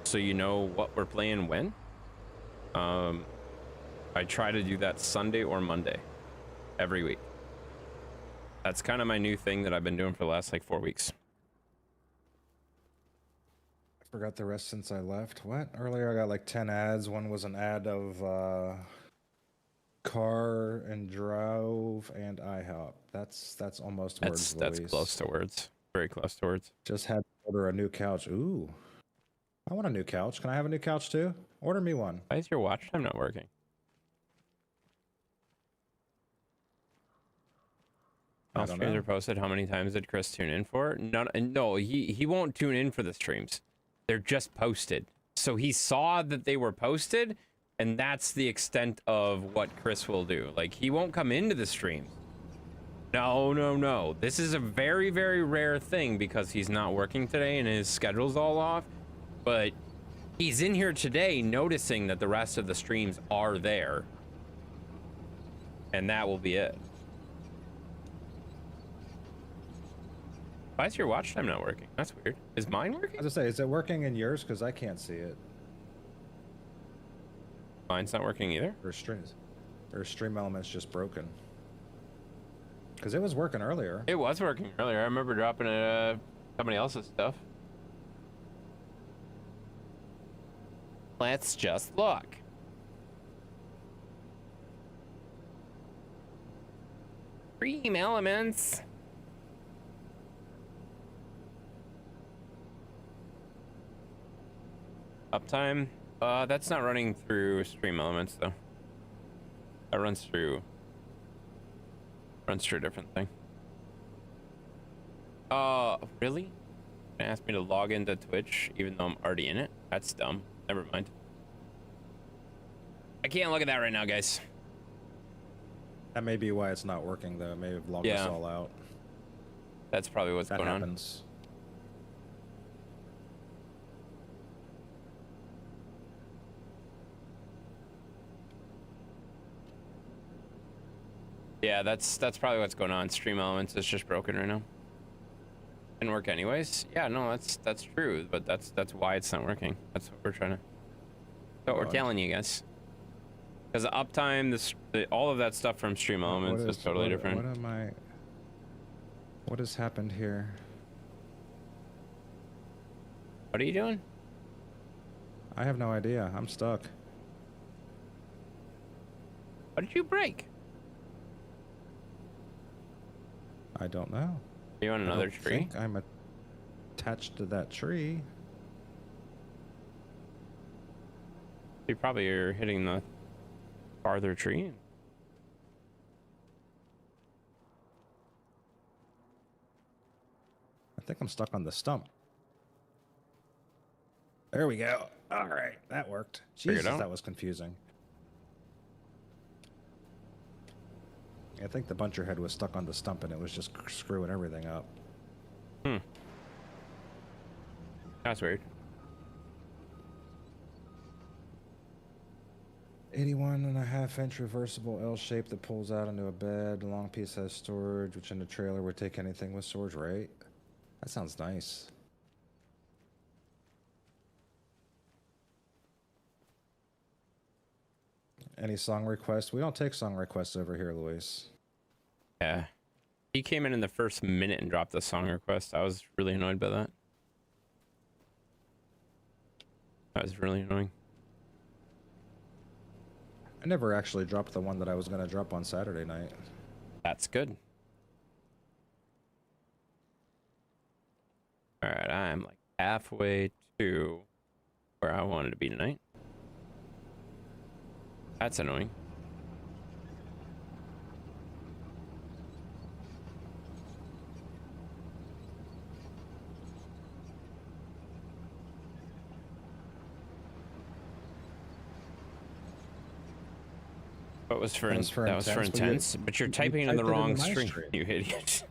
[SPEAKER 1] so you know what we're playing when. I try to do that Sunday or Monday every week. That's kind of my new thing that I've been doing for the last like 4 weeks.
[SPEAKER 2] I forgot the rest since I left. What? Earlier I got like 10 ads. One was an ad of car and drove and IHOP. That's almost words.
[SPEAKER 1] That's
[SPEAKER 2] Louise.
[SPEAKER 1] close to words. Very close to words.
[SPEAKER 2] Just had to order a new couch. Ooh. I want a new couch. Can I have a new couch too? Order me one.
[SPEAKER 1] Why is your watch time not working?
[SPEAKER 2] I
[SPEAKER 1] All
[SPEAKER 2] don't
[SPEAKER 1] streams
[SPEAKER 2] know.
[SPEAKER 1] are posted. How many times did Chris tune in for? None. No, he won't tune in for the streams. They're just posted. So he saw that they were posted, and that's the extent of what Chris will do. Like, he won't come into the stream. No, no, no. This is a very, very rare thing because he's not working today and his schedule's all off. But he's in here today noticing that the rest of the streams are there. And that will be it. Why is your watch time not working? That's weird. Is mine working?
[SPEAKER 2] I was gonna say, is it working in yours? Because I can't see it.
[SPEAKER 1] Mine's not working either.
[SPEAKER 2] Or stream elements just broken. Because it was working earlier.
[SPEAKER 1] It was working earlier. I remember dropping somebody else's stuff. Let's just look. Stream elements. Uptime. That's not running through stream elements though. That runs through a different thing. Really? They asked me to log into Twitch even though I'm already in it? That's dumb. Never mind. I can't look at that right now, guys.
[SPEAKER 2] That may be why it's not working though. It may have logged us all out.
[SPEAKER 1] That's probably what's going on. Yeah, that's probably what's going on. Stream Elements is just broken right now. Didn't work anyways. Yeah, no, that's true, but that's why it's not working. That's what we're trying to. That's what we're telling you guys. Because the uptime, all of that stuff from Stream Elements is totally different.
[SPEAKER 2] What has happened here?
[SPEAKER 1] What are you doing?
[SPEAKER 2] I have no idea. I'm stuck.
[SPEAKER 1] What did you break?
[SPEAKER 2] I don't know.
[SPEAKER 1] Are you on another tree?
[SPEAKER 2] I think I'm attached to that tree.
[SPEAKER 1] You probably are hitting the farther tree.
[SPEAKER 2] I think I'm stuck on the stump. There we go. All right, that worked. Jesus, that was confusing. I think the buncher head was stuck on the stump and it was just screwing everything up.
[SPEAKER 1] That's weird.
[SPEAKER 2] 81.5-inch reversible L shape that pulls out into a bed. The long piece has storage, which in the trailer would take anything with storage, right? That sounds nice. Any song requests? We don't take song requests over here, Luis.
[SPEAKER 1] Yeah. He came in the first minute and dropped a song request. I was really annoyed by that. That was really annoying.
[SPEAKER 2] I never actually dropped the one that I was going to drop on Saturday night.
[SPEAKER 1] That's good. All right, I'm like halfway to where I wanted to be tonight. That's annoying. That was for intense, but you're typing it in the wrong stream, you idiot.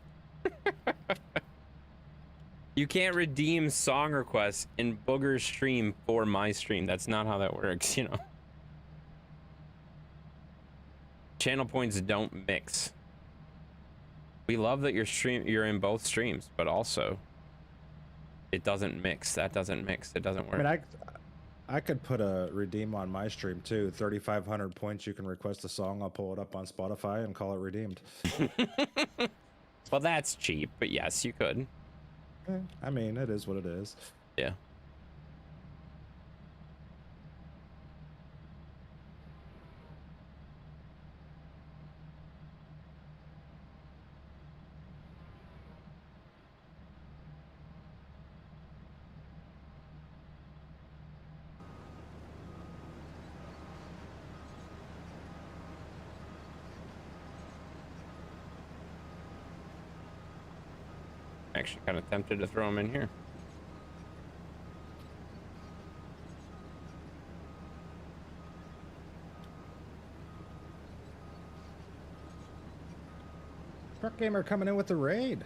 [SPEAKER 1] You can't redeem song requests in Booger's stream for my stream. That's not how that works, you know. Channel points don't mix. We love that you're in both streams, but also it doesn't mix. That doesn't mix. It doesn't work.
[SPEAKER 2] I mean, I could put a redeem on my stream too. 3,500 points. You can request a song. I'll pull it up on Spotify and call it redeemed.
[SPEAKER 1] Well, that's cheap, but yes, you could.
[SPEAKER 2] I mean, it is what it is.
[SPEAKER 1] Yeah. Actually kind of tempted to throw him in here.
[SPEAKER 2] Truck Gamer coming in with the raid.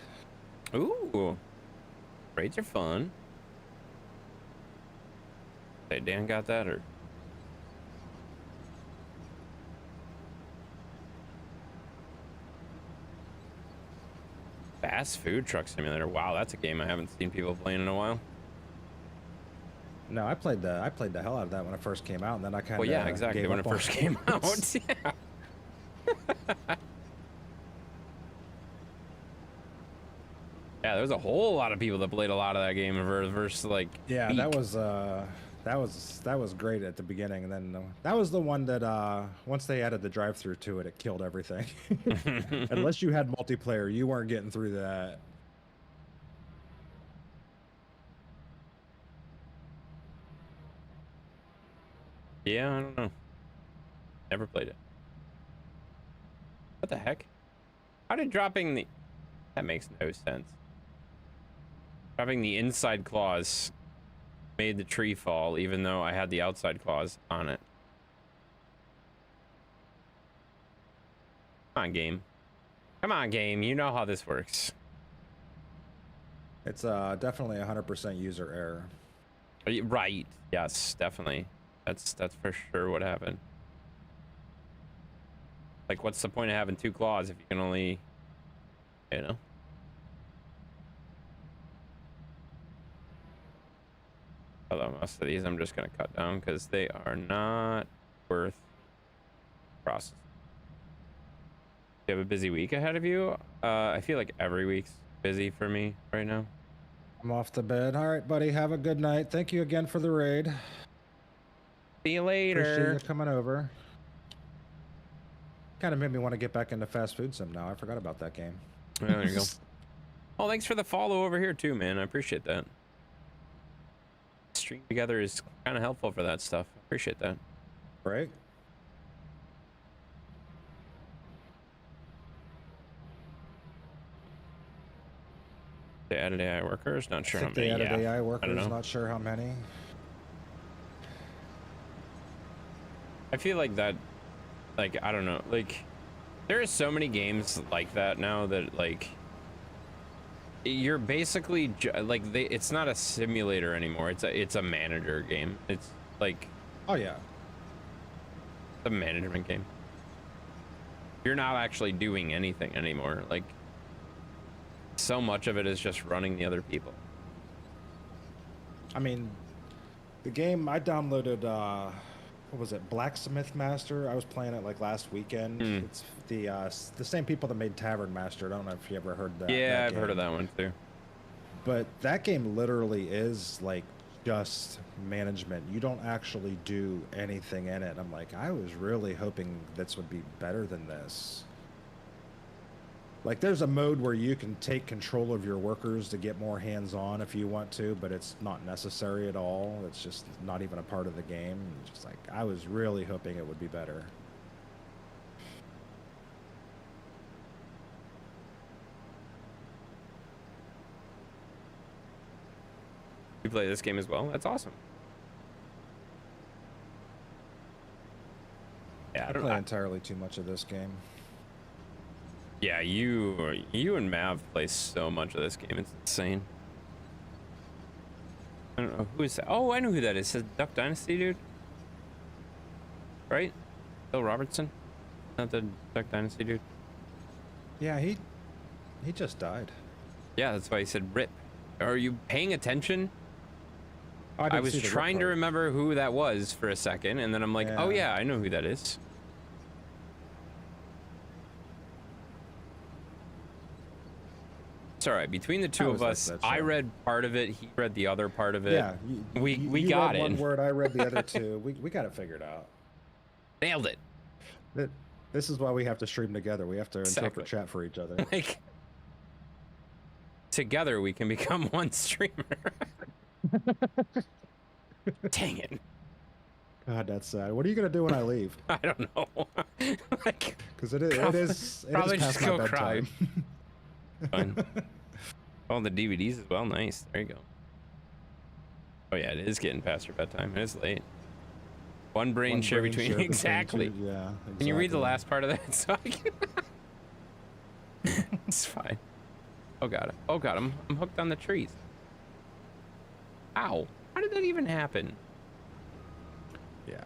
[SPEAKER 1] Ooh, raids are fun. Hey, Dan got that or? Fast food truck simulator. Wow, that's a game I haven't seen people playing in a while.
[SPEAKER 2] No, I played the hell out of that when it first came out, and then I kind of
[SPEAKER 1] Well, yeah, exactly. When it first came out. Yeah. Yeah, there was a whole lot of people that played a lot of that game versus like.
[SPEAKER 2] Yeah,
[SPEAKER 1] peak.
[SPEAKER 2] that was great at the beginning, and then that was the one that once they added the drive-through to it, it killed everything. Unless you had multiplayer, you weren't getting through that.
[SPEAKER 1] Yeah, I don't know. Never played it. What the heck? How did dropping the... That makes no sense. Dropping the inside claws made the tree fall, even though I had the outside claws on it. Come on, game. Come on, game. You know how this works.
[SPEAKER 2] It's definitely 100% user error.
[SPEAKER 1] Right. Yes, definitely. That's for sure what happened. Like, what's the point of having two claws if you can only, you know? Although most of these I'm just gonna cut down because they are not worth processing. You have a busy week ahead of you? I feel like every week's busy for me right now.
[SPEAKER 2] I'm off to bed. All right, buddy. Have a good night. Thank you again for the raid.
[SPEAKER 1] See you later.
[SPEAKER 2] Appreciate you coming over. Kind of made me want to get back into fast food sim now. I forgot about that game.
[SPEAKER 1] Oh, there you go. Oh, thanks for the follow over here too, man. I appreciate that. Stream together is kind of helpful for that stuff. I appreciate that.
[SPEAKER 2] Right?
[SPEAKER 1] They added AI workers. Not sure how many.
[SPEAKER 2] They added AI
[SPEAKER 1] I don't
[SPEAKER 2] workers.
[SPEAKER 1] know.
[SPEAKER 2] Not sure how many.
[SPEAKER 1] I feel like that, like, I don't know, like, there are so many games like that now that, like, you're basically, like, it's not a simulator anymore, it's a manager game. It's, like...
[SPEAKER 2] Oh, yeah.
[SPEAKER 1] A management game. You're not actually doing anything anymore, like, so much of it is just running the other people.
[SPEAKER 2] I mean, the game I downloaded, what was it, Blacksmith Master? I was playing it like last weekend. It's the same people that made Tavern Master. I don't know if you ever heard that.
[SPEAKER 1] Yeah, I've heard of that one too.
[SPEAKER 2] But that game literally is like just management. You don't actually do anything in it. I'm like, I was really hoping this would be better than this. Like, there's a mode where you can take control of your workers to get more hands-on if you want to, but it's not necessary at all. It's just not even a part of the game. Just like, I was really hoping it would be better.
[SPEAKER 1] You play this game as well? That's awesome. Yeah,
[SPEAKER 2] I play entirely too much of this game.
[SPEAKER 1] Yeah, you and Mav play so much of this game. It's insane. I don't know who is that. Oh, I know who that is. It's Duck Dynasty dude, right? Bill Robertson, not the Duck Dynasty dude.
[SPEAKER 2] Yeah, he just died.
[SPEAKER 1] Yeah, that's why he said rip. Are you paying attention? I was trying to remember who that was for a second, and then I'm like, oh yeah, I know who that is. It's all right. Between the two of us, I read part of it. He read the other part of it.
[SPEAKER 2] Yeah,
[SPEAKER 1] we
[SPEAKER 2] you
[SPEAKER 1] got
[SPEAKER 2] read
[SPEAKER 1] it.
[SPEAKER 2] One word, I read the other two. We got it figured out.
[SPEAKER 1] Nailed it.
[SPEAKER 2] This is why we have to stream together. We have to interpret chat for each other.
[SPEAKER 1] Like, together we can become one streamer. Dang it.
[SPEAKER 2] God, that's sad. What are you gonna do when I leave?
[SPEAKER 1] I don't know. Like,
[SPEAKER 2] because it is
[SPEAKER 1] probably
[SPEAKER 2] past
[SPEAKER 1] just
[SPEAKER 2] my
[SPEAKER 1] go cry.
[SPEAKER 2] bedtime.
[SPEAKER 1] Fine. Oh, the DVDs as well. Nice. There you go. Oh yeah, it is getting past your bedtime. It is late. One brain share between exactly.
[SPEAKER 2] Yeah. Exactly.
[SPEAKER 1] Can you read the last part of that so I can... It's fine. Oh god. Oh god, I'm hooked on the trees. Ow. How did that even happen?
[SPEAKER 2] Yeah.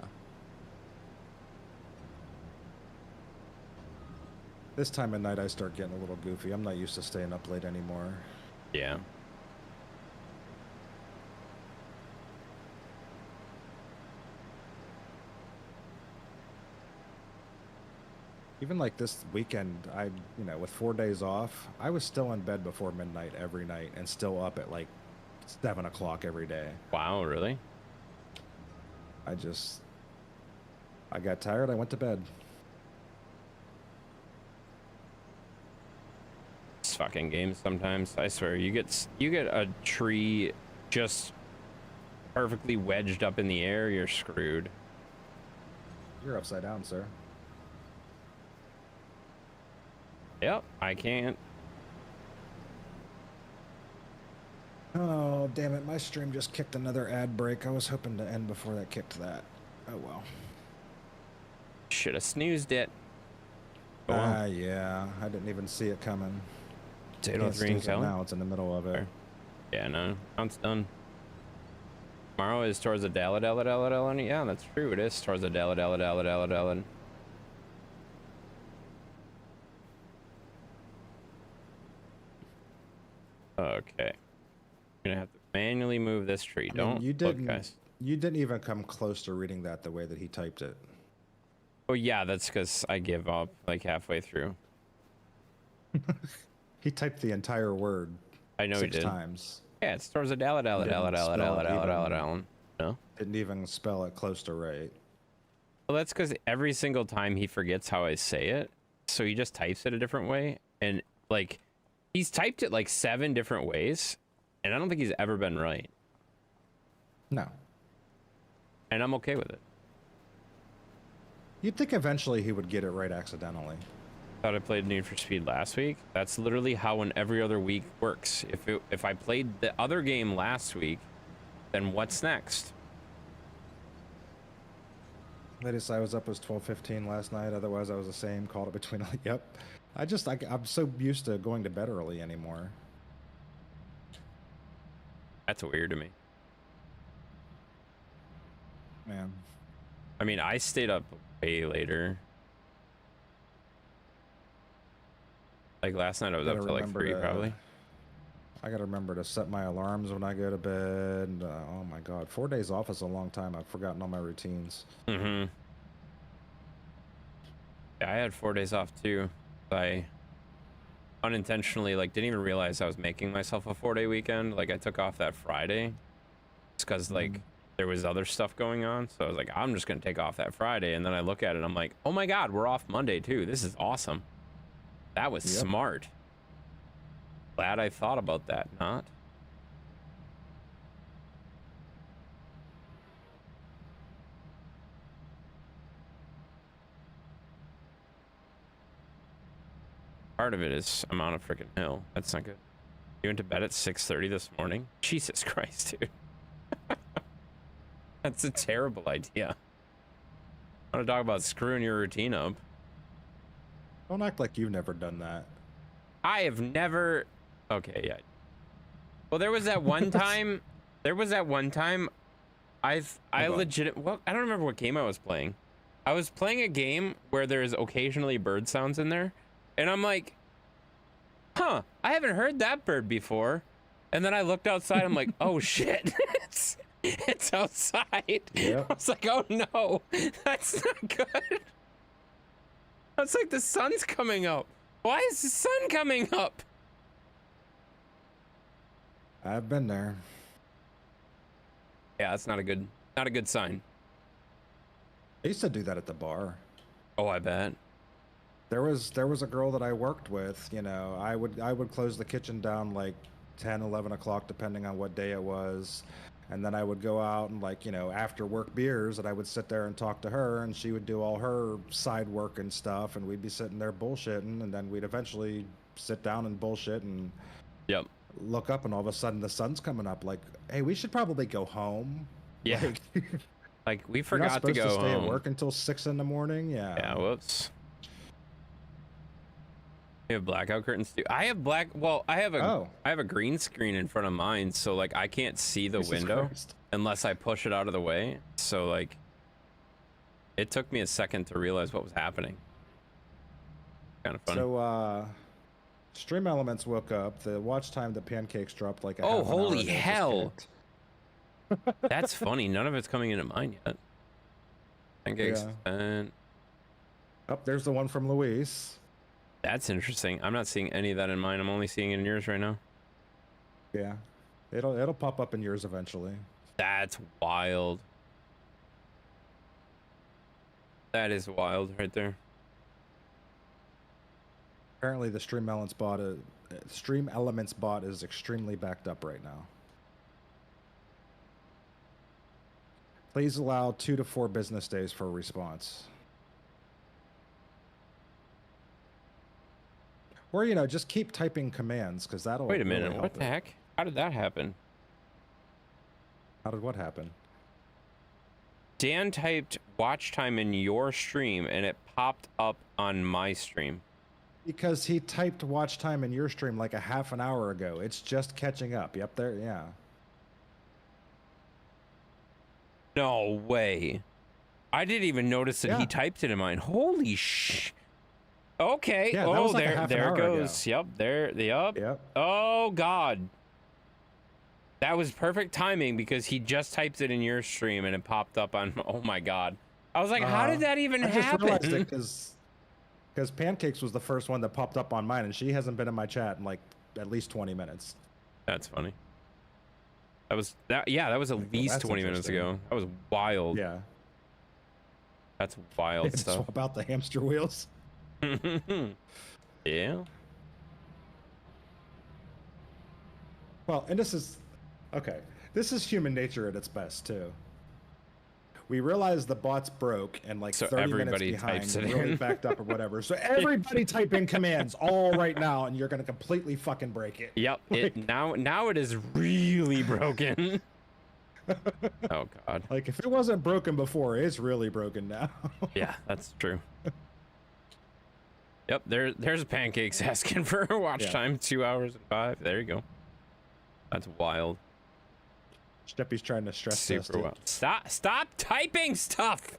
[SPEAKER 2] This time of night I start getting a little goofy. I'm not used to staying up late anymore.
[SPEAKER 1] Yeah.
[SPEAKER 2] Even like this weekend, with 4 days off, I was still in bed before midnight every night and still up at like 7 o'clock every day.
[SPEAKER 1] Wow, really?
[SPEAKER 2] I got tired, I went to bed.
[SPEAKER 1] It's fucking games sometimes. I swear, you get a tree just perfectly wedged up in the air, you're screwed.
[SPEAKER 2] You're upside down, sir.
[SPEAKER 1] Yep, I can't.
[SPEAKER 2] Oh, damn it. My stream just kicked another ad break. I was hoping to end before that kicked that. Oh, well.
[SPEAKER 1] Should have snoozed it. Oh, well.
[SPEAKER 2] Yeah. I didn't even see it coming.
[SPEAKER 1] Potato 3 and Kelly?
[SPEAKER 2] Now it's in the middle of it.
[SPEAKER 1] Yeah, no. Now it's done. Tomorrow is towards the Dalla. Yeah, that's true. It is towards the Dalla. Okay. I'm gonna have to manually move this tree. Don't look, guys.
[SPEAKER 2] You didn't even come close to reading that the way that he typed it.
[SPEAKER 1] Oh yeah, that's because I give up like halfway through.
[SPEAKER 2] He typed the entire word.
[SPEAKER 1] I know he did.
[SPEAKER 2] 6 times.
[SPEAKER 1] Yeah, it's towards the Dalla. No.
[SPEAKER 2] Didn't even spell it close to right.
[SPEAKER 1] Well, that's because every single time he forgets how I say it, so he just types it a different way, and like he's typed it like 7 different ways, and I don't think he's ever been right.
[SPEAKER 2] No.
[SPEAKER 1] And I'm okay with it.
[SPEAKER 2] You'd think eventually he would get it right accidentally.
[SPEAKER 1] Thought I played Need for Speed last week. That's literally how an every other week works. If I played the other game last week, then what's next?
[SPEAKER 2] Latest I was up was 12:15 last night. Otherwise, I was the same. Called it between. Yep. I'm so used to going to bed early anymore.
[SPEAKER 1] That's weird to me.
[SPEAKER 2] Man.
[SPEAKER 1] I mean, I stayed up way later. Like last night, I was up till like 3 probably.
[SPEAKER 2] I gotta remember to set my alarms when I go to bed. Oh my god, 4 days off is a long time. I've forgotten all my routines.
[SPEAKER 1] Mm-hmm. Yeah, I had 4 days off too. I unintentionally like didn't even realize I was making myself a 4-day weekend. Like I took off that Friday, just because like there was other stuff going on. So I was like, I'm just gonna take off that Friday, and then I look at it, and I'm like, oh my god, we're off Monday too. This is awesome. That was smart. Glad I thought about that, not? Part of it is I'm on a freaking hill. That's not good. You went to bed at 6:30 this morning? Jesus Christ, dude. That's a terrible idea. I want to talk about screwing your routine up.
[SPEAKER 2] Don't act like you've never done that.
[SPEAKER 1] I have never... Okay, yeah. Well, there was that one time... I legit... Well, I don't remember what game I was playing. I was playing a game where there's occasionally bird sounds in there. And I'm like, huh, I haven't heard that bird before. And then I looked outside. I'm like, oh, shit. It's outside.
[SPEAKER 2] Yep.
[SPEAKER 1] I was like, oh, no. That's not good. It's like the sun's coming up. Why is the sun coming up?
[SPEAKER 2] I've been there.
[SPEAKER 1] Yeah, that's not a good sign.
[SPEAKER 2] I used to do that at the bar.
[SPEAKER 1] Oh, I bet.
[SPEAKER 2] There was a girl that I worked with, I would close the kitchen down like 10, 11 o'clock, depending on what day it was. And then I would go out and after work beers, and I would sit there and talk to her, and she would do all her side work and stuff, and we'd be sitting there bullshitting, and then we'd eventually sit down and bullshit and look up, and all of a sudden the sun's coming up. Like, hey, we should probably go home.
[SPEAKER 1] Yeah. Like we forgot to go
[SPEAKER 2] to stay
[SPEAKER 1] home.
[SPEAKER 2] at work until 6 in the morning. Yeah.
[SPEAKER 1] Yeah. Whoops. You have blackout curtains too. I have black. Well, I have a green screen in front of mine, so like I can't see the
[SPEAKER 2] Jesus
[SPEAKER 1] window
[SPEAKER 2] Christ.
[SPEAKER 1] unless I push it out of the way. So like, it took me a second to realize what was happening. Kind of funny.
[SPEAKER 2] So, Stream Elements woke up. The watch time the pancakes dropped like a
[SPEAKER 1] Oh,
[SPEAKER 2] half an hour
[SPEAKER 1] holy
[SPEAKER 2] ago just
[SPEAKER 1] hell.
[SPEAKER 2] kicked.
[SPEAKER 1] That's funny. None of it's coming into mine yet. Pancakes and
[SPEAKER 2] Oh, there's the one from Luis.
[SPEAKER 1] that's interesting. I'm not seeing any of that in mine. I'm only seeing it in yours right now.
[SPEAKER 2] Yeah, it'll pop up in yours eventually.
[SPEAKER 1] That's wild. That is wild right there.
[SPEAKER 2] Apparently, the Stream Elements bot is extremely backed up right now. Please allow 2 to 4 business days for a response. Or, you know, just keep typing commands, because that'll
[SPEAKER 1] Wait a minute.
[SPEAKER 2] really
[SPEAKER 1] What
[SPEAKER 2] help
[SPEAKER 1] the
[SPEAKER 2] it.
[SPEAKER 1] heck? How did that happen?
[SPEAKER 2] How did what happen?
[SPEAKER 1] Dan typed watch time in your stream and it popped up on my stream.
[SPEAKER 2] Because he typed watch time in your stream like a half an hour ago. It's just catching up. Yep, there, yeah.
[SPEAKER 1] No way. I didn't even notice that he typed it in mine. Holy sh. Okay.
[SPEAKER 2] Yeah, that
[SPEAKER 1] oh,
[SPEAKER 2] was like a
[SPEAKER 1] there,
[SPEAKER 2] half an
[SPEAKER 1] there
[SPEAKER 2] hour
[SPEAKER 1] goes.
[SPEAKER 2] ago.
[SPEAKER 1] Yep, there, yep.
[SPEAKER 2] Yep.
[SPEAKER 1] Oh God. That was perfect timing because he just typed it in your stream and it popped up on. Oh my God. I was like, how did that even happen?
[SPEAKER 2] I just realized it because Pancakes was the first one that popped up on mine, and she hasn't been in my chat in like at least 20 minutes.
[SPEAKER 1] That's funny. That was that. Yeah, that was at least 20 minutes ago. That was wild.
[SPEAKER 2] Yeah.
[SPEAKER 1] That's wild stuff.
[SPEAKER 2] Swap out the hamster wheels.
[SPEAKER 1] Yeah.
[SPEAKER 2] Well, and this is okay. This is human nature at its best too. We realize the bot's broke and like
[SPEAKER 1] So
[SPEAKER 2] 30 minutes
[SPEAKER 1] everybody
[SPEAKER 2] behind,
[SPEAKER 1] types it
[SPEAKER 2] really
[SPEAKER 1] in.
[SPEAKER 2] backed up or whatever. So everybody type in commands all right now, and you're gonna completely fucking break it.
[SPEAKER 1] Yep. It now it is really broken. Oh God.
[SPEAKER 2] Like if it wasn't broken before, it's really broken now.
[SPEAKER 1] Yeah, that's true. Yep. There's Pancakes asking for watch time 2 hours and 5. There you go. That's wild.
[SPEAKER 2] Steppy's trying to stress test
[SPEAKER 1] Super
[SPEAKER 2] it.
[SPEAKER 1] wild. Stop typing stuff.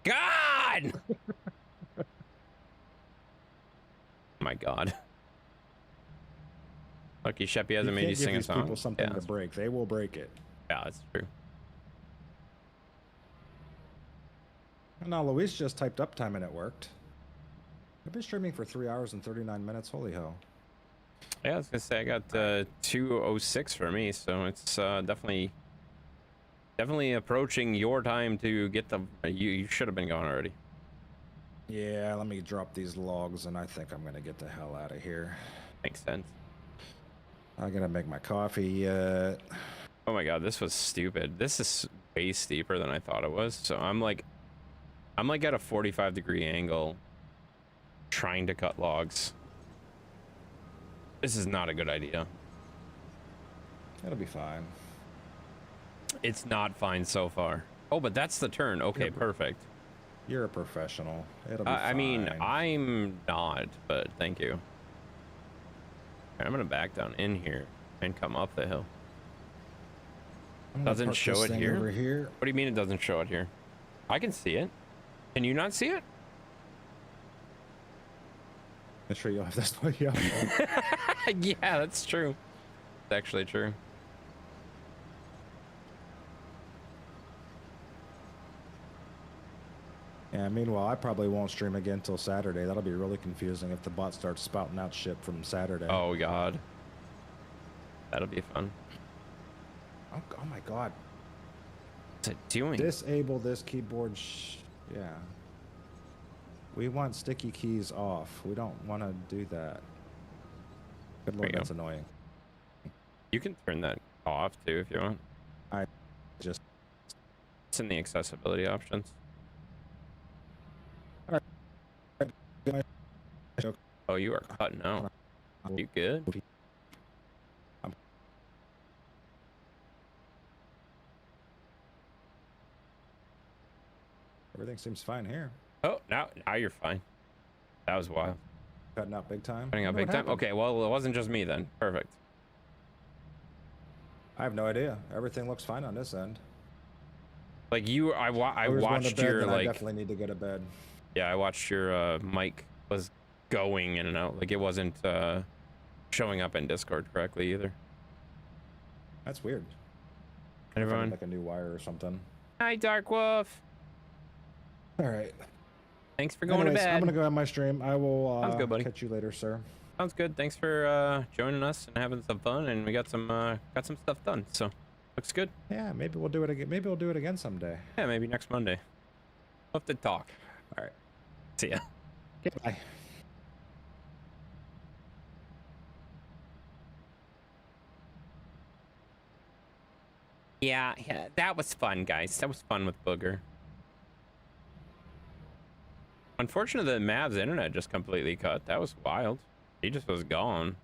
[SPEAKER 1] God. My God. Lucky Sheppy hasn't made you sing a song.
[SPEAKER 2] People something to break. They will break it.
[SPEAKER 1] Yeah, that's true.
[SPEAKER 2] No, Luis just typed uptime and it worked. I've been streaming for 3 hours and 39 minutes. Holy hell.
[SPEAKER 1] Yeah, I was gonna say I got 2:06 for me, so it's definitely approaching your time to get the. You should have been gone already.
[SPEAKER 2] Yeah, let me drop these logs and I think I'm gonna get the hell out of here.
[SPEAKER 1] Makes sense.
[SPEAKER 2] I gotta make my coffee yet.
[SPEAKER 1] Oh my God, this was stupid. This is way steeper than I thought it was. So I'm like at a 45-degree angle, trying to cut logs. This is not a good idea.
[SPEAKER 2] It'll be fine.
[SPEAKER 1] It's not fine so far. Oh, but that's the turn. Okay, perfect.
[SPEAKER 2] You're a professional. It'll be fine.
[SPEAKER 1] I mean, I'm not, but thank you. I'm gonna back down in here and come up the hill. Doesn't show it here?
[SPEAKER 2] Over here.
[SPEAKER 1] What do you mean it doesn't show it here? I can see it. Can you not see it?
[SPEAKER 2] I'm sure you'll have this one. Yeah.
[SPEAKER 1] Yeah, that's true. It's actually true.
[SPEAKER 2] Yeah, meanwhile, I probably won't stream again till Saturday. That'll be really confusing if the bot starts spouting out shit from Saturday.
[SPEAKER 1] Oh God. That'll be fun.
[SPEAKER 2] Oh my God.
[SPEAKER 1] What's it doing?
[SPEAKER 2] Disable this keyboard. Yeah. We want sticky keys off. We don't want to do that. Good Lord, that's annoying.
[SPEAKER 1] You can turn that off too if you want.
[SPEAKER 2] Just.
[SPEAKER 1] It's in the accessibility options. Oh, you are cutting out. You good?
[SPEAKER 2] Everything seems fine here.
[SPEAKER 1] Oh, now you're fine. That was wild.
[SPEAKER 2] Cutting out big time.
[SPEAKER 1] Cutting out big time. Okay, well, it wasn't just me then. Perfect.
[SPEAKER 2] I have no idea. Everything looks fine on this end.
[SPEAKER 1] Like you, I watched your
[SPEAKER 2] then
[SPEAKER 1] like.
[SPEAKER 2] I definitely need to go to bed.
[SPEAKER 1] Yeah, I watched your mic was going in and out. Like it wasn't showing up in Discord correctly either.
[SPEAKER 2] That's weird.
[SPEAKER 1] Hey, everyone.
[SPEAKER 2] Like a new wire or something.
[SPEAKER 1] Hi, Dark Wolf.
[SPEAKER 2] All right.
[SPEAKER 1] Thanks for going to bed.
[SPEAKER 2] I'm gonna go on my stream. I will
[SPEAKER 1] Sounds good, buddy.
[SPEAKER 2] catch you later, sir.
[SPEAKER 1] Sounds good. Thanks for joining us and having some fun, and we got some stuff done. So looks good.
[SPEAKER 2] Yeah, maybe we'll do it again. Maybe we'll do it again someday.
[SPEAKER 1] Yeah, maybe next Monday. We'll have to talk.
[SPEAKER 2] All right.
[SPEAKER 1] See ya.
[SPEAKER 2] Bye.
[SPEAKER 1] Yeah, that was fun, guys. That was fun with Booger. Unfortunately, the Mav's internet just completely cut. That was wild. He just was gone.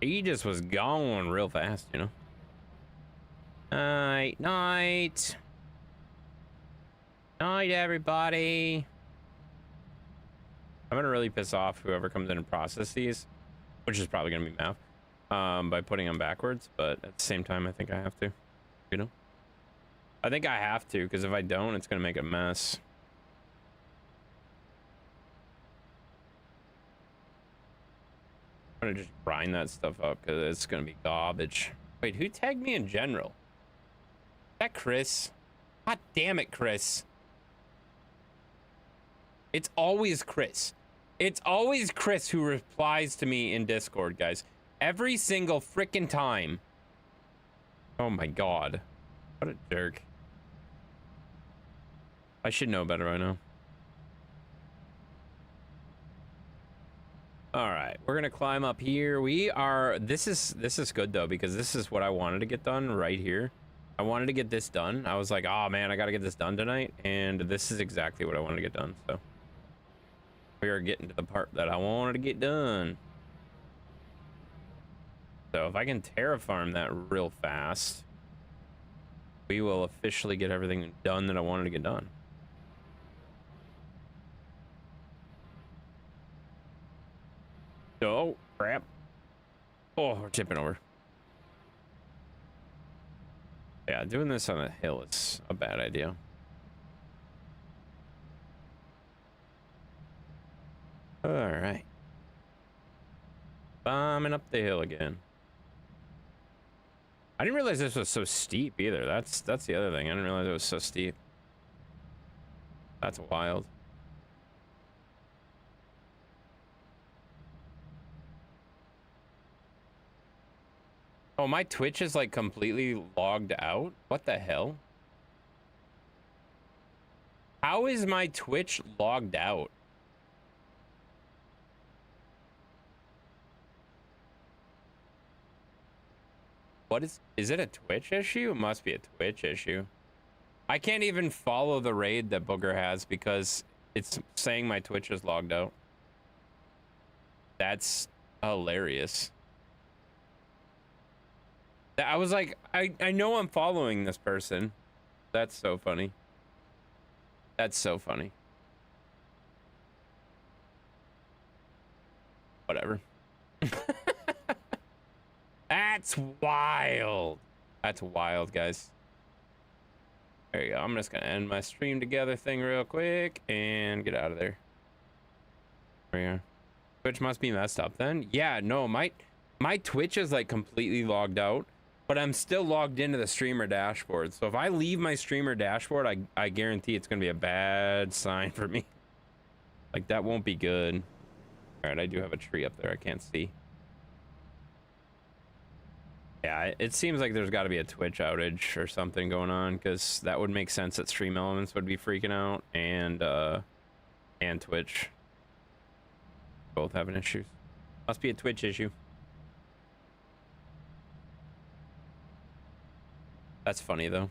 [SPEAKER 1] He just was gone real fast, you know? Night, night. Night, everybody. I'm gonna really piss off whoever comes in and processes these, which is probably gonna be Mav, by putting them backwards, but at the same time, I think I have to, you know? I think I have to, because if I don't, it's gonna make a mess. I'm gonna just grind that stuff up because it's gonna be garbage. Wait, who tagged me in general? Is that Chris? God damn it, Chris. It's always Chris. It's always Chris who replies to me in Discord, guys. Every single freaking time. Oh my god. What a jerk. I should know better by now. All right, we're gonna climb up here. This is good though, because this is what I wanted to get done right here. I wanted to get this done. I was like, oh man, I gotta get this done tonight, and this is exactly what I wanted to get done. So we are getting to the part that I wanted to get done. So if I can terraform that real fast, we will officially get everything done that I wanted to get done. Oh, crap. Oh, we're tipping over. Yeah, doing this on a hill is a bad idea. All right. Bombing up the hill again. I didn't realize this was so steep either. That's the other thing. I didn't realize it was so steep. That's wild. Oh, my Twitch is like completely logged out? What the hell? How is my Twitch logged out? What is it a Twitch issue? It must be a Twitch issue. I can't even follow the raid that Booger has because it's saying my Twitch is logged out. That's hilarious. I was like, I know I'm following this person. That's so funny. That's so funny. Whatever. That's wild. That's wild, guys. There you go. I'm just gonna end my stream together thing real quick and get out of there. There we are. Twitch must be messed up then. Yeah, no, my Twitch is like completely logged out, but I'm still logged into the streamer dashboard. So if I leave my streamer dashboard, I guarantee it's gonna be a bad sign for me. Like that won't be good. All right, I do have a tree up there I can't see. Yeah, it seems like there's got to be a Twitch outage or something going on, because that would make sense that Stream Elements would be freaking out and Twitch both having issues. Must be a Twitch issue. That's funny though.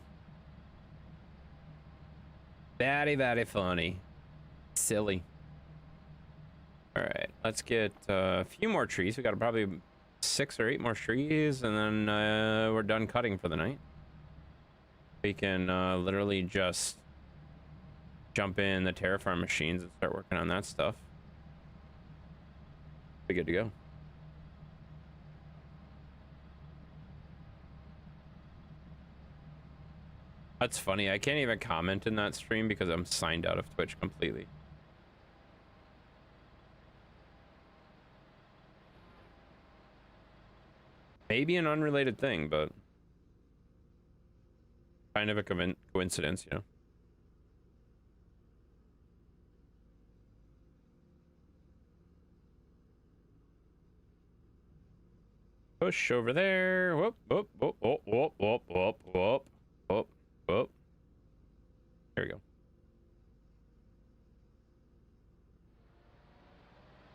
[SPEAKER 1] Very, very funny. Silly. All right, let's get a few more trees. We got probably 6 or 8 more trees, and then we're done cutting for the night. We can literally just jump in the terraform machines and start working on that stuff. Be good to go. That's funny. I can't even comment in that stream because I'm signed out of Twitch completely. Maybe an unrelated thing, but kind of a coincidence, you know. Push over there. Whoop, whoop, whoop, whoop, whoop, whoop, whoop, whoop, whoop, whoop. There we go.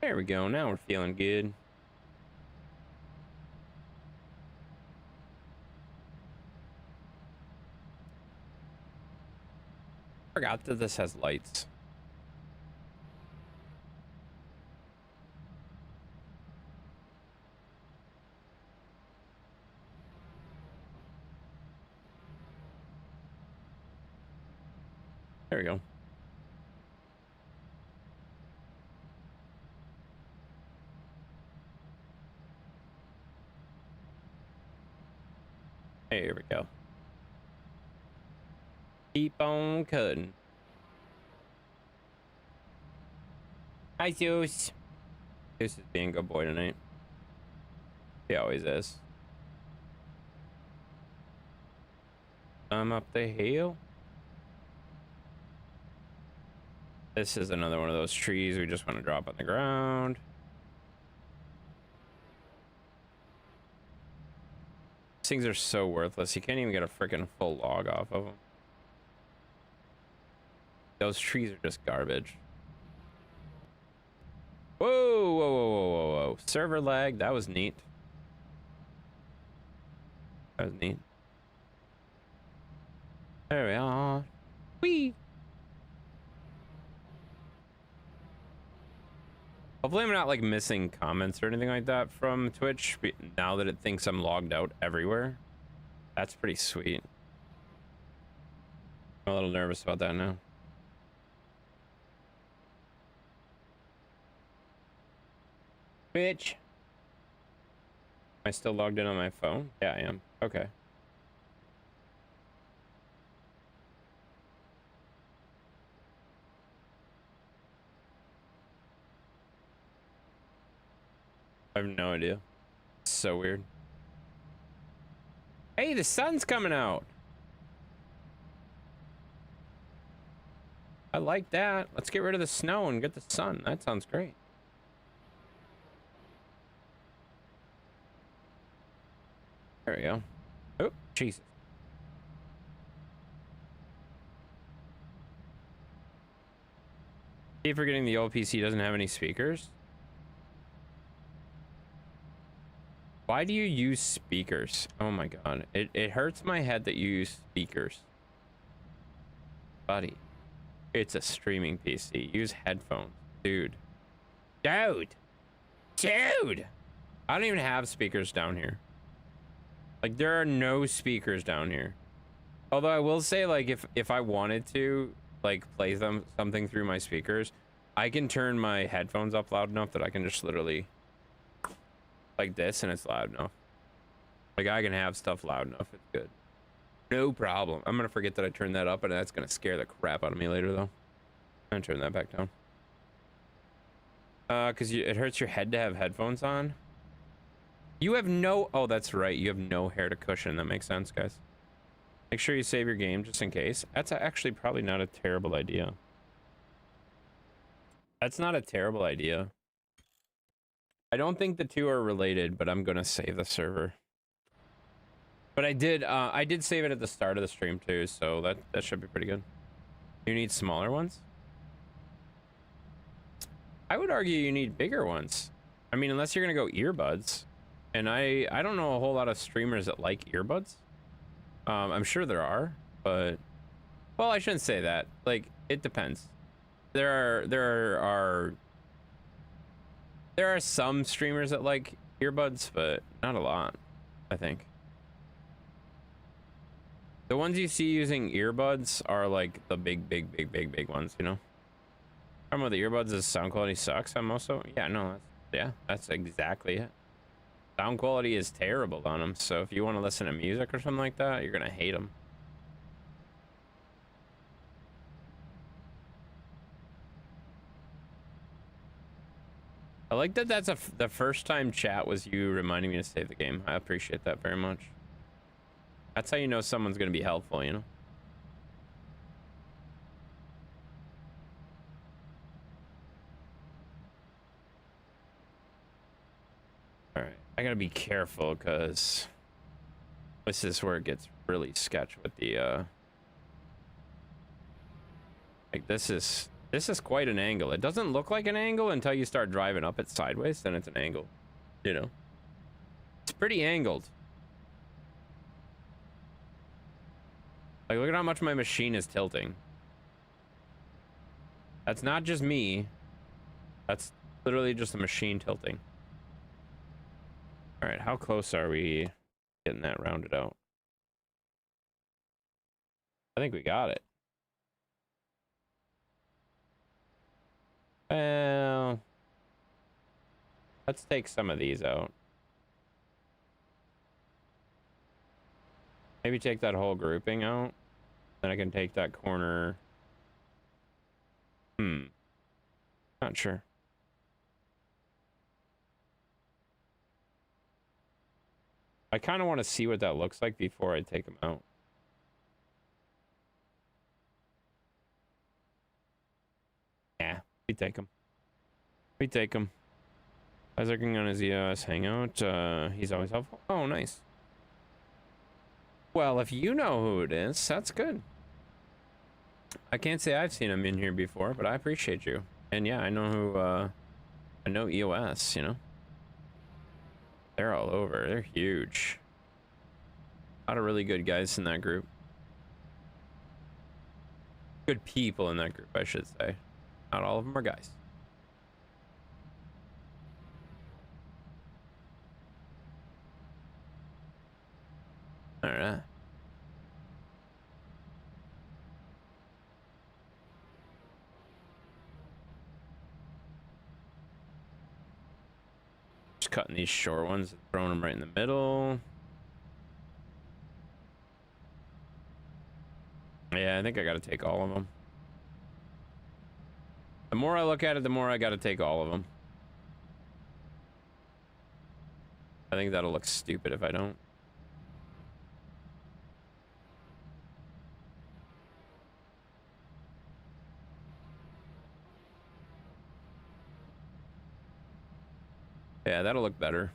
[SPEAKER 1] There we go. Now we're feeling good. Forgot that this has lights. There we go. There we go. Keep on cutting. Hi, Zeus. Zeus is being a good boy tonight. He always is. I'm up the hill. This is another one of those trees we just want to drop on the ground. These things are so worthless. You can't even get a freaking full log off of them. Those trees are just garbage. Whoa, whoa, whoa, whoa, whoa, whoa. Server lag. That was neat. That was neat. There we are. Whee! Hopefully I'm not like missing comments or anything like that from Twitch now that it thinks I'm logged out everywhere. That's pretty sweet. I'm a little nervous about that now. Bitch. Am I still logged in on my phone? Yeah, I am. Okay. I have no idea. It's so weird. Hey, the sun's coming out. I like that. Let's get rid of the snow and get the sun. That sounds great. There we go. Oh, Jesus. Keep forgetting the old PC doesn't have any speakers. Why do you use speakers? Oh my god. It hurts my head that you use speakers. Buddy. It's a streaming PC. Use headphones. Dude. Dude! Dude! I don't even have speakers down here. Like, there are no speakers down here. Although I will say, like, if I wanted to, like, play something through my speakers, I can turn my headphones up loud enough that I can just literally... like this, and it's loud enough. Like, I can have stuff loud enough. It's good. No problem. I'm gonna forget that I turned that up, and that's gonna scare the crap out of me later, though. I'm gonna turn that back down. Because it hurts your head to have headphones on. You have no... oh, that's right. You have no hair to cushion. That makes sense, guys. Make sure you save your game just in case. That's actually probably not a terrible idea. That's not a terrible idea. I don't think the two are related, but I'm gonna save the server. But I did save it at the start of the stream too, so that should be pretty good. You need smaller ones? I would argue you need bigger ones. I mean, unless you're gonna go earbuds. And I don't know a whole lot of streamers that like earbuds. I'm sure there are, but... well, I shouldn't say that. Like, it depends. There are some streamers that like earbuds, but not a lot, I think. The ones you see using earbuds are like the big ones, you know? Talking about the earbuds, the sound quality sucks on most of them. Yeah, no, Yeah, that's exactly it. Sound quality is terrible on them, so if you want to listen to music or something like that, you're gonna hate them. I like that the first time chat was you reminding me to save the game. I appreciate that very much. That's how you know someone's gonna be helpful, you know? All right, I gotta be careful because this is where it gets really sketch with the like this is quite an angle. It doesn't look like an angle until you start driving up it sideways, then it's an angle, you know? It's pretty angled. Like, look at how much my machine is tilting. That's not just me. That's literally just the machine tilting. All right, how close are we getting that rounded out? I think we got it. Well, let's take some of these out. Maybe take that whole grouping out. Then I can take that corner. Not sure. I kind of want to see what that looks like before I take them out. Yeah, we take them. We take them. I was looking on his EOS Hangout. He's always helpful. Oh, nice. Well, if you know who it is, that's good. I can't say I've seen him in here before, but I appreciate you. And yeah, I know who, I know EOS, you know? They're all over. They're huge. A lot of really good guys in that group. Good people in that group, I should say. Not all of them are guys. All right. Just cutting these short ones and throwing them right in the middle. Yeah, I think I got to take all of them. The more I look at it, the more I got to take all of them. I think that'll look stupid if I don't. Yeah, that'll look better.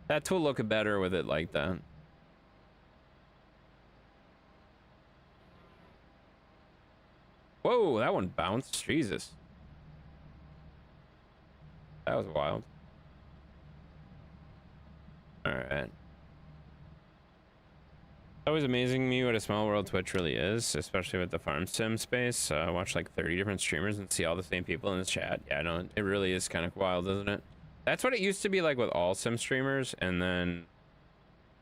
[SPEAKER 1] That will look better with it like that. Whoa, that one bounced. Jesus. That was wild. All right. Always amazing me what a small world Twitch really is, especially with the farm sim space. I watch like 30 different streamers and see all the same people in this chat. Yeah, no, it really is kind of wild, isn't it? That's what it used to be like with all sim streamers, and then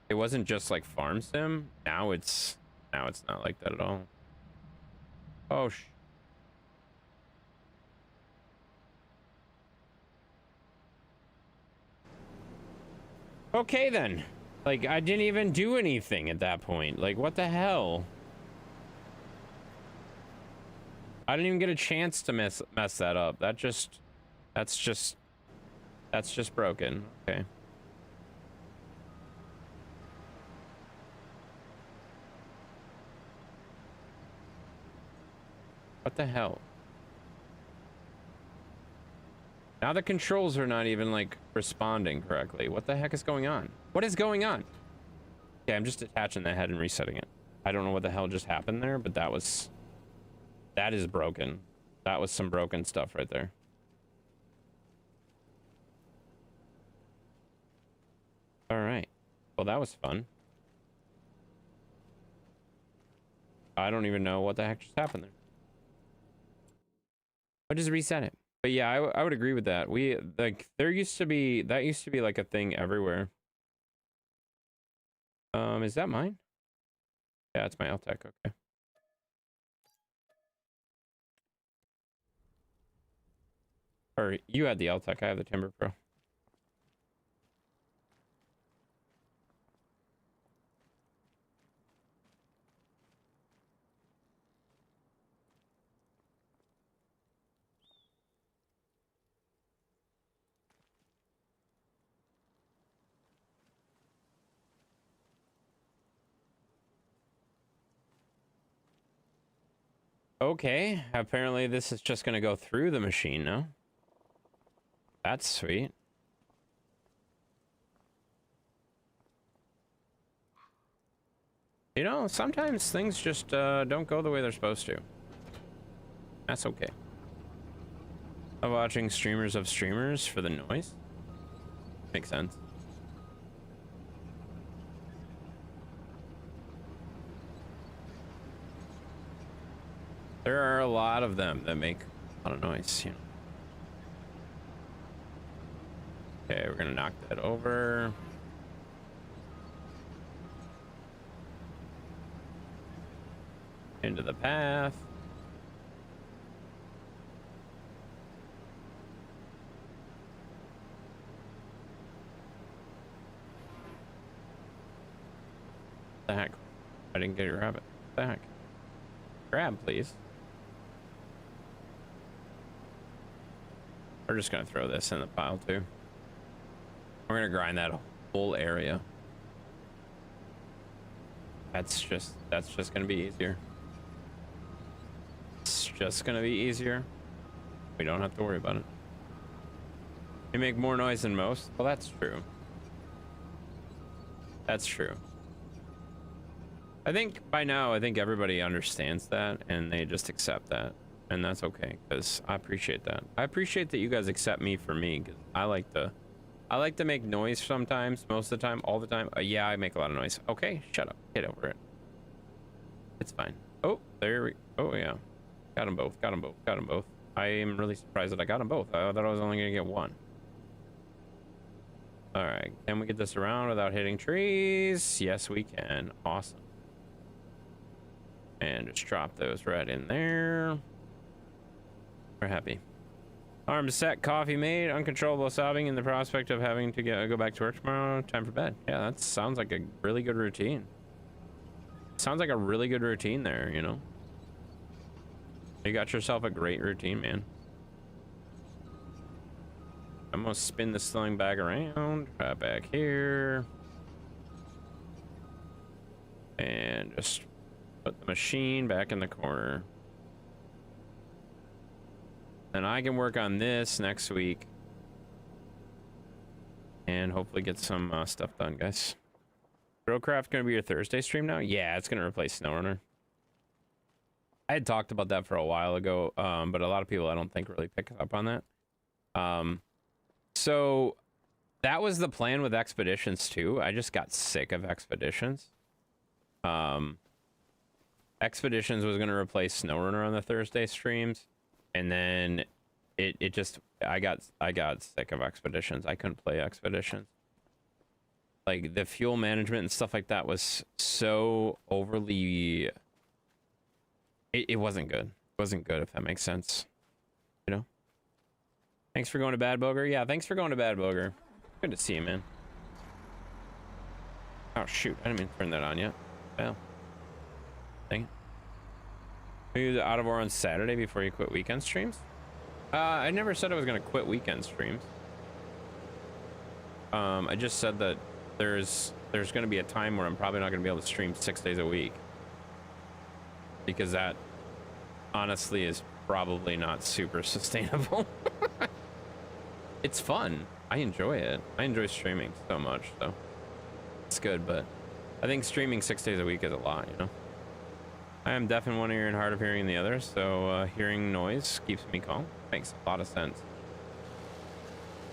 [SPEAKER 1] it wasn't just like farm sim. Now it's not like that at all. Oh okay then. Like, I didn't even do anything at that point. Like, what the hell? I didn't even get a chance to mess that up. That's just broken. Okay. What the hell? Now the controls are not even like responding correctly. What the heck is going on? What is going on? Okay, I'm just attaching the head and resetting it. I don't know what the hell just happened there, but that is broken. That was some broken stuff right there. All right. Well, that was fun. I don't even know what the heck just happened there. I just reset it. But yeah, I would agree with that. That used to be like a thing everywhere. Is that mine? Yeah, it's my LTEC. Okay. Or you had the LTEC, I have the Timber Pro. Okay, apparently this is just gonna go through the machine now. That's sweet. You know, sometimes things just don't go the way they're supposed to. That's okay. I'm watching streamers of streamers for the noise. Makes sense. There are a lot of them that make a lot of noise, you know. Okay, we're gonna knock that over. Into the path. The heck? I didn't get your rabbit. The heck? Grab, please. We're just gonna throw this in the pile too. We're gonna grind that whole area. That's just gonna be easier. It's just gonna be easier. We don't have to worry about it. You make more noise than most. Well, that's true. That's true. I think by now, I think everybody understands that and they just accept that. And that's okay, because I appreciate that. I appreciate that you guys accept me for me, because I like to make noise sometimes, most of the time, all the time. Yeah, I make a lot of noise. Okay, shut up. Get over it. It's fine. Oh, there we... Oh, yeah. Got them both. Got them both. Got them both. I am really surprised that I got them both. I thought I was only going to get one. All right. Can we get this around without hitting trees? Yes, we can. Awesome. And just drop those right in there. We're happy. Arms set, coffee made, uncontrollable sobbing in the prospect of having to go back to work tomorrow. Time for bed. Yeah, that sounds like a really good routine. Sounds like a really good routine there, you know? You got yourself a great routine, man. I'm gonna spin this thing back around, right back here. And just put the machine back in the corner. And I can work on this next week. And hopefully get some stuff done, guys. Growcraft gonna be your Thursday stream now? Yeah, it's gonna replace SnowRunner. I had talked about that for a while ago, but a lot of people I don't think really pick up on that. So that was the plan with Expeditions too. I just got sick of Expeditions. Expeditions was gonna replace SnowRunner on the Thursday streams. And then it just I got sick of Expeditions. I couldn't play Expeditions. Like the fuel management and stuff like that was so overly it wasn't good. It wasn't good, if that makes sense. You know? Thanks for going to Bad Boger. Yeah, thanks for going to Bad Boger. Good to see you, man. Oh shoot, I didn't mean to turn that on yet. Well. Dang it. Are you out of war on Saturday before you quit weekend streams? I never said I was gonna quit weekend streams. I just said that there's gonna be a time where I'm probably not gonna be able to stream 6 days a week. Because that honestly is probably not super sustainable. It's fun. I enjoy it. I enjoy streaming so much, so it's good, but I think streaming 6 days a week is a lot, you know? I am deaf in one ear and hard of hearing in the other, so hearing noise keeps me calm. Makes a lot of sense.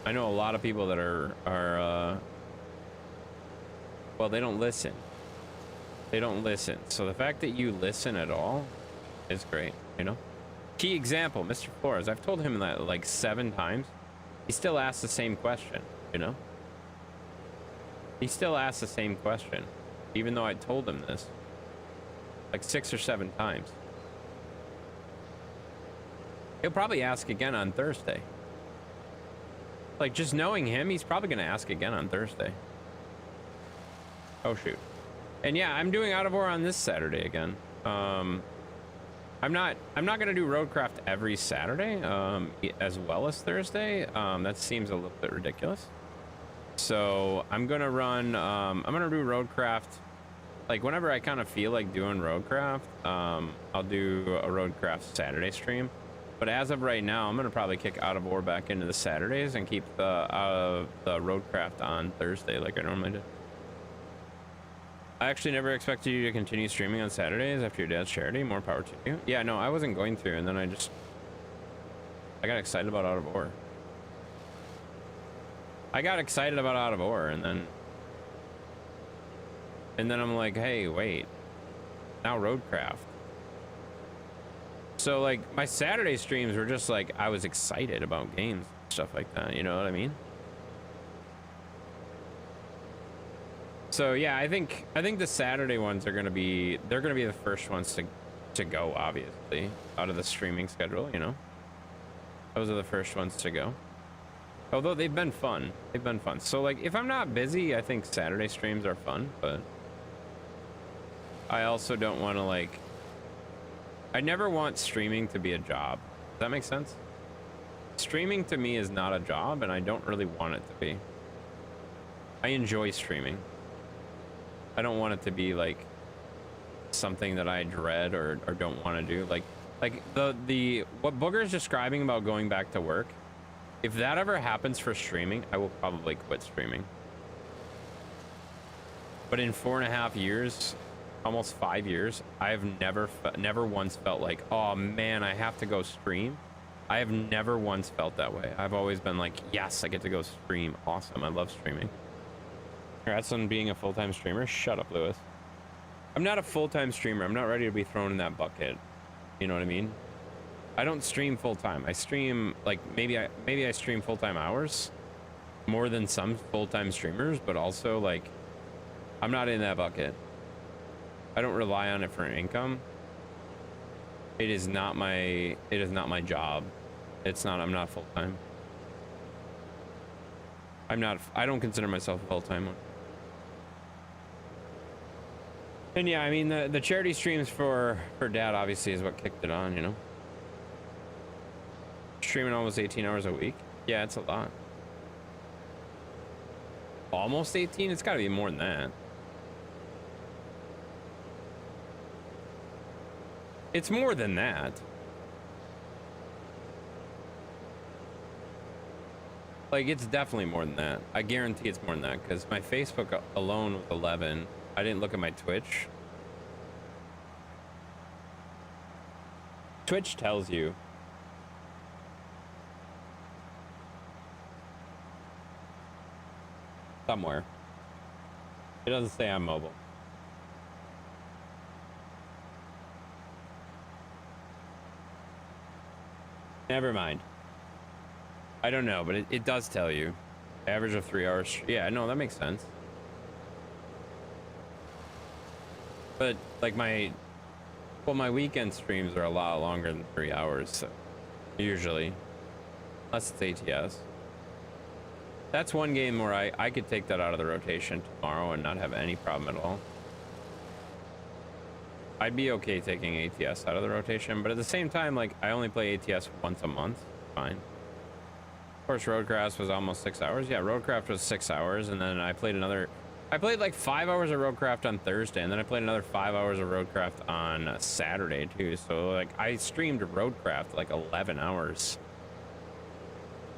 [SPEAKER 1] I know a lot of people that are well, they don't listen. They don't listen. So the fact that you listen at all is great, you know? Key example, Mr. Flores. I've told him that like 7 times. He still asks the same question, you know? He still asks the same question, even though I told him this like 6 or 7 times. He'll probably ask again on Thursday. Like, just knowing him, he's probably going to ask again on Thursday. Oh, shoot. And yeah, I'm doing Out of War on this Saturday again. I'm not going to do Roadcraft every Saturday, as well as Thursday. That seems a little bit ridiculous. So I'm going to run, I'm going to do Roadcraft. Like, whenever I kind of feel like doing Roadcraft, I'll do a Roadcraft Saturday stream. But as of right now, I'm going to probably kick Out of War back into the Saturdays and keep the Roadcraft on Thursday like I normally do. I actually never expected you to continue streaming on Saturdays after your dad's charity. More power to you. Yeah, no, I wasn't going to, and then I got excited about Out of War. I got excited about Out of War, and then I'm like, hey, wait. Now Roadcraft. So, like, my Saturday streams were just like, I was excited about games, stuff like that, you know what I mean? So, yeah, I think the Saturday ones are going to be, they're going to be the first ones to go, obviously, out of the streaming schedule, you know? Those are the first ones to go. Although they've been fun. They've been fun. So, like, if I'm not busy, I think Saturday streams are fun, but I also don't want to, like, I never want streaming to be a job. Does that make sense? Streaming to me is not a job, and I don't really want it to be. I enjoy streaming. I don't want it to be like something that I dread or don't want to do. Like what Booger's describing about going back to work, if that ever happens for streaming, I will probably quit streaming. But in 4.5 years, almost 5 years, I've never once felt like, oh man, I have to go stream. I have never once felt that way. I've always been like, yes, I get to go stream. Awesome. I love streaming. Congrats on being a full-time streamer. Shut up, Lewis. I'm not a full-time streamer. I'm not ready to be thrown in that bucket. You know what I mean? I don't stream full-time. I stream, like, maybe I stream full-time hours more than some full-time streamers, but also, like, I'm not in that bucket. I don't rely on it for income. It is not my job. I'm not full-time. I don't consider myself a full-time one. And yeah, I mean, the charity streams for Dad obviously is what kicked it on, you know? Streaming almost 18 hours a week. Yeah, it's a lot. Almost 18? It's gotta be more than that. It's more than that. Like, it's definitely more than that. I guarantee it's more than that, because my Facebook alone was 11. I didn't look at my Twitch. Twitch tells you. Somewhere. It doesn't say I'm mobile. Never mind. I don't know, but it does tell you. Average of 3 hours. Yeah, no, that makes sense. But like my weekend streams are a lot longer than 3 hours, so usually, unless it's ATS. That's one game where I could take that out of the rotation tomorrow and not have any problem at all. I'd be okay taking ATS out of the rotation, but at the same time, like, I only play ATS once a month. Fine. Of course, Roadcraft was almost 6 hours. Yeah, Roadcraft was 6 hours, and then I played like 5 hours of Roadcraft on Thursday, and then I played another 5 hours of Roadcraft on Saturday, too. So, like, I streamed Roadcraft like 11 hours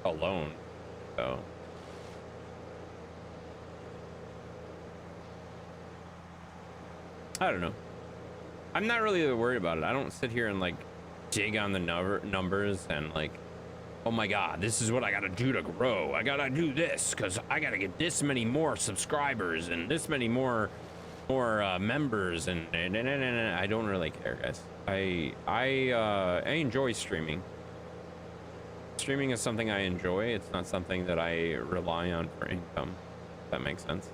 [SPEAKER 1] alone. So I don't know. I'm not really worried about it. I don't sit here and like dig on the numbers and like, oh my God, this is what I gotta do to grow. I gotta do this because I gotta get this many more subscribers and this many more members and I don't really care, guys. I enjoy streaming. Streaming is something I enjoy. It's not something that I rely on for income. If that makes sense.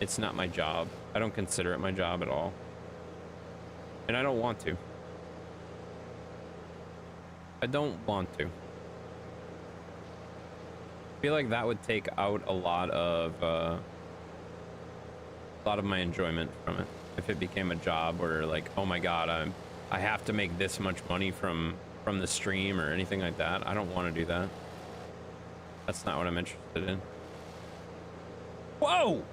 [SPEAKER 1] It's not my job. I don't consider it my job at all. And I don't want to. I don't want to. feel like that would take out a lot of my enjoyment from it if it became a job where like, oh my god, I have to make this much money from the stream or anything like that. I don't want to do that. That's not what I'm interested in. Whoa!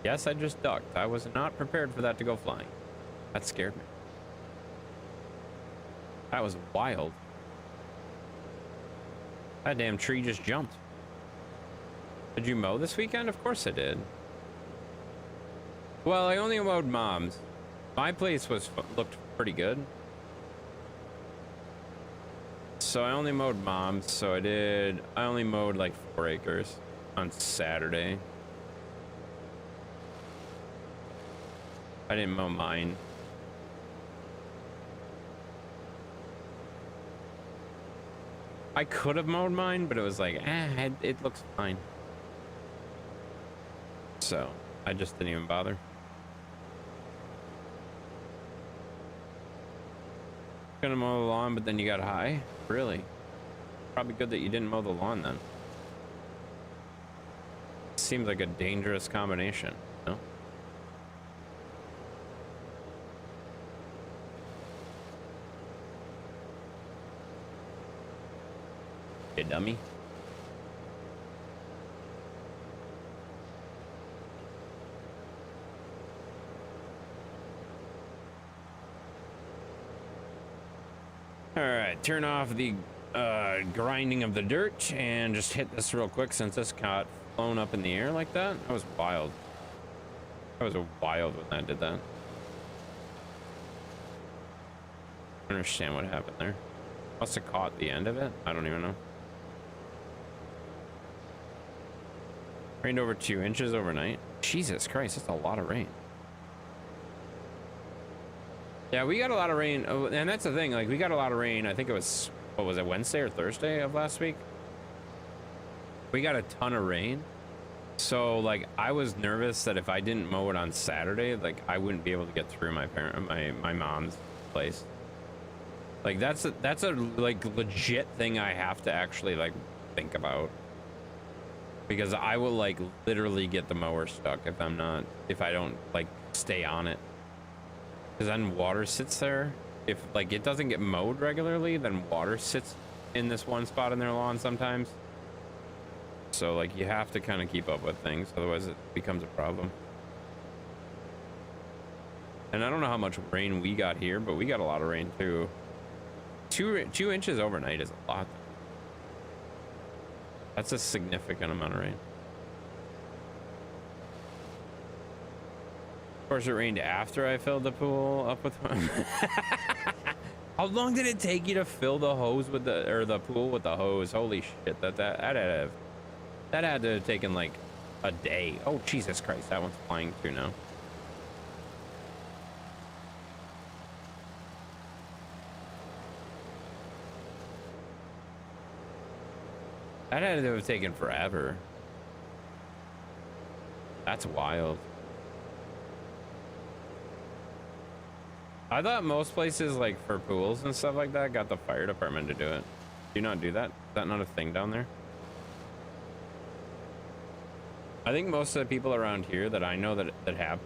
[SPEAKER 1] Yes, I just ducked. I was not prepared for that to go flying. That scared me. That was wild. That damn tree just jumped. Did you mow this weekend? Of course I did. Well, I only mowed Mom's. My place looked pretty good. So I only mowed Mom's, so I only mowed like 4 acres on Saturday. I didn't mow mine. I could have mowed mine, but it was like, it looks fine. So I just didn't even bother. Gonna mow the lawn, but then you got high? Really? Probably good that you didn't mow the lawn then. Seems like a dangerous combination, no? You dummy. All right, turn off the grinding of the dirt and just hit this real quick since this got flown up in the air like that. That was wild. That was wild when I did that. I don't understand what happened there. Must have caught the end of it. I don't even know. Rained over 2 inches overnight. Jesus Christ, that's a lot of rain. Yeah, we got a lot of rain. Oh, and that's the thing, like, we got a lot of rain. I think it was, what was it, Wednesday or Thursday of last week? We got a ton of rain. So, like, I was nervous that if I didn't mow it on Saturday, like, I wouldn't be able to get through my mom's place. Like, that's a like legit thing I have to actually like think about, because I will like literally get the mower stuck if I don't like stay on it, because then water sits there. If like it doesn't get mowed regularly, then water sits in this one spot in their lawn sometimes. So like you have to kind of keep up with things, otherwise it becomes a problem. And I don't know how much rain we got here, but we got a lot of rain too. 2 inches overnight is a lot. That's a significant amount of rain. Of course, it rained after I filled the pool up with. How long did it take you to fill the hose with the pool with the hose? Holy shit! That had to have taken like a day. Oh Jesus Christ! That one's flying too now. That had to have taken forever. That's wild. I thought most places, like for pools and stuff like that, got the fire department to do it. Do you not do that? Is that not a thing down there? I think most of the people around here that I know that have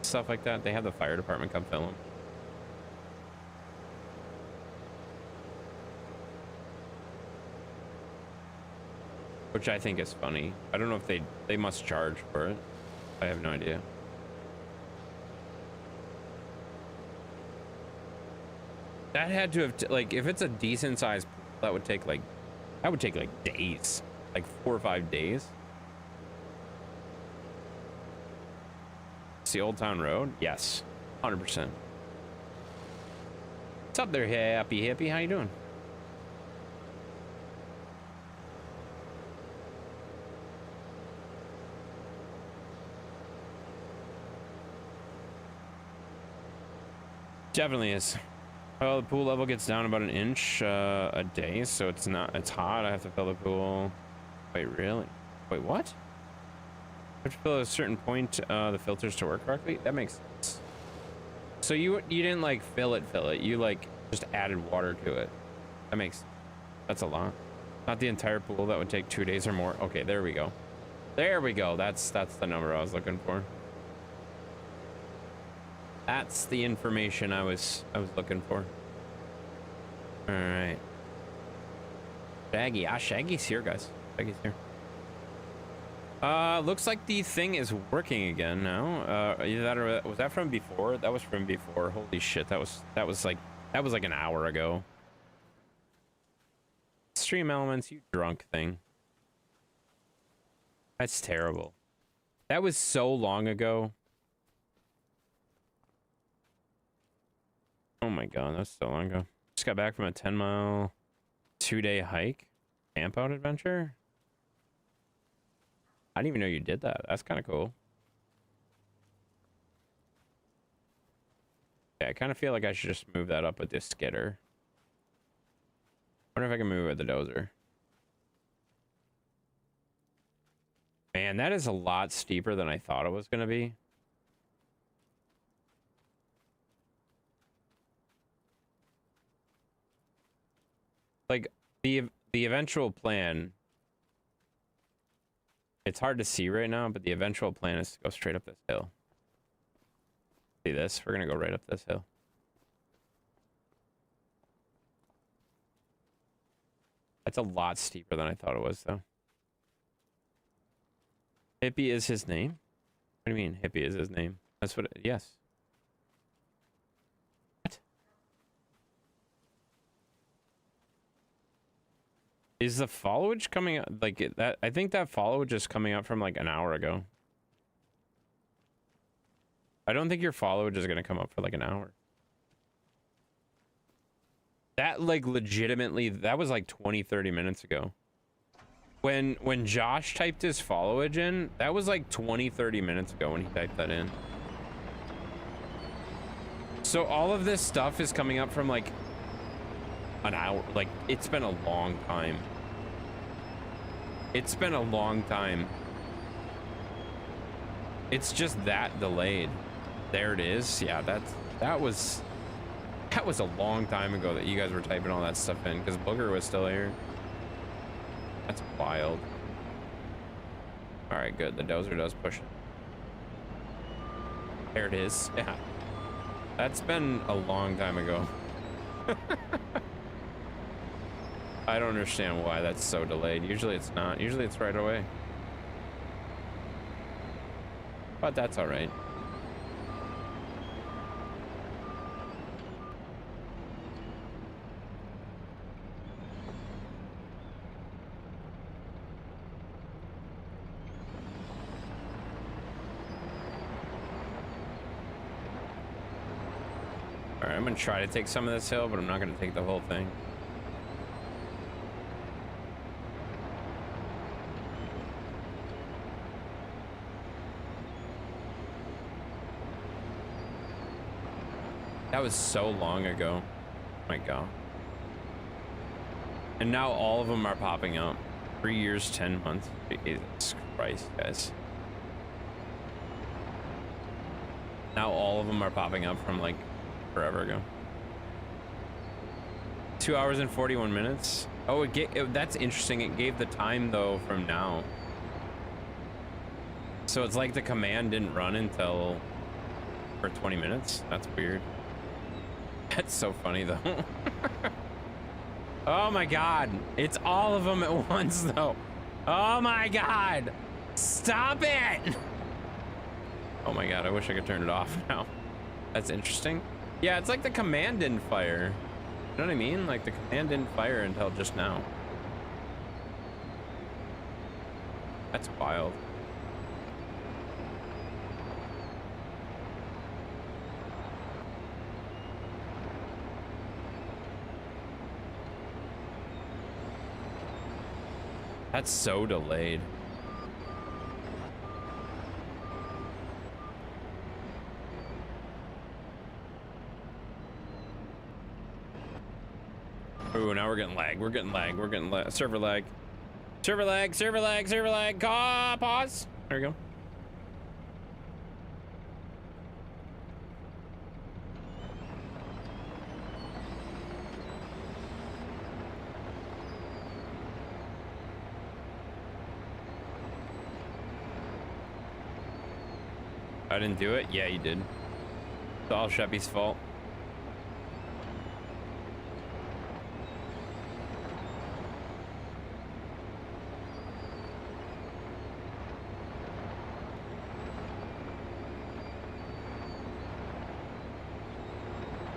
[SPEAKER 1] stuff like that, they have the fire department come fill them. Which I think is funny. I don't know if they must charge for it. I have no idea. That had to have like, if it's a decent size, that would take like days, like 4 or 5 days. It's the Old Town Road. Yes, 100%. What's up there, happy hippie? How you doing? Definitely is. Well, the pool level gets down about 1 inch a day, so it's hot. I have to fill the pool. Wait, really? Wait, what? I have to fill at a certain point the filters to work correctly? That makes sense. So you didn't like fill it. You like just added water to it. That makes That's a lot. Not the entire pool. That would take 2 days or more. Okay, there we go. There we go. That's the number I was looking for. That's the information I was looking for. All right. Shaggy. Ah, Shaggy's here, guys. Shaggy's here. Looks like the thing is working again now. Either that or was that from before? That was from before. Holy shit, that was like an hour ago. Stream elements, you drunk thing. That's terrible. That was so long ago. Oh my god, that's so long ago. Just got back from a 10-mile, 2-day hike. Camp out adventure? I didn't even know you did that. That's kind of cool. Yeah, I kind of feel like I should just move that up with this skidder. Wonder if I can move it with the dozer. Man, that is a lot steeper than I thought it was going to be. Like, the eventual plan... It's hard to see right now, but the eventual plan is to go straight up this hill. See this? We're going to go right up this hill. That's a lot steeper than I thought it was, though. Hippie is his name? What do you mean, Hippie is his name? That's what yes. What? Is the foliage coming out like that? I think that foliage is coming up from like an hour ago. I don't think your foliage is going to come up for like an hour. That like legitimately, that was like 20-30 minutes ago. When Josh typed his foliage in, that was like 20-30 minutes ago when he typed that in. So all of this stuff is coming up from like an hour. Like, it's been a long time. It's been a long time. It's just that delayed. There it is. Yeah, that was a long time ago that you guys were typing all that stuff in, because Booger was still here. That's wild. All right, good. The dozer does push it. There it is. Yeah. That's been a long time ago. I don't understand why that's so delayed. Usually it's not. Usually it's right away. But that's all right. All right, I'm gonna try to take some of this hill, but I'm not gonna take the whole thing. That was so long ago. Oh my god. And now all of them are popping up. 3 years, 10 months. Jesus Christ, guys. Now all of them are popping up from like forever ago. 2 hours and 41 minutes. Oh, that's interesting. It gave the time though from now. So it's like the command didn't run until for 20 minutes. That's weird. That's so funny though. Oh my god. It's all of them at once though. Oh my god. Stop it. Oh my god, I wish I could turn it off now. That's interesting. Yeah, it's like the command didn't fire. You know what I mean? Like the command didn't fire until just now. That's wild. That's so delayed. Ooh, now we're getting lag. We're getting lag. We're getting lag. Server lag. Server lag. Server lag. Server lag. Pause. There we go. I didn't do it? Yeah, you did. It's all Sheppy's fault.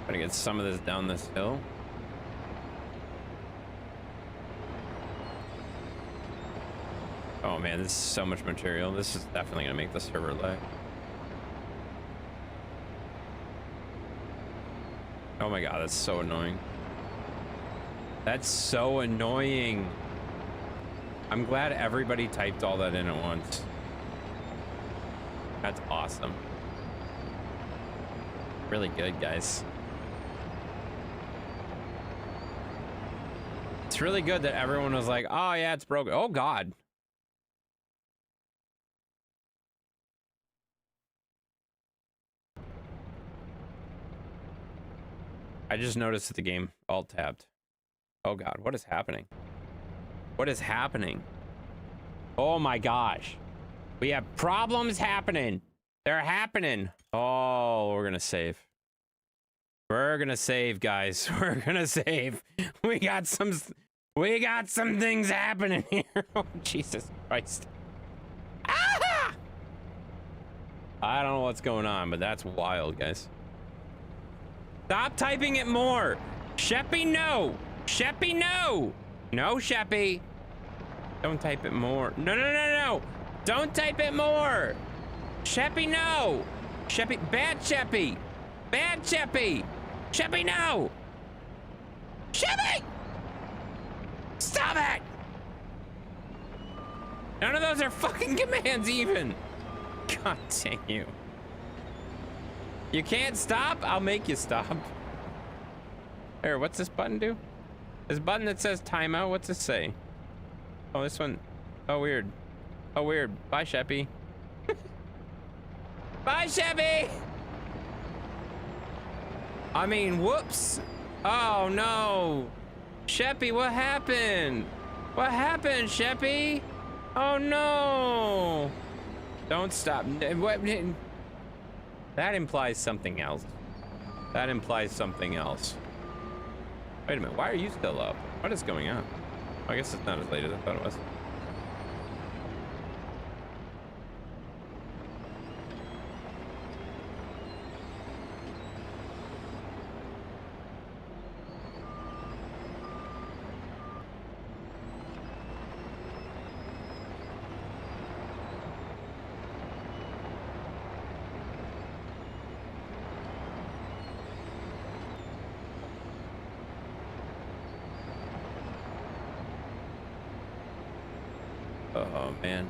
[SPEAKER 1] Gotta get some of this down this hill. Oh man, this is so much material. This is definitely gonna make the server lag. Oh my god, that's so annoying. That's so annoying. I'm glad everybody typed all that in at once. That's awesome. Really good, guys. It's really good that everyone was like, oh yeah, it's broken. Oh god. I just noticed that the game alt tabbed. Oh god, what is happening? What is happening? Oh my gosh. We have problems happening. They're happening. Oh, we're gonna save. We're gonna save, guys. We're gonna save. We got some things happening here. Oh, Jesus Christ. Ah! I don't know what's going on, but that's wild, guys. Stop typing it more. Sheppy, no. Sheppy, no. No, Sheppy. Don't type it more. No, no, no, no. Don't type it more. Sheppy, no. Sheppy, bad Sheppy. Bad Sheppy. Sheppy, no. Sheppy! Stop it! None of those are fucking commands even. God dang you. You can't stop? I'll make you stop. Here, what's this button do? This button that says timeout, what's this say? Oh, this one. Oh, weird. Oh, weird. Bye, Sheppy. Bye, Sheppy! I mean, whoops. Oh, no. Sheppy, what happened? What happened, Sheppy? Oh, no. Don't stop. What? That implies something else. That implies something else. Wait a minute, why are you still up? What is going on? I guess it's not as late as I thought it was. Oh man,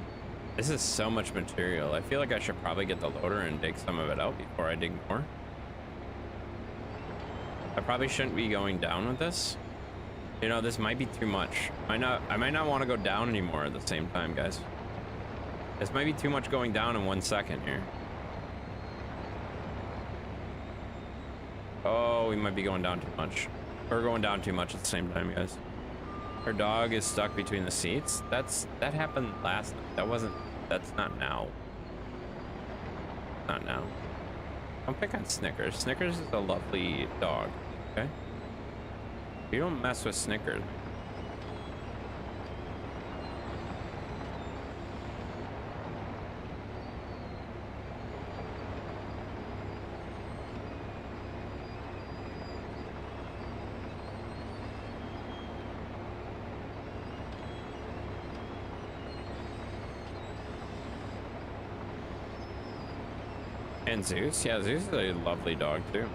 [SPEAKER 1] this is so much material. I feel like I should probably get the loader and dig some of it out before I dig more. I probably shouldn't be going down with this. You know, this might be too much. I might not want to go down anymore at the same time, guys. This might be too much going down in 1 second here. Oh, we might be going down too much. We're going down too much at the same time, guys. Her dog is stuck between the seats. That happened last night. That's not now. Not now. Don't pick on Snickers. Snickers is a lovely dog, okay? You don't mess with Snickers. And Zeus? Yeah, Zeus is a lovely dog too.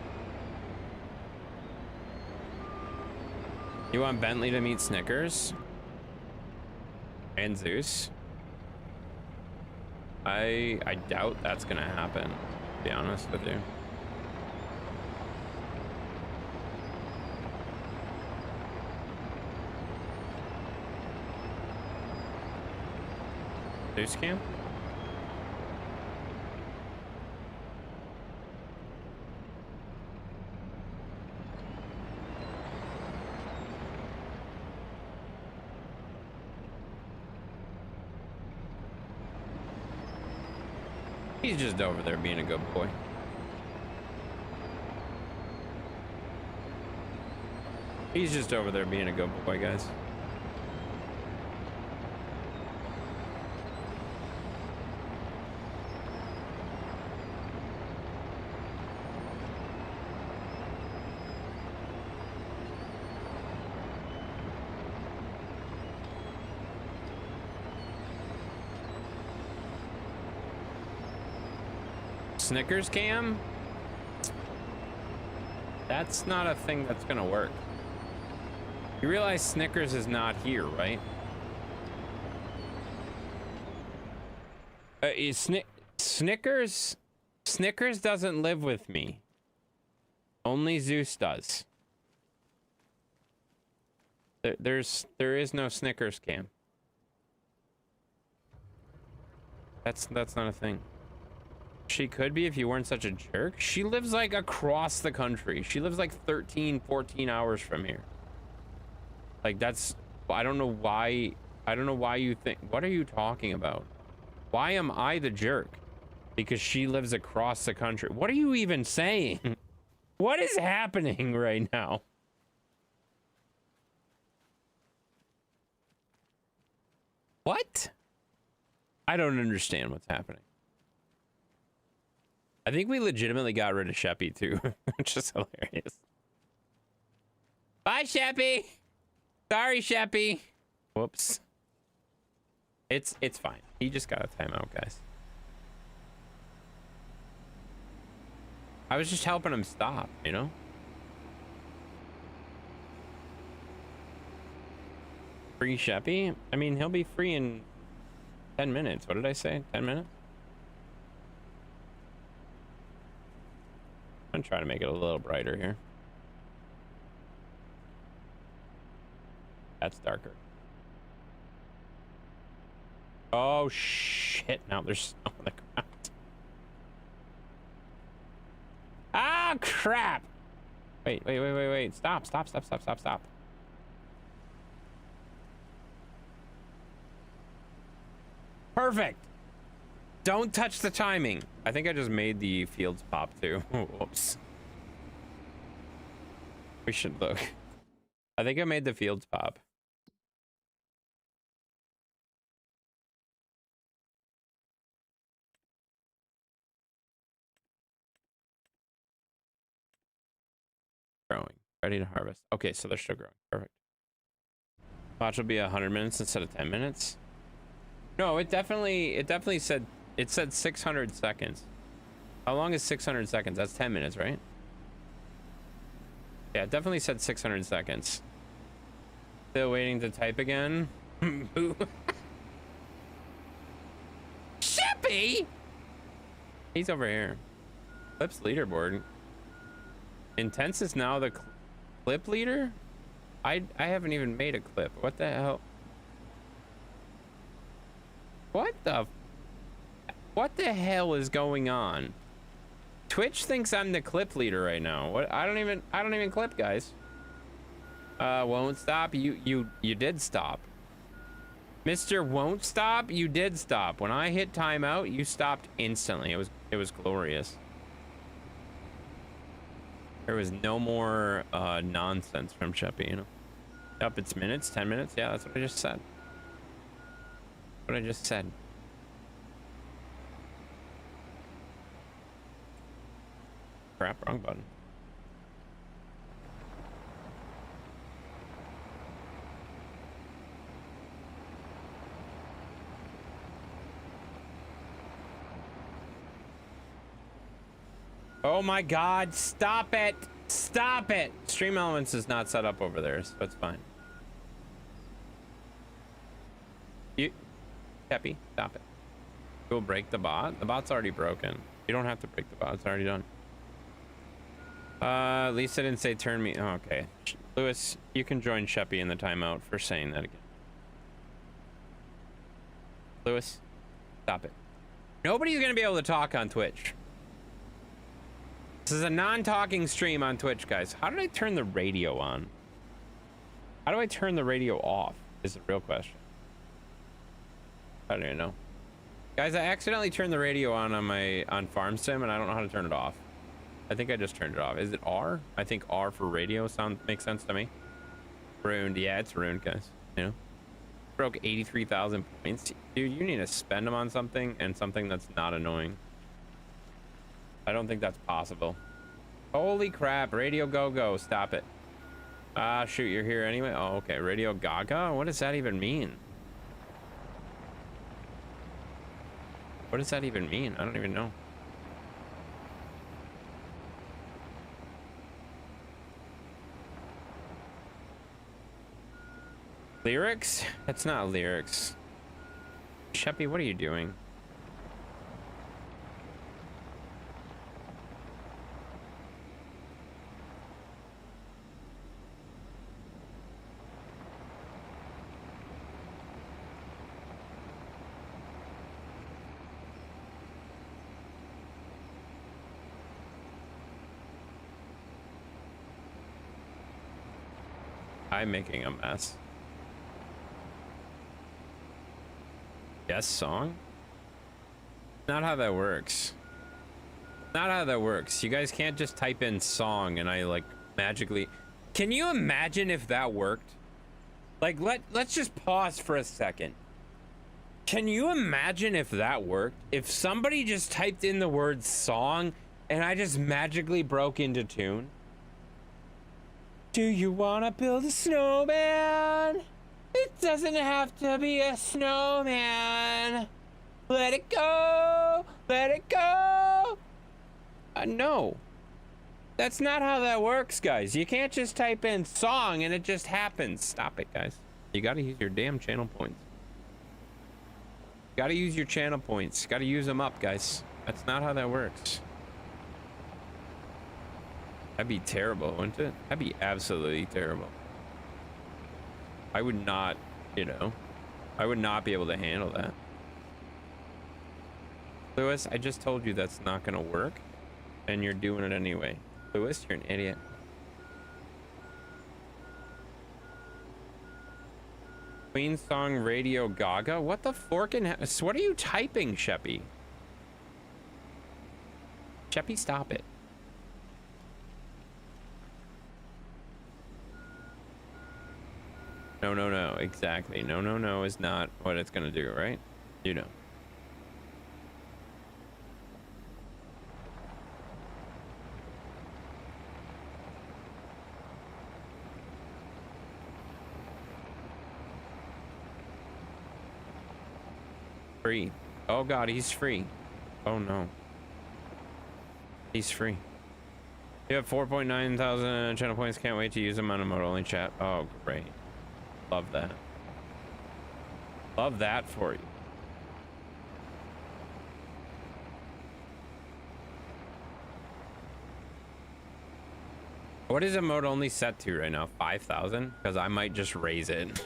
[SPEAKER 1] You want Bentley to meet Snickers? And Zeus? I doubt that's gonna happen, to be honest with you. Zeus can? He's just over there being a good boy. He's just over there being a good boy, guys. Snickers cam? That's not a thing that's gonna work. You realize Snickers is not here, right? Snickers doesn't live with me. Only Zeus does. There is no Snickers cam. That's not a thing. She could be if you weren't such a jerk. She lives like across the country. She lives like 13, 14 hours from here. Like that's, I don't know why you think, what are you talking about? Why am I the jerk? Because she lives across the country. What are you even saying? What is happening right now? What? I don't understand what's happening. I think we legitimately got rid of Sheppy too, which is hilarious. Bye, Sheppy. Sorry, Sheppy. Whoops. It's fine. He just got a timeout, guys. I was just helping him stop, you know? Free Sheppy? I mean, he'll be free in 10 minutes. What did I say? 10 minutes? I'm gonna try to make it a little brighter here. That's darker. Oh shit, now there's snow on the ground. Ah, crap. Wait. Stop. Perfect. Don't touch the timing. I think I just made the fields pop too. Whoops. We should look. I think I made the fields pop. Growing. Ready to harvest. Okay, so they're still growing. Perfect. Watch will be 100 minutes instead of 10 minutes. No, it definitely said, it said 600 seconds. How long is 600 seconds? That's 10 minutes, right? Yeah, it definitely said 600 seconds. Still waiting to type again. Sheppy! He's over here. Clip's leaderboard. Intense is now the clip leader? I haven't even made a clip. What the hell? What the hell is going on? Twitch thinks I'm the clip leader right now. What? I don't even clip, guys. Won't stop. You did stop. Mr. Won't stop. You did stop. When I hit timeout, you stopped instantly. It was glorious. There was no more nonsense from Sheppy, you know. Up its minutes, 10 minutes. Yeah, that's what I just said. What I just said. Crap, wrong button. Oh my god, stop it! Stop it! Stream Elements is not set up over there, so it's fine. Peppy, stop it. Go break the bot. The bot's already broken. You don't have to break the bot, it's already done. Lisa didn't say turn me. Oh, okay. Lewis, you can join Sheppy in the timeout for saying that again. Lewis, stop it. Nobody's gonna be able to talk on Twitch. This is a non-talking stream on Twitch, guys. How did I turn the radio on? How do I turn the radio off is the real question. I don't even know. Guys, I accidentally turned the radio on Farm Sim, and I don't know how to turn it off. I think I just turned it off. Is it R? I think R for radio makes sense to me. Ruined. Yeah, it's ruined, guys. You know? Broke 83,000 points. Dude, you need to spend them on something, and something that's not annoying. I don't think that's possible. Holy crap. Radio Go-Go. Stop it. Ah, shoot. You're here anyway? Oh, okay. Radio Gaga? What does that even mean? What does that even mean? I don't even know. Lyrics? That's not lyrics. Sheppy, what are you doing? I'm making a mess. Yes, song? Not how that works. Not how that works. You guys can't just type in song and I like magically. Can you imagine if that worked? Like let's just pause for a second. Can you imagine if that worked? If somebody just typed in the word song and I just magically broke into tune? Do you wanna build a snowman? It doesn't have to be a snowman. Let it go. Let it go. No. That's not how that works, guys. You can't just type in song and it just happens. Stop it, guys. You gotta use your damn channel points. Gotta use your channel points. Gotta use them up, guys. That's not how that works. That'd be terrible, wouldn't it? That'd be absolutely terrible. I would not, you know, I would not be able to handle that. Lewis, I just told you that's not gonna work, and you're doing it anyway. Lewis, you're an idiot. Queen song Radio Gaga? What the forkin'? What are you typing, Sheppy? Sheppy, stop it. No, no, no, exactly. No, no, no is not what it's gonna do, right? You know. Free. Oh god, he's free. Oh no. He's free. You have 4.9 thousand channel points. Can't wait to use them on a mode only chat. Oh, great. Love that. Love that for you. What is a mode only set to right now? 5,000? Because I might just raise it.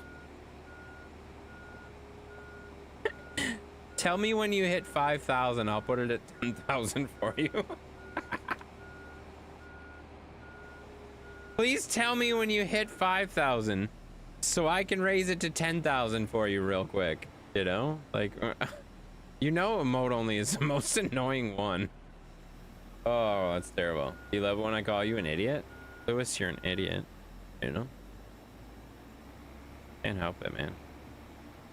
[SPEAKER 1] Tell me when you hit 5,000. I'll put it at 10,000 for you. Please tell me when you hit 5,000 so I can raise it to 10,000 for you real quick. You know, like, you know, a mode only is the most annoying one. Oh, that's terrible. You love when I call you an idiot? Lewis, you're an idiot. You know? Can't help it, man.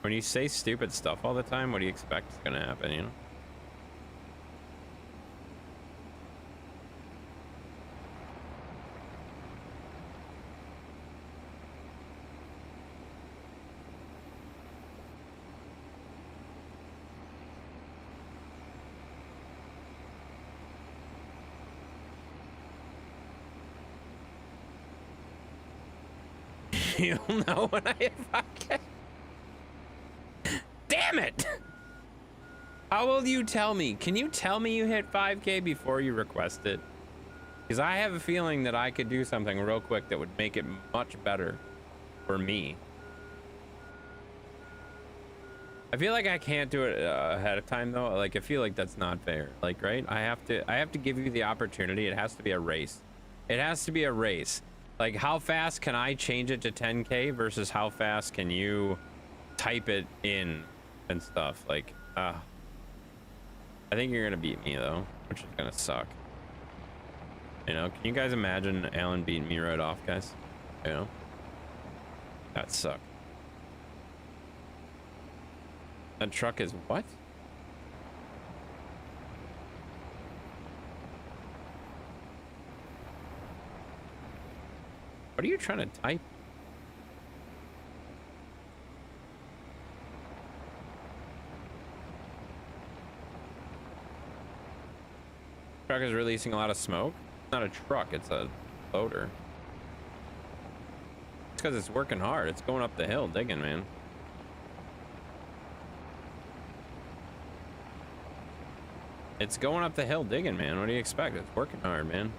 [SPEAKER 1] When you say stupid stuff all the time, what do you expect is gonna happen, you know? You'll know when I hit 5K. Damn it! How will you tell me? Can you tell me you hit 5K before you request it? Because I have a feeling that I could do something real quick that would make it much better for me. I feel like I can't do it ahead of time though. Like I feel like that's not fair. Like, right? I have to give you the opportunity. It has to be a race. It has to be a race. Like, how fast can I change it to 10K versus how fast can you type it in and stuff? Like, I think you're gonna beat me though, which is gonna suck. You know, can you guys imagine Alan beating me right off, guys? You know, that sucked. That truck is what? What are you trying to type? Truck is releasing a lot of smoke. It's not a truck, it's a loader. It's because it's working hard. It's going up the hill digging, man. It's going up the hill digging, man. What do you expect? It's working hard, man.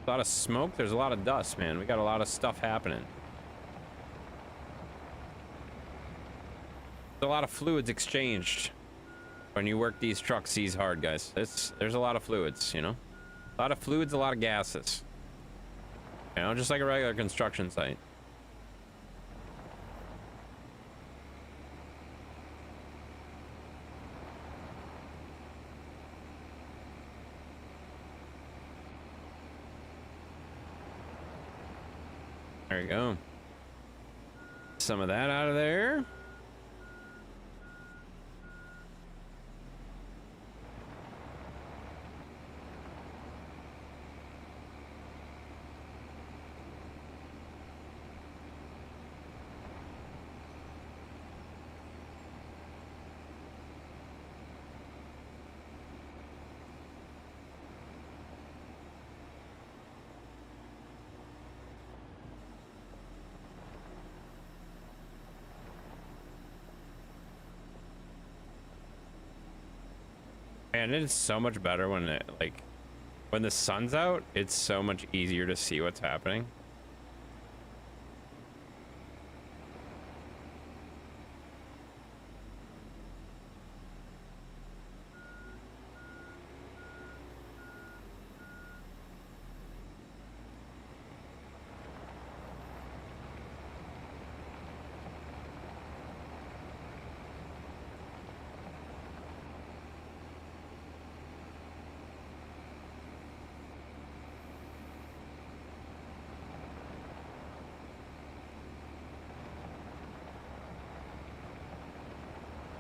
[SPEAKER 1] A lot of smoke. There's a lot of dust, man. We got a lot of stuff happening. There's a lot of fluids exchanged when you work these trucks these hard, guys. There's a lot of fluids, you know? A lot of fluids, a lot of gases. You know, just like a regular construction site. There you go. Some of that out of there. And it is so much better when it, like, when the sun's out, it's so much easier to see what's happening.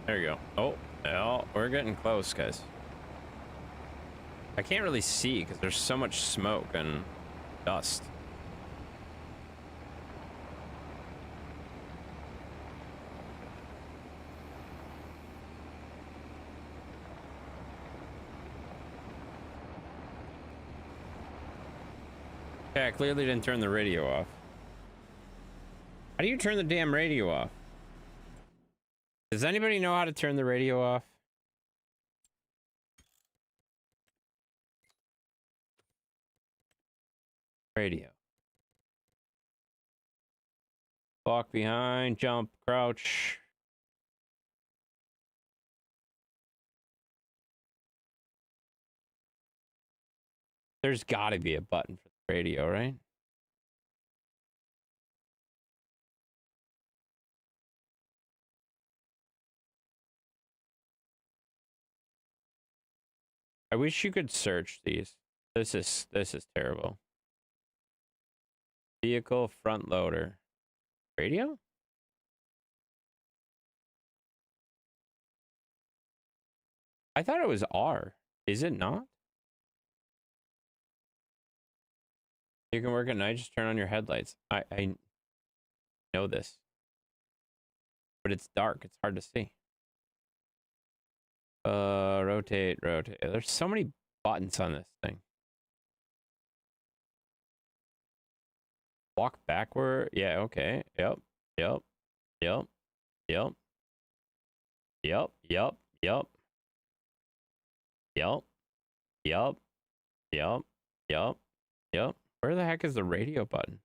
[SPEAKER 1] There you go. Oh, well, we're getting close, guys. I can't really see because there's so much smoke and dust. Okay, I clearly didn't turn the radio off. How do you turn the damn radio off? Does anybody know how to turn the radio off? Radio. Walk behind, jump, crouch. There's gotta be a button for the radio, right? I wish you could search these. This is terrible. Vehicle front loader. Radio? I thought it was R. Is it not? You can work at night, just turn on your headlights. I know this. But it's dark, it's hard to see. Rotate. There's so many buttons on this thing. Walk backward. Yeah, okay. Yep. Where the heck is the radio button?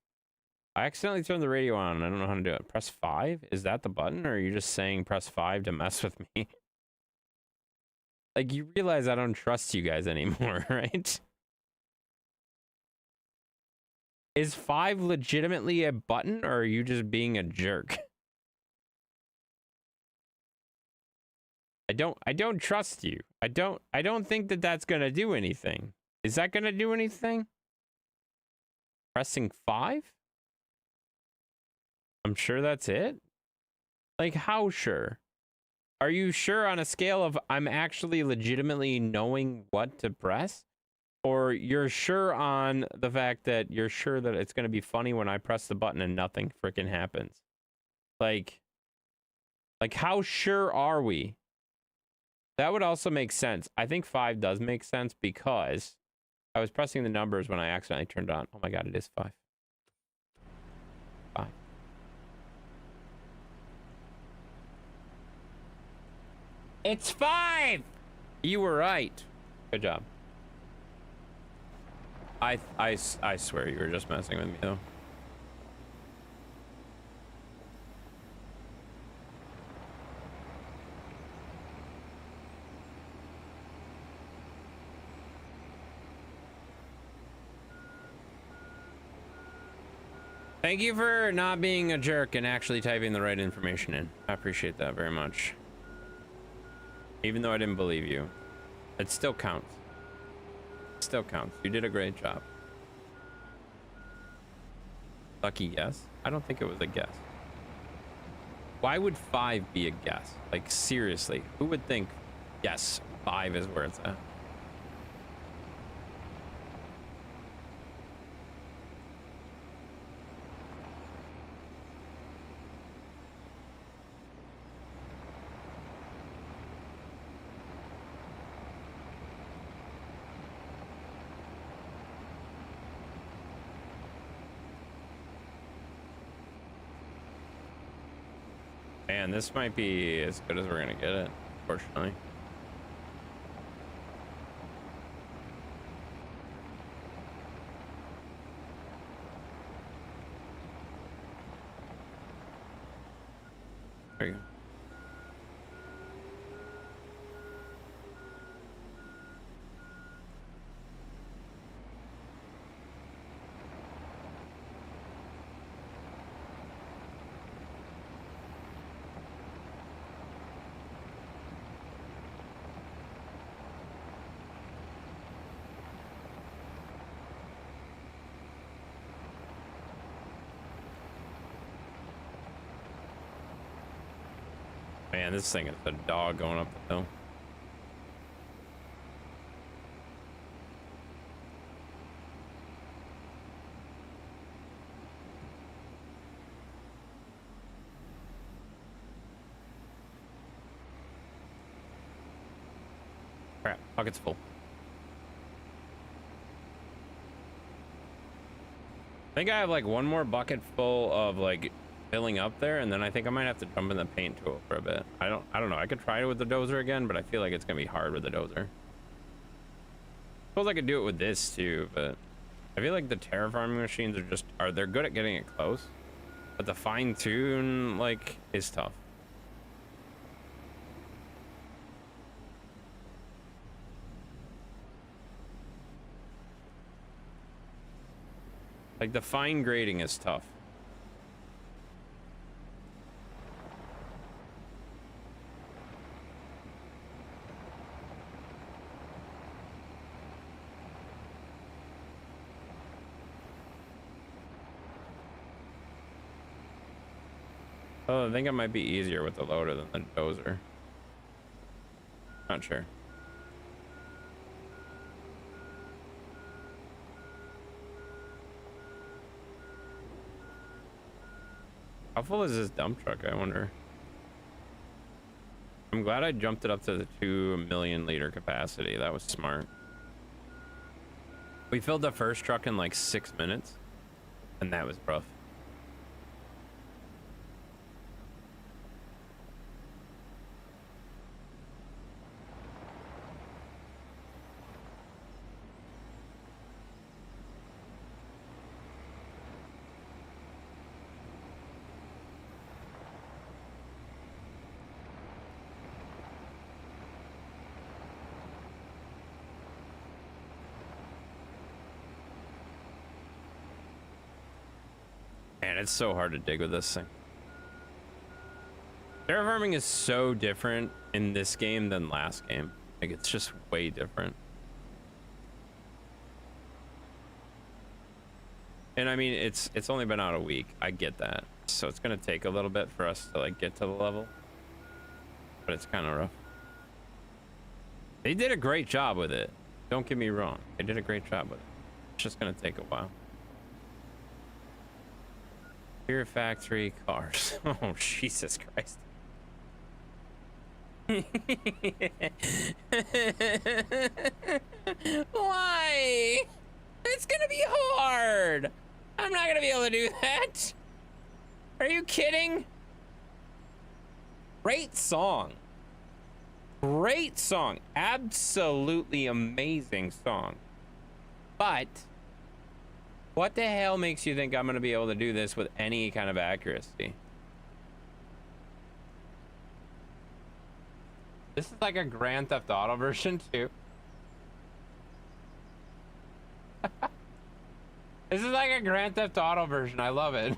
[SPEAKER 1] I accidentally turned the radio on. I don't know how to do it. Press 5? Is that the button? Or are you just saying press 5 to mess with me? Like, you realize I don't trust you guys anymore, right? Is 5 legitimately a button, or are you just being a jerk? I don't trust you. I don't think that that's gonna do anything. Is that gonna do anything? Pressing 5? I'm sure that's it. Like, how sure? Are you sure on a scale of I'm actually legitimately knowing what to press? Or you're sure on the fact that you're sure that it's gonna be funny when I press the button and nothing freaking happens? Like how sure are we? That would also make sense. I think 5 does make sense because I was pressing the numbers when I accidentally turned on. Oh my god, it is 5. 5. It's 5! You were right. Good job. I swear you were just messing with me though. Thank you for not being a jerk and actually typing the right information in. I appreciate that very much. Even though I didn't believe you, it still counts. It still counts. You did a great job. Lucky guess? I don't think it was a guess. Why would 5 be a guess? Like, seriously, who would think, yes, 5 is where it's at? Man, this might be as good as we're gonna get it, unfortunately. There you go. Man, this thing is a dog going up the hill. Crap, pocket's full. I think I have like one more bucket full of like filling up there, and then I think I might have to jump in the paint tool for a bit. I don't know. I could try it with the dozer again, but I feel like it's gonna be hard with the dozer. Suppose I could do it with this too, but I feel like the terraforming machines they're good at getting it close, but the fine tune like is tough. Like the fine grading is tough. Oh, I think it might be easier with the loader than the dozer. Not sure. How full is this dump truck, I wonder? I'm glad I jumped it up to the 2 million liter capacity. That was smart. We filled the first truck in like 6 minutes, and that was rough. Man, it's so hard to dig with this thing. Terraforming is so different in this game than last game. Like, it's just way different. And I mean, it's only been out a week. I get that. So it's gonna take a little bit for us to like get to the level. But it's kind of rough. They did a great job with it. Don't get me wrong. They did a great job with it. It's just gonna take a while. Fear Factory cars. Oh, Jesus Christ. Why? It's gonna be hard. I'm not gonna be able to do that. Are you kidding? Great song. Great song. Absolutely amazing song. But what the hell makes you think I'm gonna be able to do this with any kind of accuracy? This is like a Grand Theft Auto version too. This is like a Grand Theft Auto version. I love it.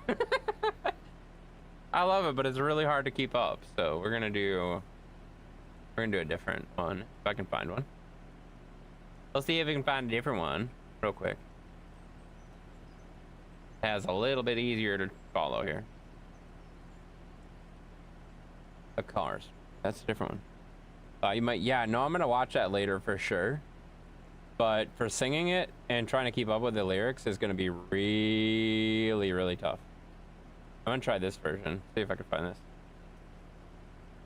[SPEAKER 1] I love it, but it's really hard to keep up. So we're gonna do a different one if I can find one. Let's see if we can find a different one real quick. Has a little bit easier to follow here. The cars. That's a different one. You might, yeah, no, I'm gonna watch that later for sure. But for singing it and trying to keep up with the lyrics is gonna be really, really tough. I'm gonna try this version, see if I can find this.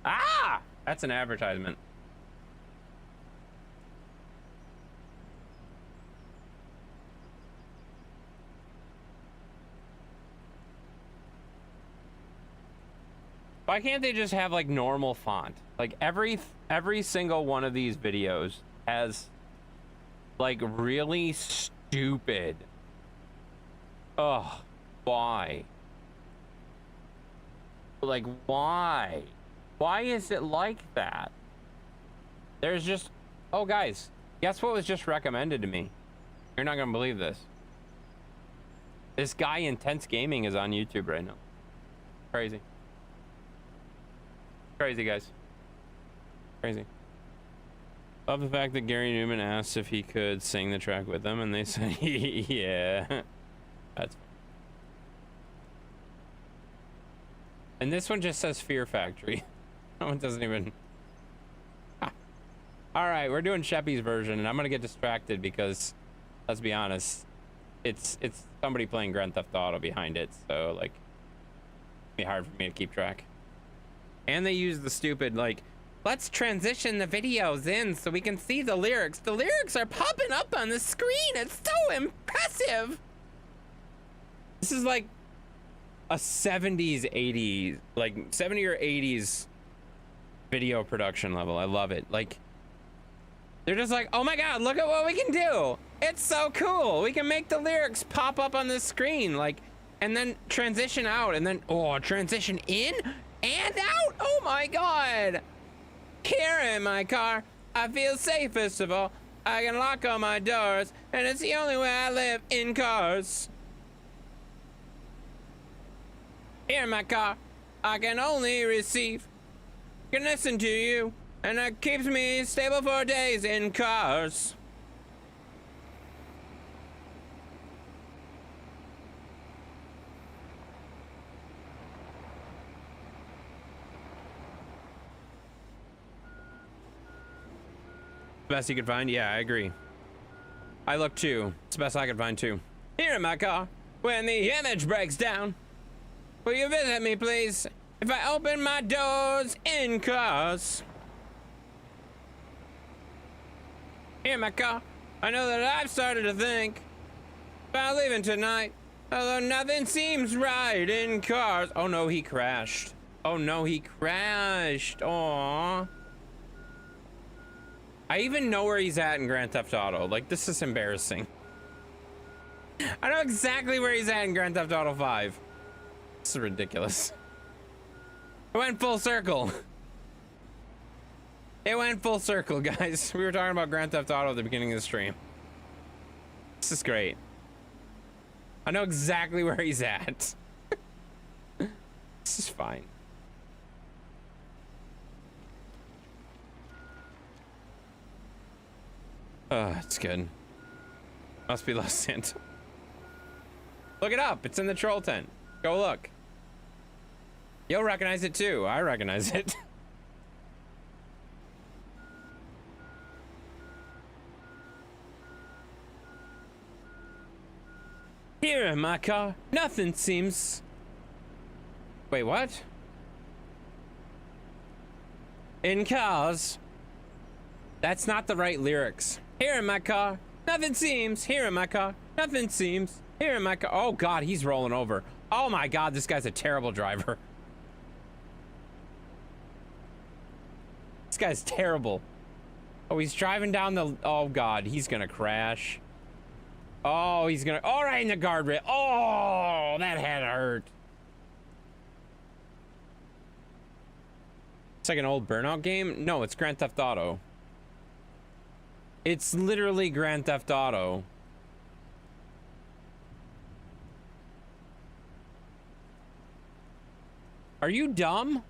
[SPEAKER 1] Ah! That's an advertisement. Why can't they just have like normal font? Like every single one of these videos has like really stupid. Ugh, why? Like why? Why is it like that? There's just, oh guys, guess what was just recommended to me? You're not gonna believe this. This guy Intense Gaming is on YouTube right now. Crazy. Crazy, guys. Crazy. Love the fact that Gary Newman asked if he could sing the track with them, and they said, yeah. That's. And this one just says Fear Factory. That one doesn't even. All right, we're doing Sheppy's version, and I'm gonna get distracted because, let's be honest, it's somebody playing Grand Theft Auto behind it, so like, it'd be hard for me to keep track. And they use the stupid, like, let's transition the videos in so we can see the lyrics. The lyrics are popping up on the screen. It's so impressive. This is like a 70s, 80s, like 70 or 80s video production level. I love it. Like, they're just like, oh my God, look at what we can do. It's so cool. We can make the lyrics pop up on the screen, like, and then transition out, and then, oh, transition in and out. Oh my God. Here in my car, I feel safest of all. I can lock all my doors, and it's the only way I live in cars. Here in my car, I can only receive. Can listen to you, and that keeps me stable for days in cars. Best you could find? Yeah, I agree. I look too. It's the best I could find too. Here in my car, when the image breaks down, will you visit me, please? If I open my doors in cars. Here in my car, I know that I've started to think about leaving tonight, although nothing seems right in cars. Oh no, he crashed. Oh no, he crashed. Aww. I even know where he's at in Grand Theft Auto. Like, this is embarrassing. I know exactly where he's at in Grand Theft Auto 5. This is ridiculous. It went full circle. It went full circle, guys. We were talking about Grand Theft Auto at the beginning of the stream. This is great. I know exactly where he's at. This is fine. Oh, it's good. Must be Los Santos. Look it up. It's in the troll tent. Go look. You'll recognize it too. I recognize it. Here in my car, nothing seems... Wait, what? In cars. That's not the right lyrics. Here in my car, nothing seems. Here in my car, nothing seems. Here in my car. Oh God, he's rolling over. Oh my God, this guy's a terrible driver. This guy's terrible. Oh, he's driving down the... Oh God, he's gonna crash. Oh, he's gonna... All right, in the guardrail. Oh, that had to hurt. It's like an old Burnout game. No, it's Grand Theft Auto. It's literally Grand Theft Auto. Are you dumb?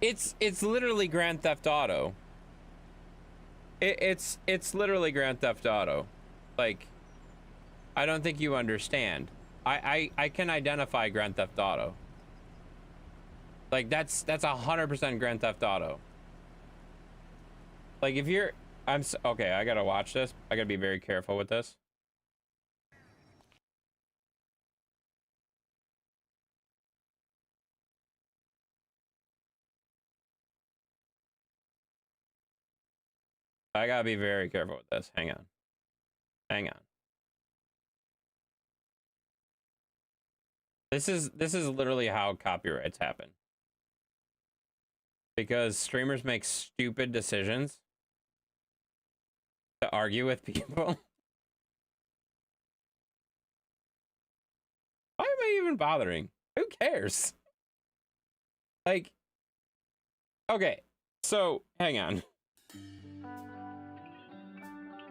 [SPEAKER 1] It's literally Grand Theft Auto. It's literally Grand Theft Auto. Like, I don't think you understand. I can identify Grand Theft Auto. Like, that's 100% Grand Theft Auto. Like, if you're... okay, I gotta watch this. I gotta be very careful with this. I gotta be very careful with this. Hang on. Hang on. This is literally how copyrights happen. Because streamers make stupid decisions to argue with people. Why am I even bothering? Who cares? Like, okay, so hang on.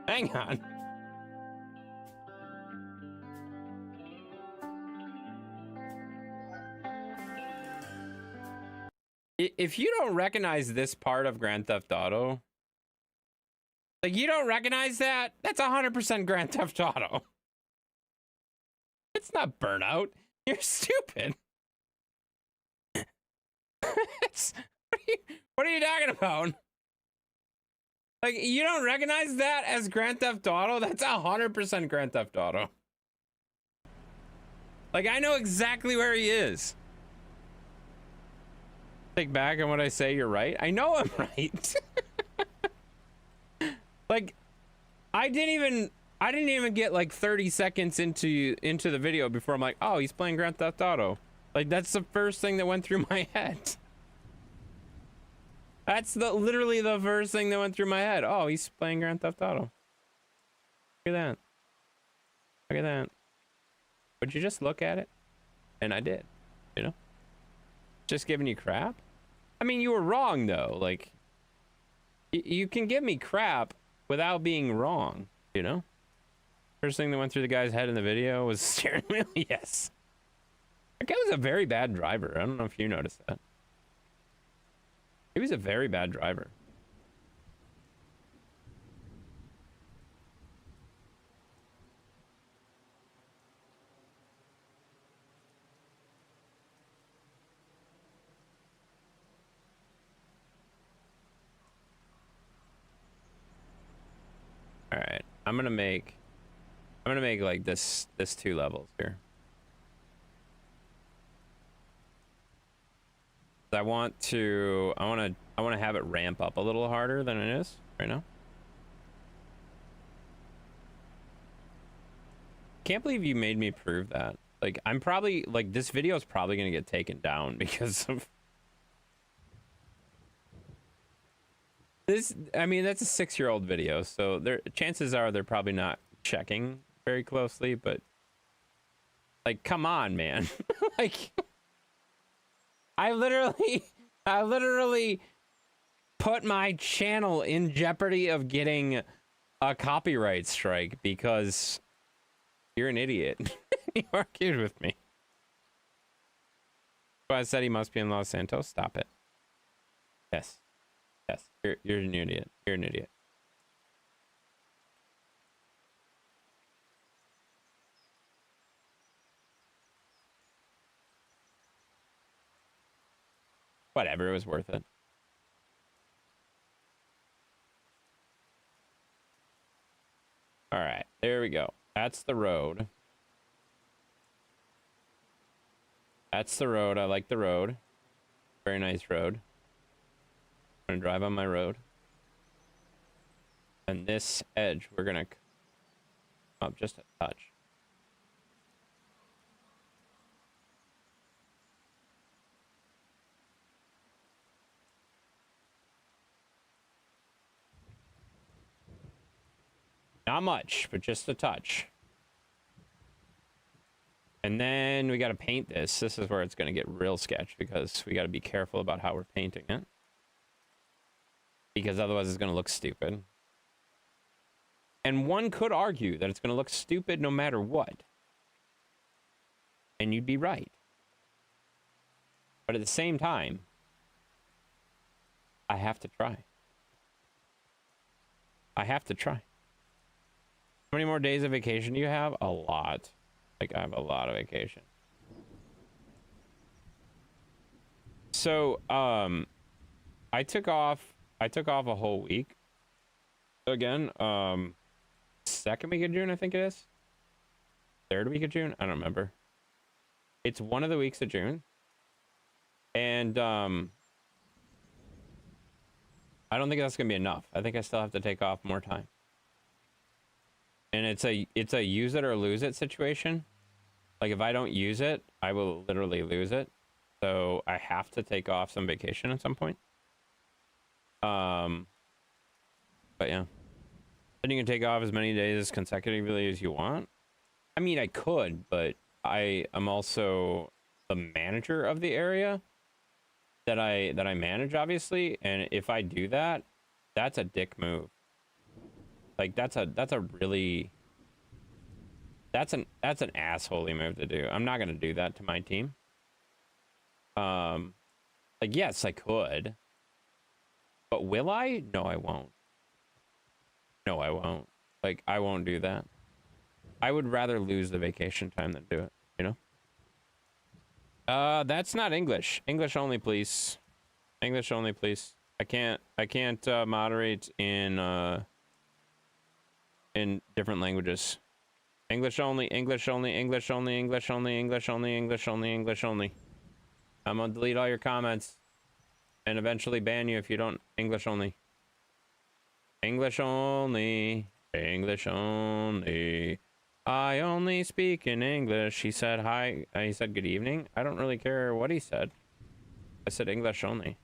[SPEAKER 1] Hang on. If you don't recognize this part of Grand Theft Auto, like, you don't recognize that, that's 100% Grand Theft Auto. It's not Burnout. You're stupid. What are you talking about? Like, you don't recognize that as Grand Theft Auto? That's 100% Grand Theft Auto. Like, I know exactly where he is. Take back on what I say, you're right. I know I'm right. Like, I didn't even get like 30 seconds into the video before I'm like, oh, he's playing Grand Theft Auto. Like, that's the first thing that went through my head. That's literally the first thing that went through my head. Oh, he's playing Grand Theft Auto. Look at that. Look at that. Would you just look at it? And I did, you know? Just giving you crap? I mean, you were wrong, though. Like, you can give me crap without being wrong, you know? First thing that went through the guy's head in the video was steering wheel. Yes. That guy was a very bad driver. I don't know if you noticed that. He was a very bad driver. All right, I'm gonna make like this 2 levels here. I want to have it ramp up a little harder than it is right now. Can't believe you made me prove that. Like, I'm probably, like, this video is probably gonna get taken down because of this. I mean, that's a 6-year-old video, so chances are they're probably not checking very closely, but like, come on, man. Like, I literally put my channel in jeopardy of getting a copyright strike because you're an idiot. You argued with me. So I said he must be in Los Santos. Stop it. Yes. Yes. You're an idiot. You're an idiot. Whatever, it was worth it. All right, there we go. That's the road. That's the road. I like the road. Very nice road. I'm gonna drive on my road. And this edge, we're gonna come up just a touch. Not much, but just a touch. And then we got to paint this. This is where it's going to get real sketch because we got to be careful about how we're painting it. Because otherwise it's going to look stupid. And one could argue that it's going to look stupid no matter what. And you'd be right. But at the same time, I have to try. I have to try. How many more days of vacation do you have? A lot. Like, I have a lot of vacation. So, I took off a whole week. Again, second week of June, I think it is. Third week of June? I don't remember. It's one of the weeks of June. And, I don't think that's gonna be enough. I think I still have to take off more time. And it's a use it or lose it situation. Like, if I don't use it, I will literally lose it. So I have to take off some vacation at some point. But yeah. Then you can take off as many days consecutively as you want. I mean, I could, but I am also the manager of the area that I manage, obviously. And if I do that, that's a dick move. Like, that's an assholey move to do. I'm not gonna do that to my team. Like, yes, I could, but will I? No, I won't. No, I won't. Like, I won't do that. I would rather lose the vacation time than do it, you know? That's not English. English only, please. English only, please. I can't moderate in different languages. English only, English only, English only, English only, English only, English only, English only. I'm gonna delete all your comments and eventually ban you if you don't English only. English only, English only. I only speak in English. He said hi. He said good evening. I don't really care what he said. I said English only.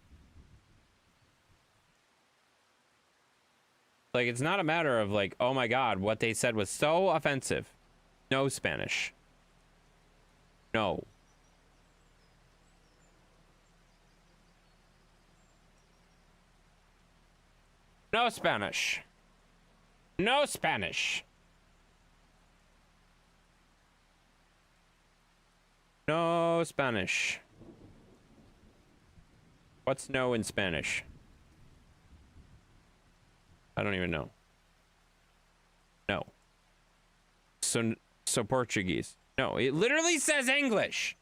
[SPEAKER 1] Like, it's not a matter of like, oh my God, what they said was so offensive. No Spanish. No. No Spanish. No Spanish. No Spanish. What's no in Spanish? I don't even know. No. So Portuguese. No, it literally says English.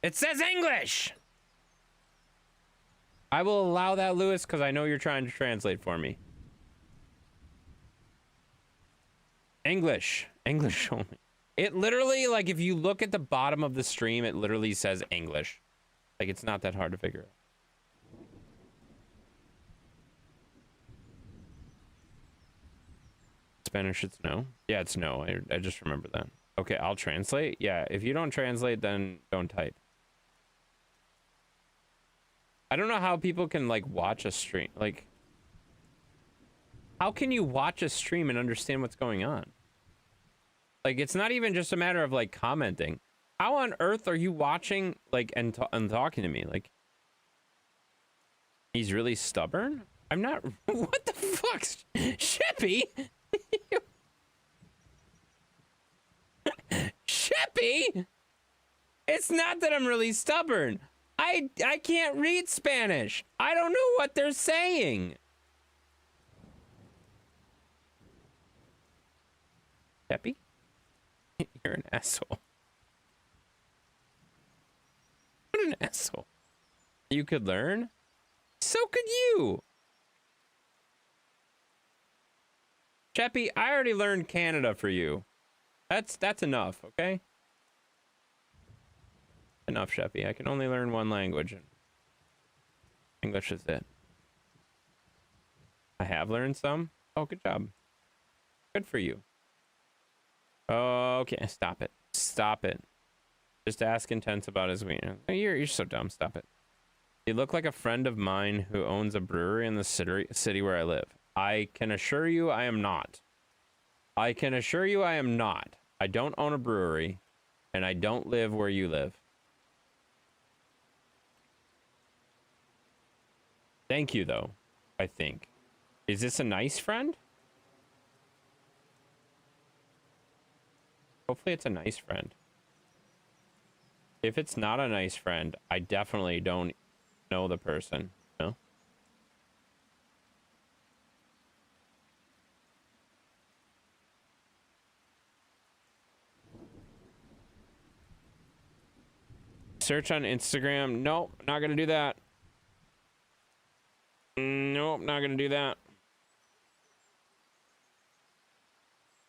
[SPEAKER 1] It says English. I will allow that, Lewis, because I know you're trying to translate for me. English. English only. It literally, like, if you look at the bottom of the stream, it literally says English. Like, it's not that hard to figure out. Spanish, it's no. Yeah, it's no. I just remember that. Okay, I'll translate. Yeah, if you don't translate, then don't type. I don't know how people can, like, watch a stream. Like, how can you watch a stream and understand what's going on? Like, it's not even just a matter of, like, commenting. How on earth are you watching, like, and talking to me? Like, he's really stubborn? I'm not... What the fuck? Shippy? Shippy? It's not that I'm really stubborn. I can't read Spanish. I don't know what they're saying. Shippy? You're an asshole. What an asshole. You could learn? So could you. Cheppy, I already learned Canada for you. That's enough, okay? Enough, Sheppy. I can only learn one language. English is it. I have learned some. Oh, good job. Good for you. Okay, stop it. Stop it. Just ask Intense about his wiener. You're so dumb. Stop it. You look like a friend of mine who owns a brewery in the city where I live. I can assure you I am not. I can assure you I am not. I don't own a brewery, and I don't live where you live. Thank you, though, I think. Is this a nice friend? Hopefully it's a nice friend. If it's not a nice friend, I definitely don't know the person. No? Search on Instagram. Nope, not gonna do that. Nope, not gonna do that.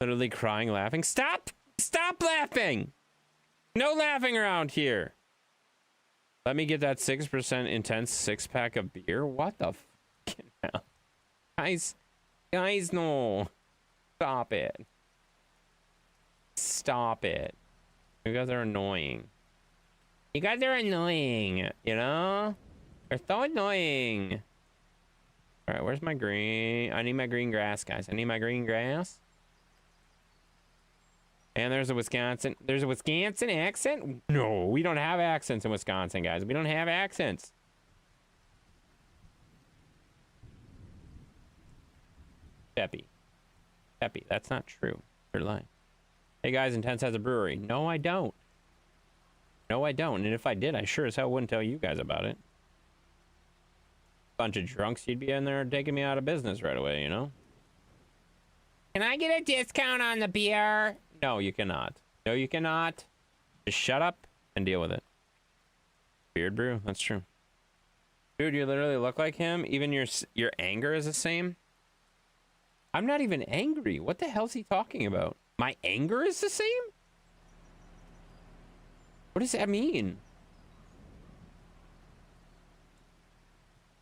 [SPEAKER 1] Literally crying, laughing. Stop! Stop laughing! No laughing around here. Let me get that 6% intense 6-pack of beer. What the fucking hell? Guys, no. Stop it. Stop it. You guys are annoying. You guys are annoying, you know? They're so annoying. All right, where's my green? I need my green grass, guys. I need my green grass. And there's a Wisconsin. There's a Wisconsin accent? No, we don't have accents in Wisconsin, guys. We don't have accents. Peppy. Peppy, that's not true. You're lying. Hey, guys, Intense has a brewery. No, I don't. No, I don't. And if I did, I sure as hell wouldn't tell you guys about it. Bunch of drunks, you'd be in there taking me out of business right away, you know? Can I get a discount on the beer? No, you cannot. No, you cannot. Just shut up and deal with it. Beard brew? That's true. Dude, you literally look like him. Even your anger is the same. I'm not even angry. What the hell's he talking about? My anger is the same? What does that mean?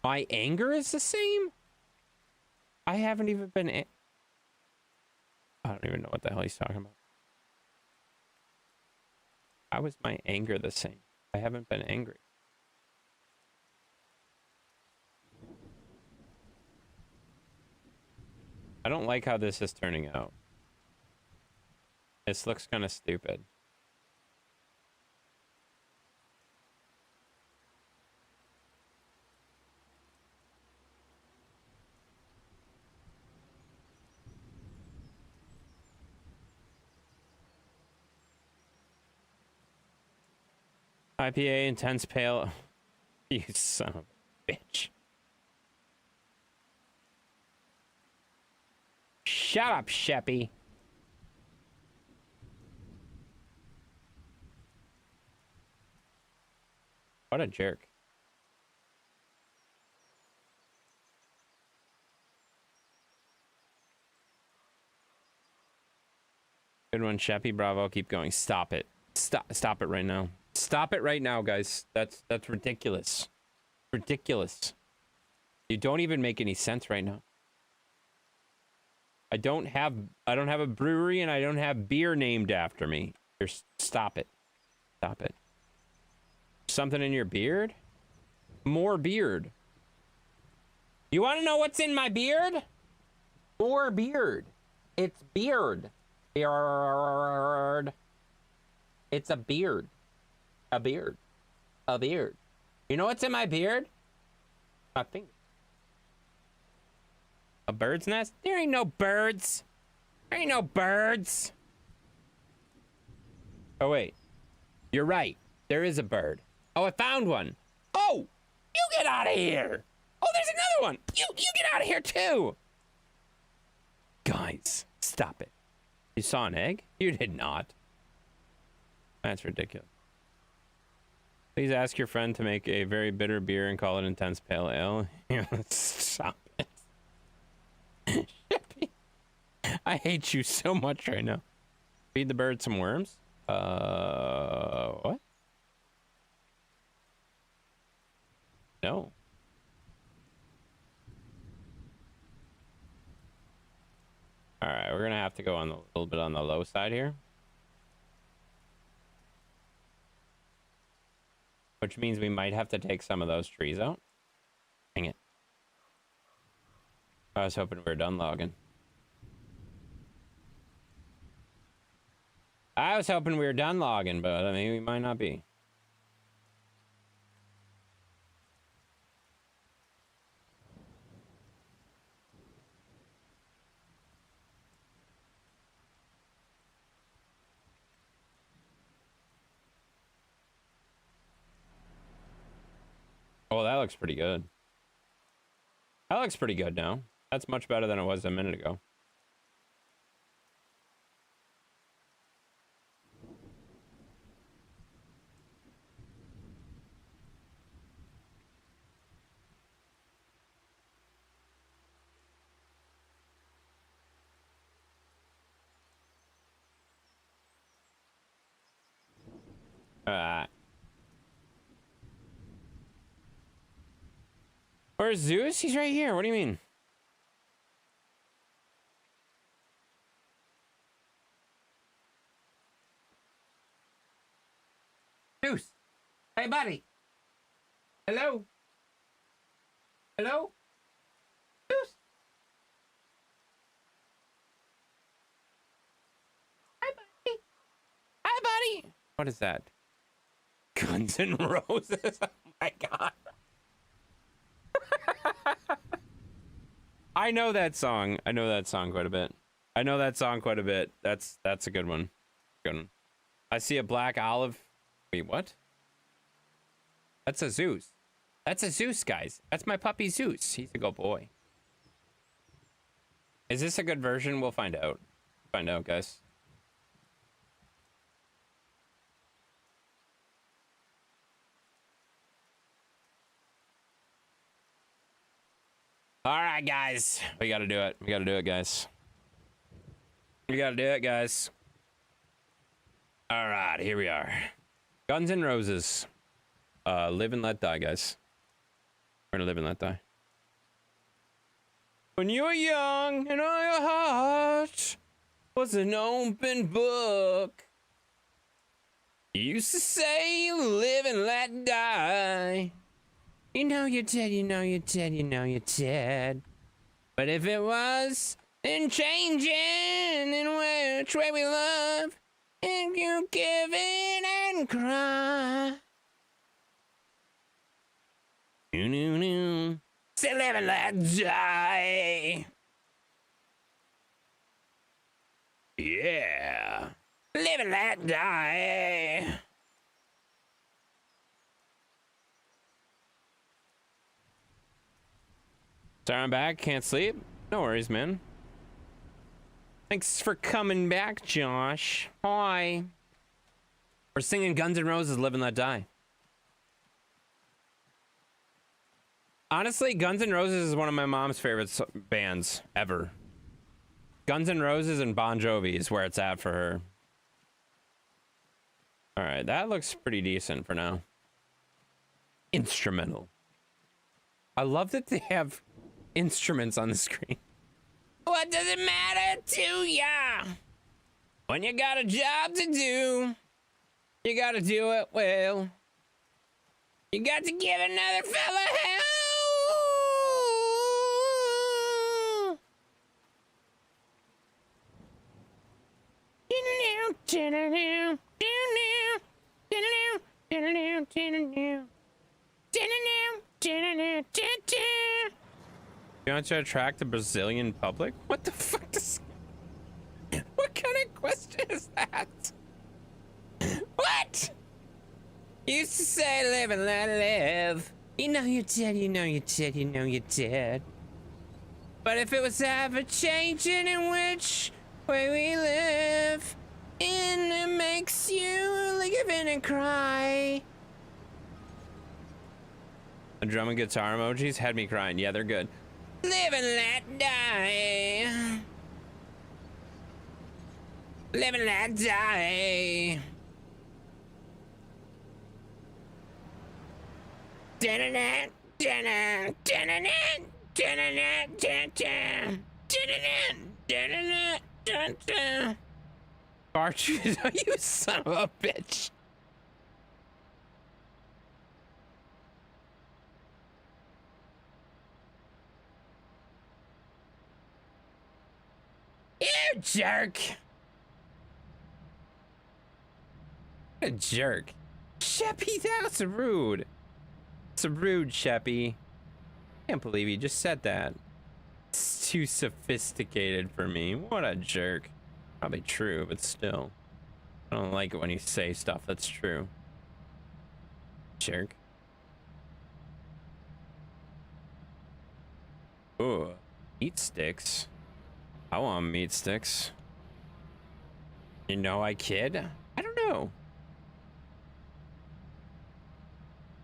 [SPEAKER 1] My anger is the same? I haven't even been... I don't even know what the hell he's talking about. How is my anger the same? I haven't been angry. I don't like how this is turning out. This looks kind of stupid. IPA intense pale. You son of a bitch. Shut up, Sheppy. What a jerk. Good one, Sheppy. Bravo. Keep going. Stop it. Stop it right now. Stop it right now, guys. That's ridiculous. Ridiculous. You don't even make any sense right now. I don't have a brewery and I don't have beer named after me. Stop it. Stop it. Something in your beard? More beard. You want to know what's in my beard? More beard. It's beard. Beard. It's a beard. A beard. A beard. You know what's in my beard? My finger. A bird's nest? There ain't no birds. There ain't no birds. Oh, wait. You're right. There is a bird. Oh, I found one. Oh, you get out of here. Oh, there's another one. You get out of here, too. Guys, stop it. You saw an egg? You did not. That's ridiculous. Please ask your friend to make a very bitter beer and call it intense pale ale. Stop it. Shippy. I hate you so much right now. Feed the bird some worms? What? No. All right, we're gonna have to go on a little bit on the low side here. Which means we might have to take some of those trees out. Dang it. I was hoping we were done logging. I was hoping we were done logging, but I mean, we might not be. Oh, that looks pretty good. That looks pretty good now. That's much better than it was a minute ago. Where's Zeus? He's right here. What do you mean? Zeus! Hey, buddy! Hello? Hello? Zeus? Hi, buddy! Hi, buddy! What is that? Guns N' Roses? Oh my god. I know that song. I know that song quite a bit. I know that song quite a bit. That's a good one. Good one. I see a black olive. Wait, what? That's a Zeus. That's a Zeus, guys. That's my puppy Zeus. He's a good boy. Is this a good version? We'll find out. Find out, guys. All right, guys. We got to do it. We got to do it, guys. We got to do it, guys. All right, here we are. Guns N' Roses. Live and let die, guys. We're gonna live and let die. When you were young and all your heart was an open book, you used to say live and let die. You know you're dead, you know you're dead, you know you're dead. But if it was in changing in which way we love, and you give in and cry. Say live and let die. Yeah. Live and let die. Sorry, I'm back. Can't sleep. No worries, man. Thanks for coming back, Josh. Hi. We're singing Guns N' Roses, Live and Let Die. Honestly, Guns N' Roses is one of my mom's favorite bands ever. Guns N' Roses and Bon Jovi is where it's at for her. All right, that looks pretty decent for now. Instrumental. I love that they have instruments on the screen. What does it matter to ya? When you got a job to do, you gotta do it well. You got to give another fella hell. You want to attract the Brazilian public? What the fuck does... What kind of question is that? What? You used to say live and let live. You know you're dead, you know you're dead, you know you're dead. But if it was ever changing in which way we live, and it makes you live in and cry. The drum and guitar emojis had me crying. Yeah, they're good. Live and let die. Live and let die. Cartridge, you son of a bitch. You jerk. What a jerk. Sheppy, that was rude. It's rude, Sheppy. Can't believe you just said that. It's too sophisticated for me. What a jerk. Probably true, but still. I don't like it when you say stuff that's true. Jerk. Ooh, meat sticks. I want meat sticks. You know I kid? I don't know.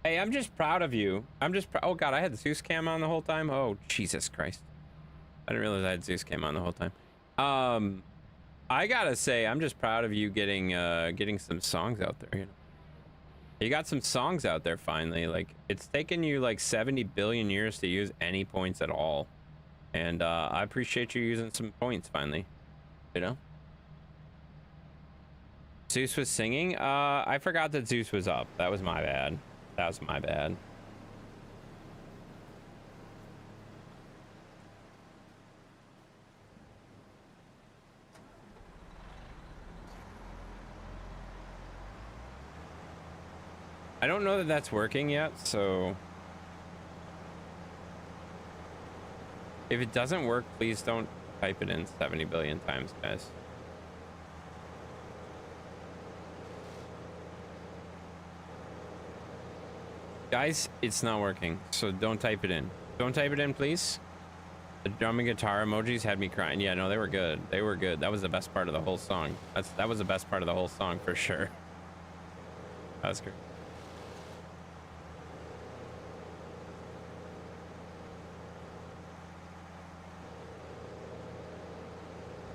[SPEAKER 1] Hey, I'm just proud of you. I'm just oh god, I had the Zeus cam on the whole time. Oh, Jesus Christ. I didn't realize I had Zeus cam on the whole time. I gotta say, I'm just proud of you getting some songs out there, you know. You got some songs out there finally. Like, it's taken you like 70 billion years to use any points at all. And I appreciate you using some points finally, you know? Zeus was singing? I forgot that Zeus was up. That was my bad. That was my bad. I don't know that that's working yet, so if it doesn't work, please don't type it in 70 billion times, guys. Guys, it's not working, so don't type it in. Don't type it in, please. The drum and guitar emojis had me crying. Yeah, no, they were good. They were good. That was the best part of the whole song. That was the best part of the whole song for sure. That was great.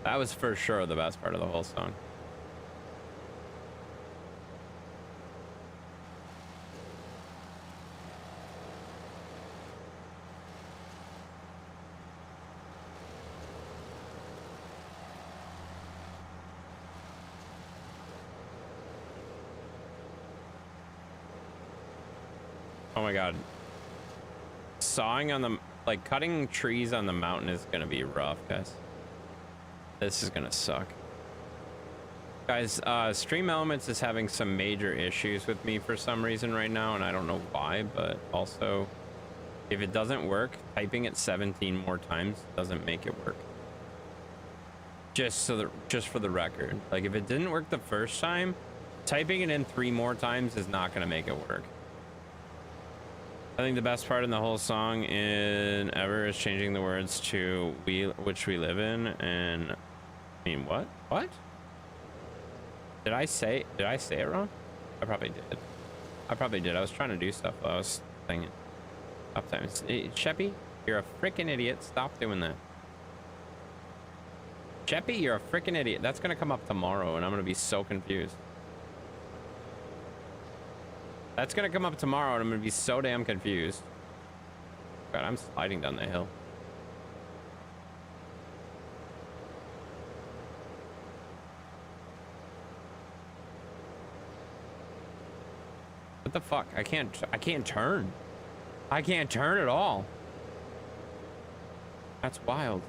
[SPEAKER 1] That was for sure the best part of the whole song. Oh my god. Sawing on the, like, cutting trees on the mountain is gonna be rough, guys. This is gonna suck. Guys, Stream Elements is having some major issues with me for some reason right now, and I don't know why, but also, if it doesn't work, typing it 17 more times doesn't make it work. Just for the record. Like, if it didn't work the first time, typing it in 3 more times is not gonna make it work. I think the best part in the whole song ever is changing the words to which we live in, and I mean, what? What? Did I say it wrong? I probably did. I was trying to do stuff while I was saying it. Uptimes. Hey, Sheppy, you're a freaking idiot. Stop doing that. Sheppy, you're a freaking idiot. That's gonna come up tomorrow, and I'm gonna be so confused. That's gonna come up tomorrow, and I'm gonna be so damn confused. God, I'm sliding down the hill. What the fuck? I can't turn. I can't turn at all. That's wild.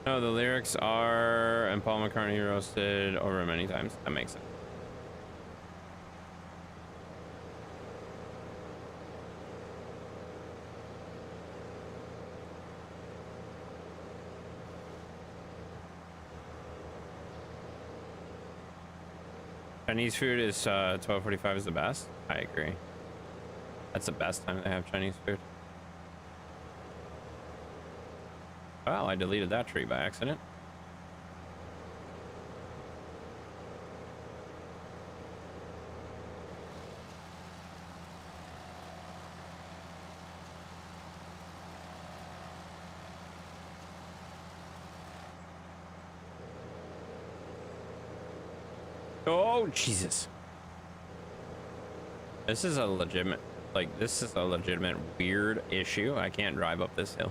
[SPEAKER 1] No, the lyrics are, and Paul McCartney roasted over many times. That makes sense. Chinese food is 12:45 is the best. I agree. That's the best time to have Chinese food. Well, I deleted that tree by accident. Oh, Jesus. This is a legitimate, like, this is a legitimate weird issue. I can't drive up this hill.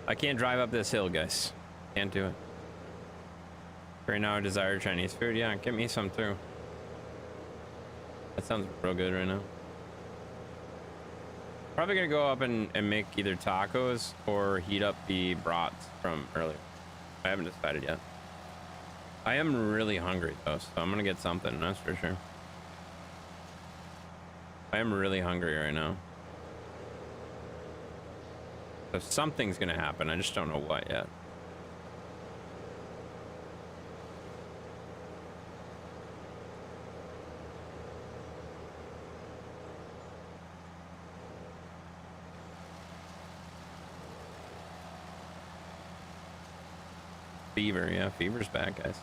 [SPEAKER 1] I can't drive up this hill, guys. Can't do it. Right now, I desire Chinese food. Yeah, get me some too. That sounds real good right now. Probably gonna go up and make either tacos or heat up the brats from earlier. I haven't decided yet. I am really hungry though, so I'm gonna get something, that's for sure. I am really hungry right now. So something's gonna happen, I just don't know what yet. Fever, yeah, fever's back, guys.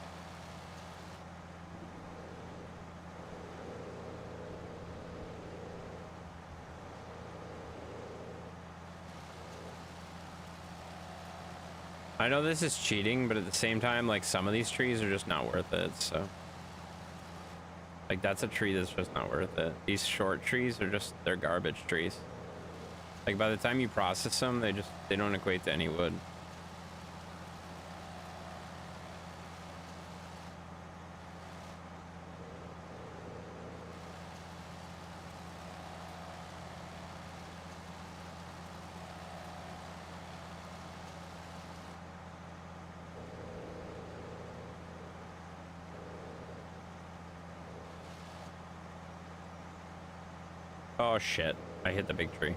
[SPEAKER 1] I know this is cheating, but at the same time, like, some of these trees are just not worth it, so. Like, that's a tree that's just not worth it. These short trees are just, they're garbage trees. Like, by the time you process them, they don't equate to any wood. Oh shit, I hit the big tree.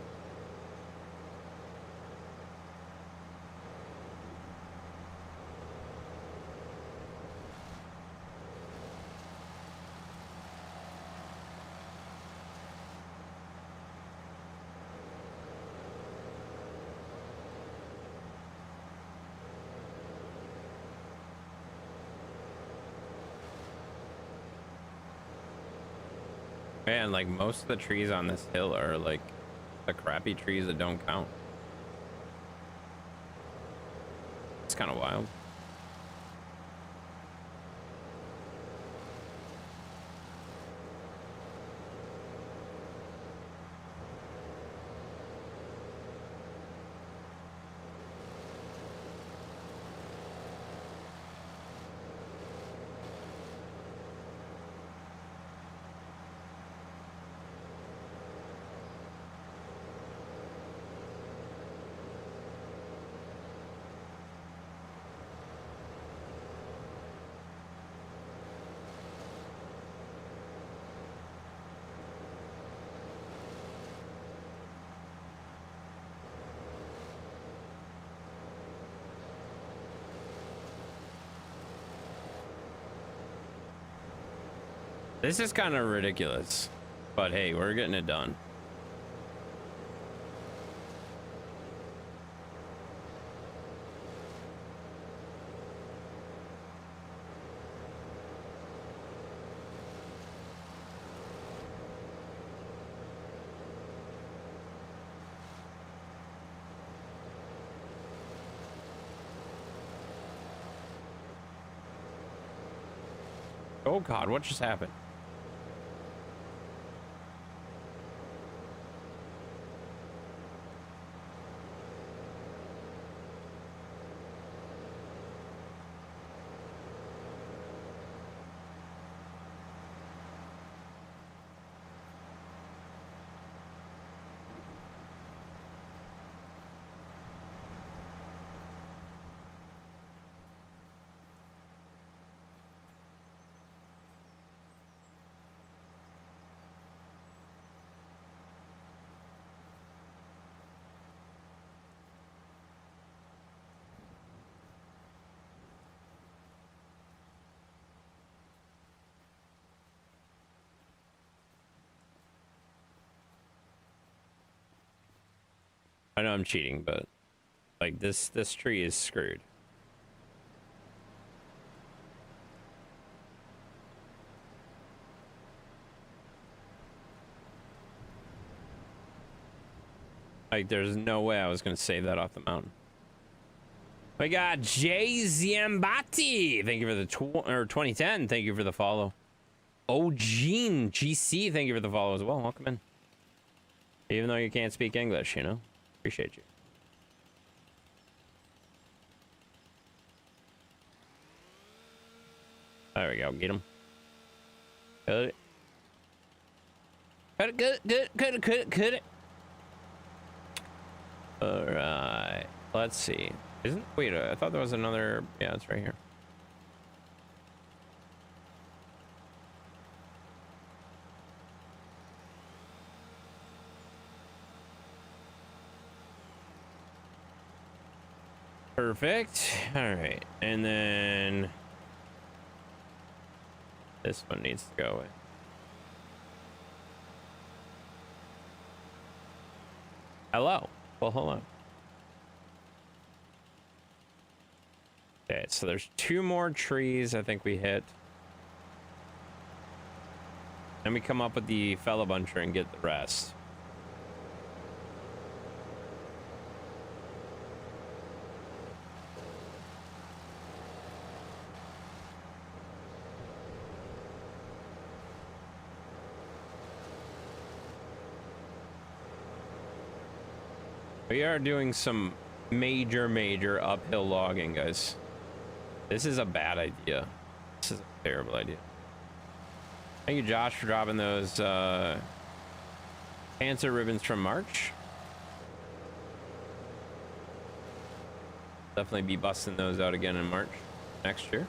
[SPEAKER 1] Man, like, most of the trees on this hill are like the crappy trees that don't count. It's kind of wild. This is kind of ridiculous, but hey, we're getting it done. Oh God, what just happened? I know I'm cheating, but like this tree is screwed. Like, there's no way I was gonna save that off the mountain. We got Jay Ziambati. Thank you for the 2010. Thank you for the follow. Gene GC. Thank you for the follow as well. Welcome in. Even though you can't speak English, you know, appreciate you. There we go. Get him. Cut it. Cut it. All right. Let's see. Wait, I thought there was another. Yeah, it's right here. Perfect. All right. And then this one needs to go away. Hello. Well, hello. Okay, so there's 2 more trees I think we hit. Then we come up with the fella buncher and get the rest. We are doing some major uphill logging, guys. This is a bad idea. This is a terrible idea. Thank you, Josh, for dropping those cancer ribbons from March. Definitely be busting those out again in March next year.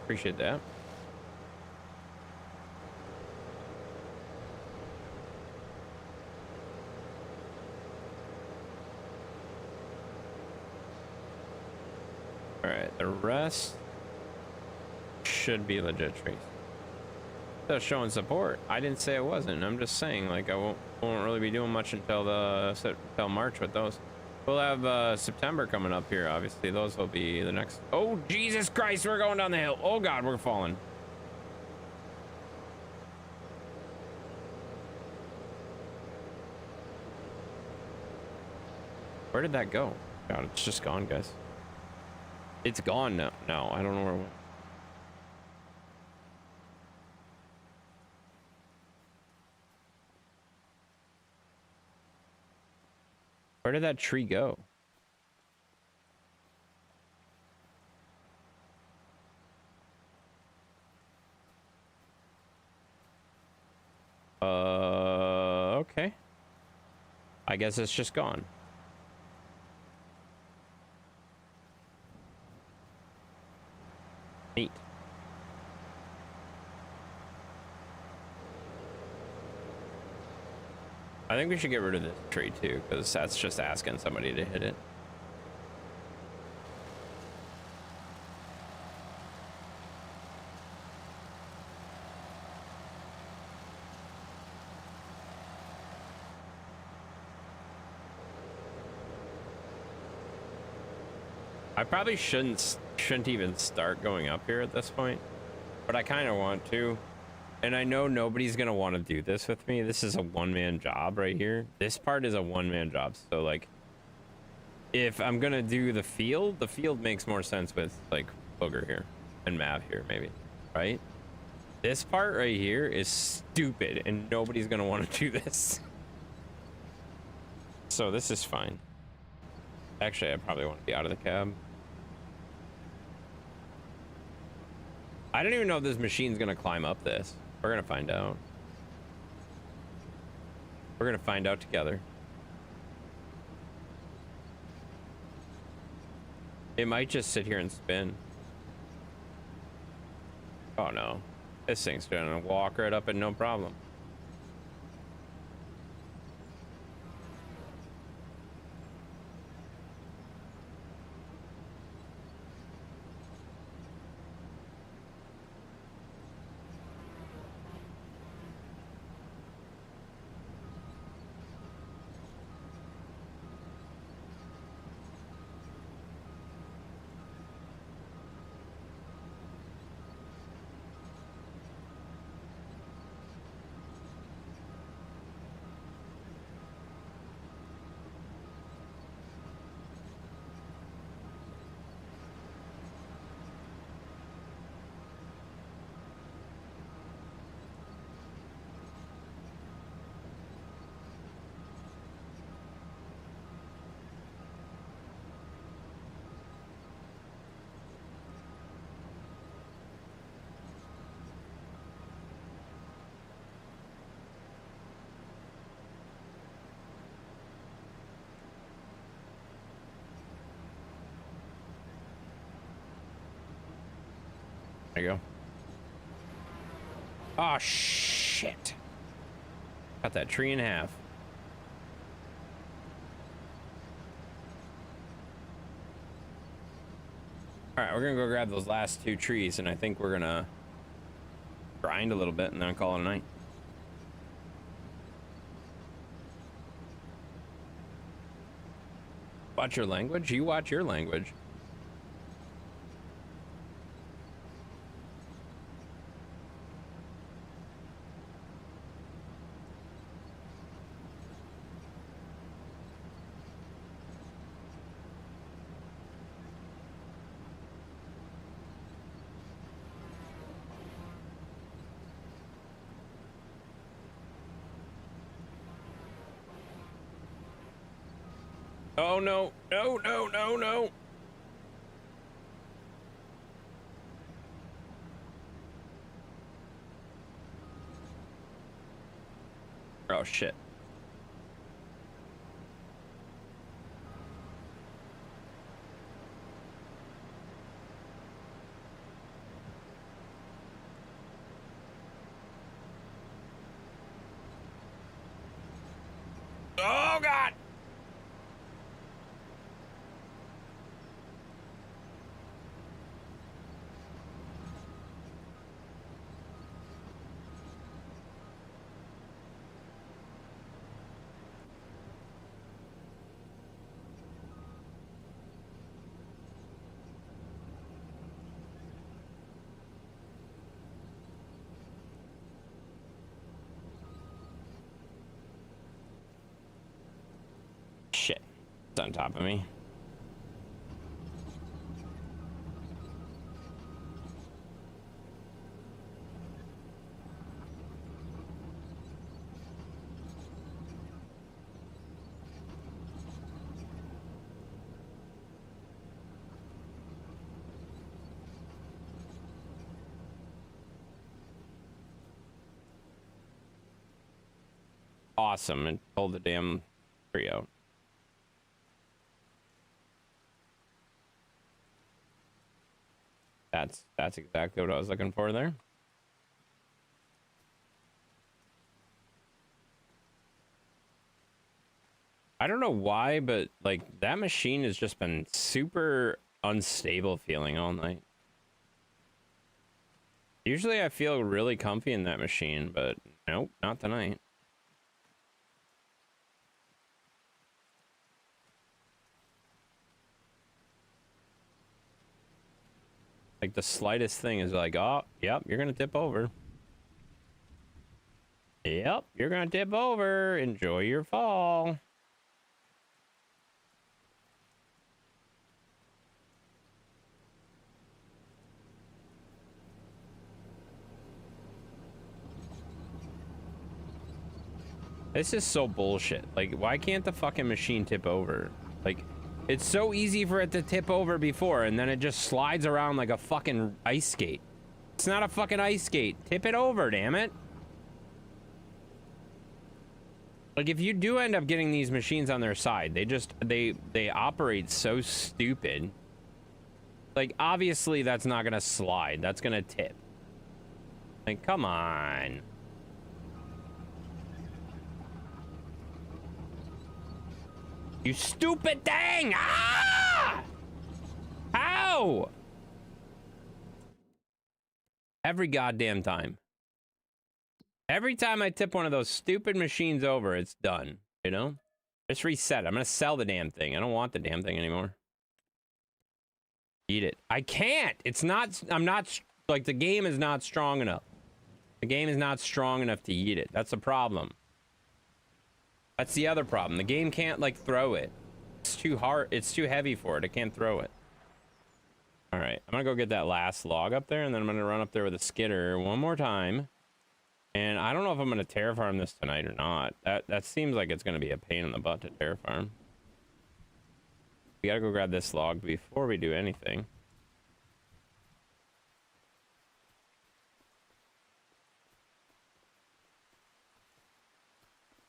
[SPEAKER 1] Appreciate that. All right, the rest should be legit trees. That's showing support. I didn't say it wasn't. I'm just saying, like, I won't really be doing much until March with those. We'll have September coming up here. Obviously, those will be the next. Oh, Jesus Christ, we're going down the hill. Oh God, we're falling. Where did that go? God, it's just gone, guys. It's gone now. No, I don't know where it went. Where did that tree go? Okay. I guess it's just gone. Neat. I think we should get rid of this tree too, because that's just asking somebody to hit it. I probably shouldn't even start going up here at this point, but I kind of want to. And I know nobody's gonna want to do this with me. This is a one-man job right here. This part is a one-man job. So like, if I'm gonna do the field makes more sense with like Booger here and Mav here, maybe, right? This part right here is stupid and nobody's gonna want to do this. So this is fine. Actually, I probably want to be out of the cab. I don't even know if this machine's gonna climb up this. We're gonna find out. We're gonna find out together. It might just sit here and spin. Oh no. This thing's gonna walk right up and no problem. There you go. Oh, shit. Got that tree in half. All right, we're gonna go grab those last 2 trees, and I think we're gonna grind a little bit and then call it a night. Watch your language? You watch your language. Oh no, no, no, no, no. Oh shit. Oh god. Shit. It's on top of me. Awesome, and pulled the damn tree out. That's exactly what I was looking for there. I don't know why, but like that machine has just been super unstable feeling all night. Usually I feel really comfy in that machine, but nope, not tonight. Like the slightest thing is like, oh, yep, you're gonna tip over. Yep, you're gonna tip over. Enjoy your fall. This is so bullshit. Like, why can't the fucking machine tip over? Like, it's so easy for it to tip over before, and then it just slides around like a fucking ice skate. It's not a fucking ice skate. Tip it over, damn it. Like, if you do end up getting these machines on their side, they operate so stupid. Like, obviously that's not gonna slide. That's gonna tip. Like, come on. You stupid thing! Ah! How? Every goddamn time. Every time I tip one of those stupid machines over, it's done. You know? Just reset. I'm gonna sell the damn thing. I don't want the damn thing anymore. Eat it. I can't! It's not... I'm not... Like, the game is not strong enough. The game is not strong enough to eat it. That's the problem. That's the other problem. The game can't, like, throw it. It's too hard. It's too heavy for it. It can't throw it. All right. I'm going to go get that last log up there, and then I'm going to run up there with a skidder one more time. And I don't know if I'm going to terra farm this tonight or not. That seems like it's going to be a pain in the butt to terra farm. We got to go grab this log before we do anything.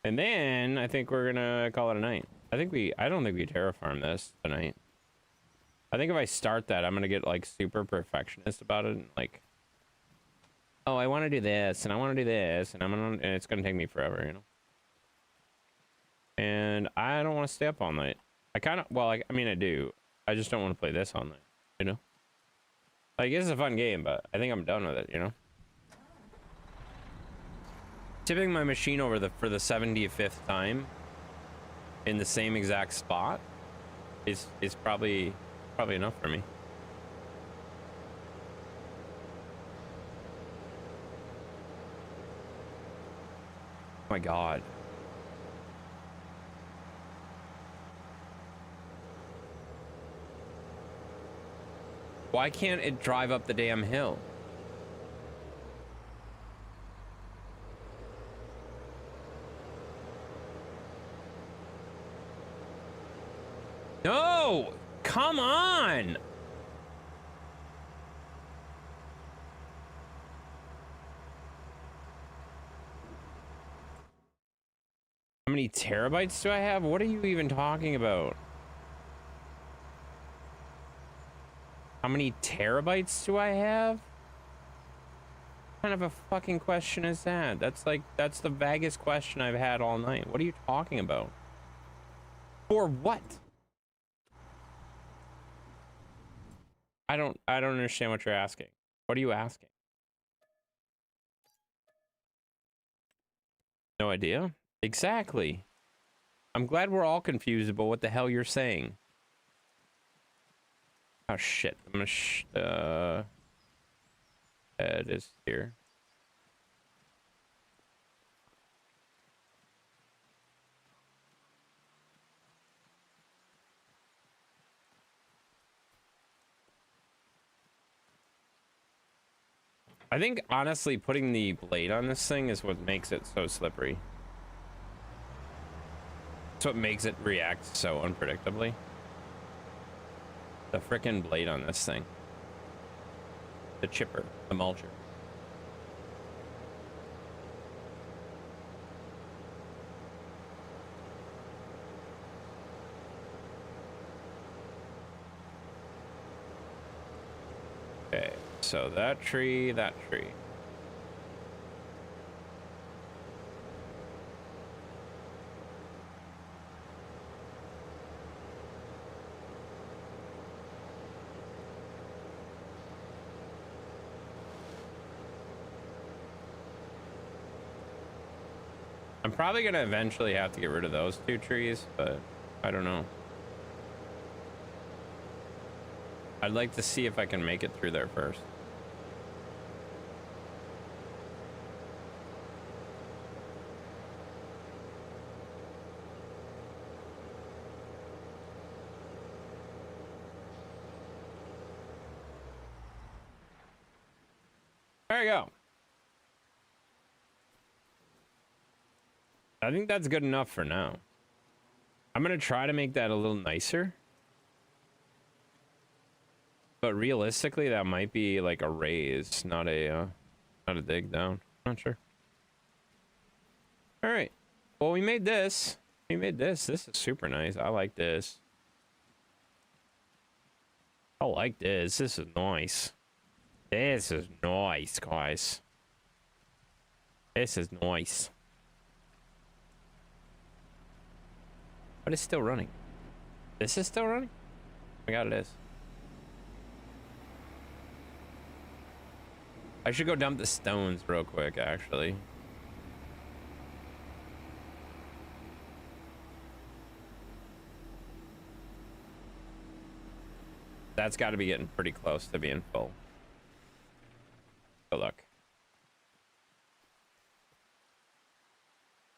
[SPEAKER 1] And then I think we're gonna call it a night. I don't think we terraform this tonight. I think if I start that, I'm gonna get like super perfectionist about it and like oh, I want to do this, and I want to do this, and and it's gonna take me forever, you know. And I don't want to stay up all night. I kind of, well, I mean, I do. I just don't want to play this all night, you know. Like, it's a fun game, but I think I'm done with it, you know. Tipping my machine over for the 75th time in the same exact spot is probably enough for me. Oh my god. Why can't it drive up the damn hill? No! Come on! How many terabytes do I have? What are you even talking about? How many terabytes do I have? What kind of a fucking question is that? That's the vaguest question I've had all night. What are you talking about? For what? I don't understand what you're asking. What are you asking? No idea? Exactly. I'm glad we're all confused about what the hell you're saying. Oh shit. I'm gonna it is here. I think honestly putting the blade on this thing is what makes it so slippery. It's what makes it react so unpredictably. The frickin' blade on this thing. The chipper, the mulcher. Okay, so that tree, that tree. I'm probably gonna eventually have to get rid of those two trees, but I don't know. I'd like to see if I can make it through there first. There you go. I think that's good enough for now. I'm gonna try to make that a little nicer. But realistically, that might be like a raise, not a dig down. Not sure. All right. Well, we made this. We made this. This is super nice. I like this. I like this. This is nice. This is nice, guys. This is nice. But it's still running. This is still running? Oh my god, it is. I should go dump the stones real quick, actually. That's got to be getting pretty close to being full. Good luck.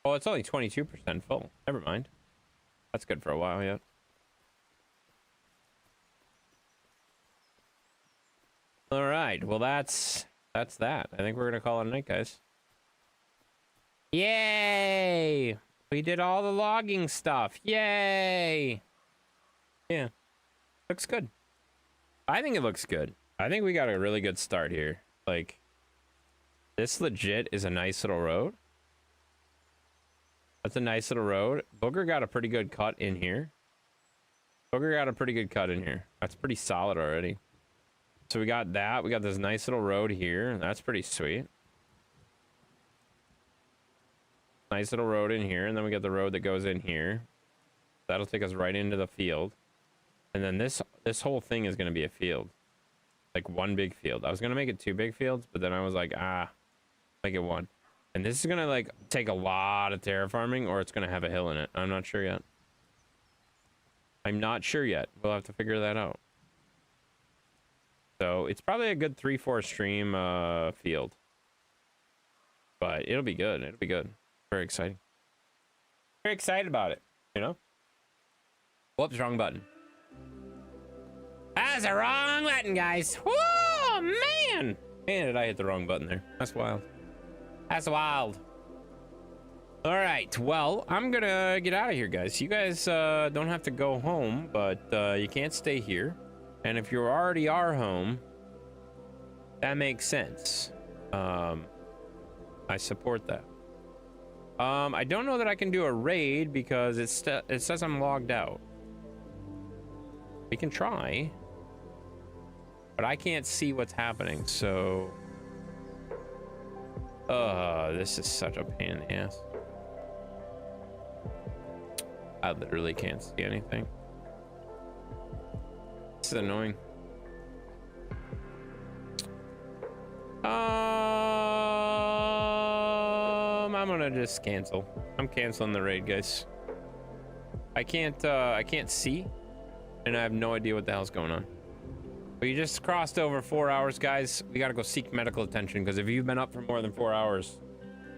[SPEAKER 1] Oh, it's only 22% full. Never mind. That's good for a while yet. All right. Well, that's that. I think we're gonna call it a night, guys. Yay! We did all the logging stuff. Yay! Yeah. Looks good. I think it looks good. I think we got a really good start here. Like, this legit is a nice little road. That's a nice little road. Booger got a pretty good cut in here. Booger got a pretty good cut in here. That's pretty solid already. So we got that. We got this nice little road here. That's pretty sweet. nice little road in here, and then we got the road that goes in here. That'll take us right into the field. And then this whole thing is going to be a field. Like one big field. I was going to make it 2 big fields, but then I was like, make it 1. And this is going to like take a lot of terraforming, or it's going to have a hill in it. I'm not sure yet. I'm not sure yet. We'll have to figure that out. So it's probably a good 3-4 stream field. But it'll be good. It'll be good. Very exciting. Very excited about it, you know? Whoops, wrong button. That's the wrong button, guys. Whoa, man! Man, did I hit the wrong button there. That's wild. That's wild. All right, well, I'm gonna get out of here, guys. You guys don't have to go home, but you can't stay here. And if you already are home, that makes sense. I support that. I don't know that I can do a raid because it says I'm logged out. We can try, but I can't see what's happening, so this is such a pain in the ass. I literally can't see anything. This is annoying. I'm gonna just cancel. I'm canceling the raid, guys. I can't see, and I have no idea what the hell's going on. But you just crossed over 4 hours, guys. We gotta go seek medical attention, because if you've been up for more than 4 hours,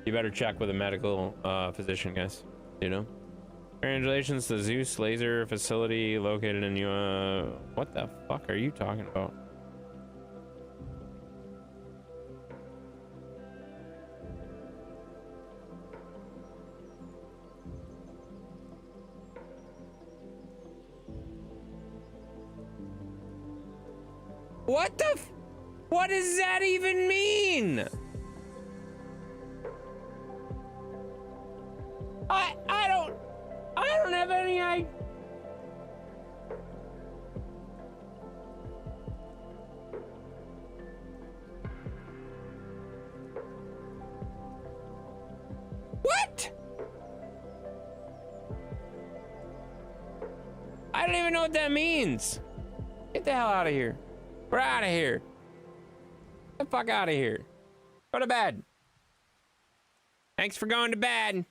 [SPEAKER 1] you better check with a medical physician, guys. You know? Congratulations to Zeus Laser Facility located in you. What the fuck are you talking about? What the what does that even mean? I don't have any idea. What? I don't even know what that means. Get the hell out of here. We're out of here. Get the fuck out of here. Go to bed. Thanks for going to bed.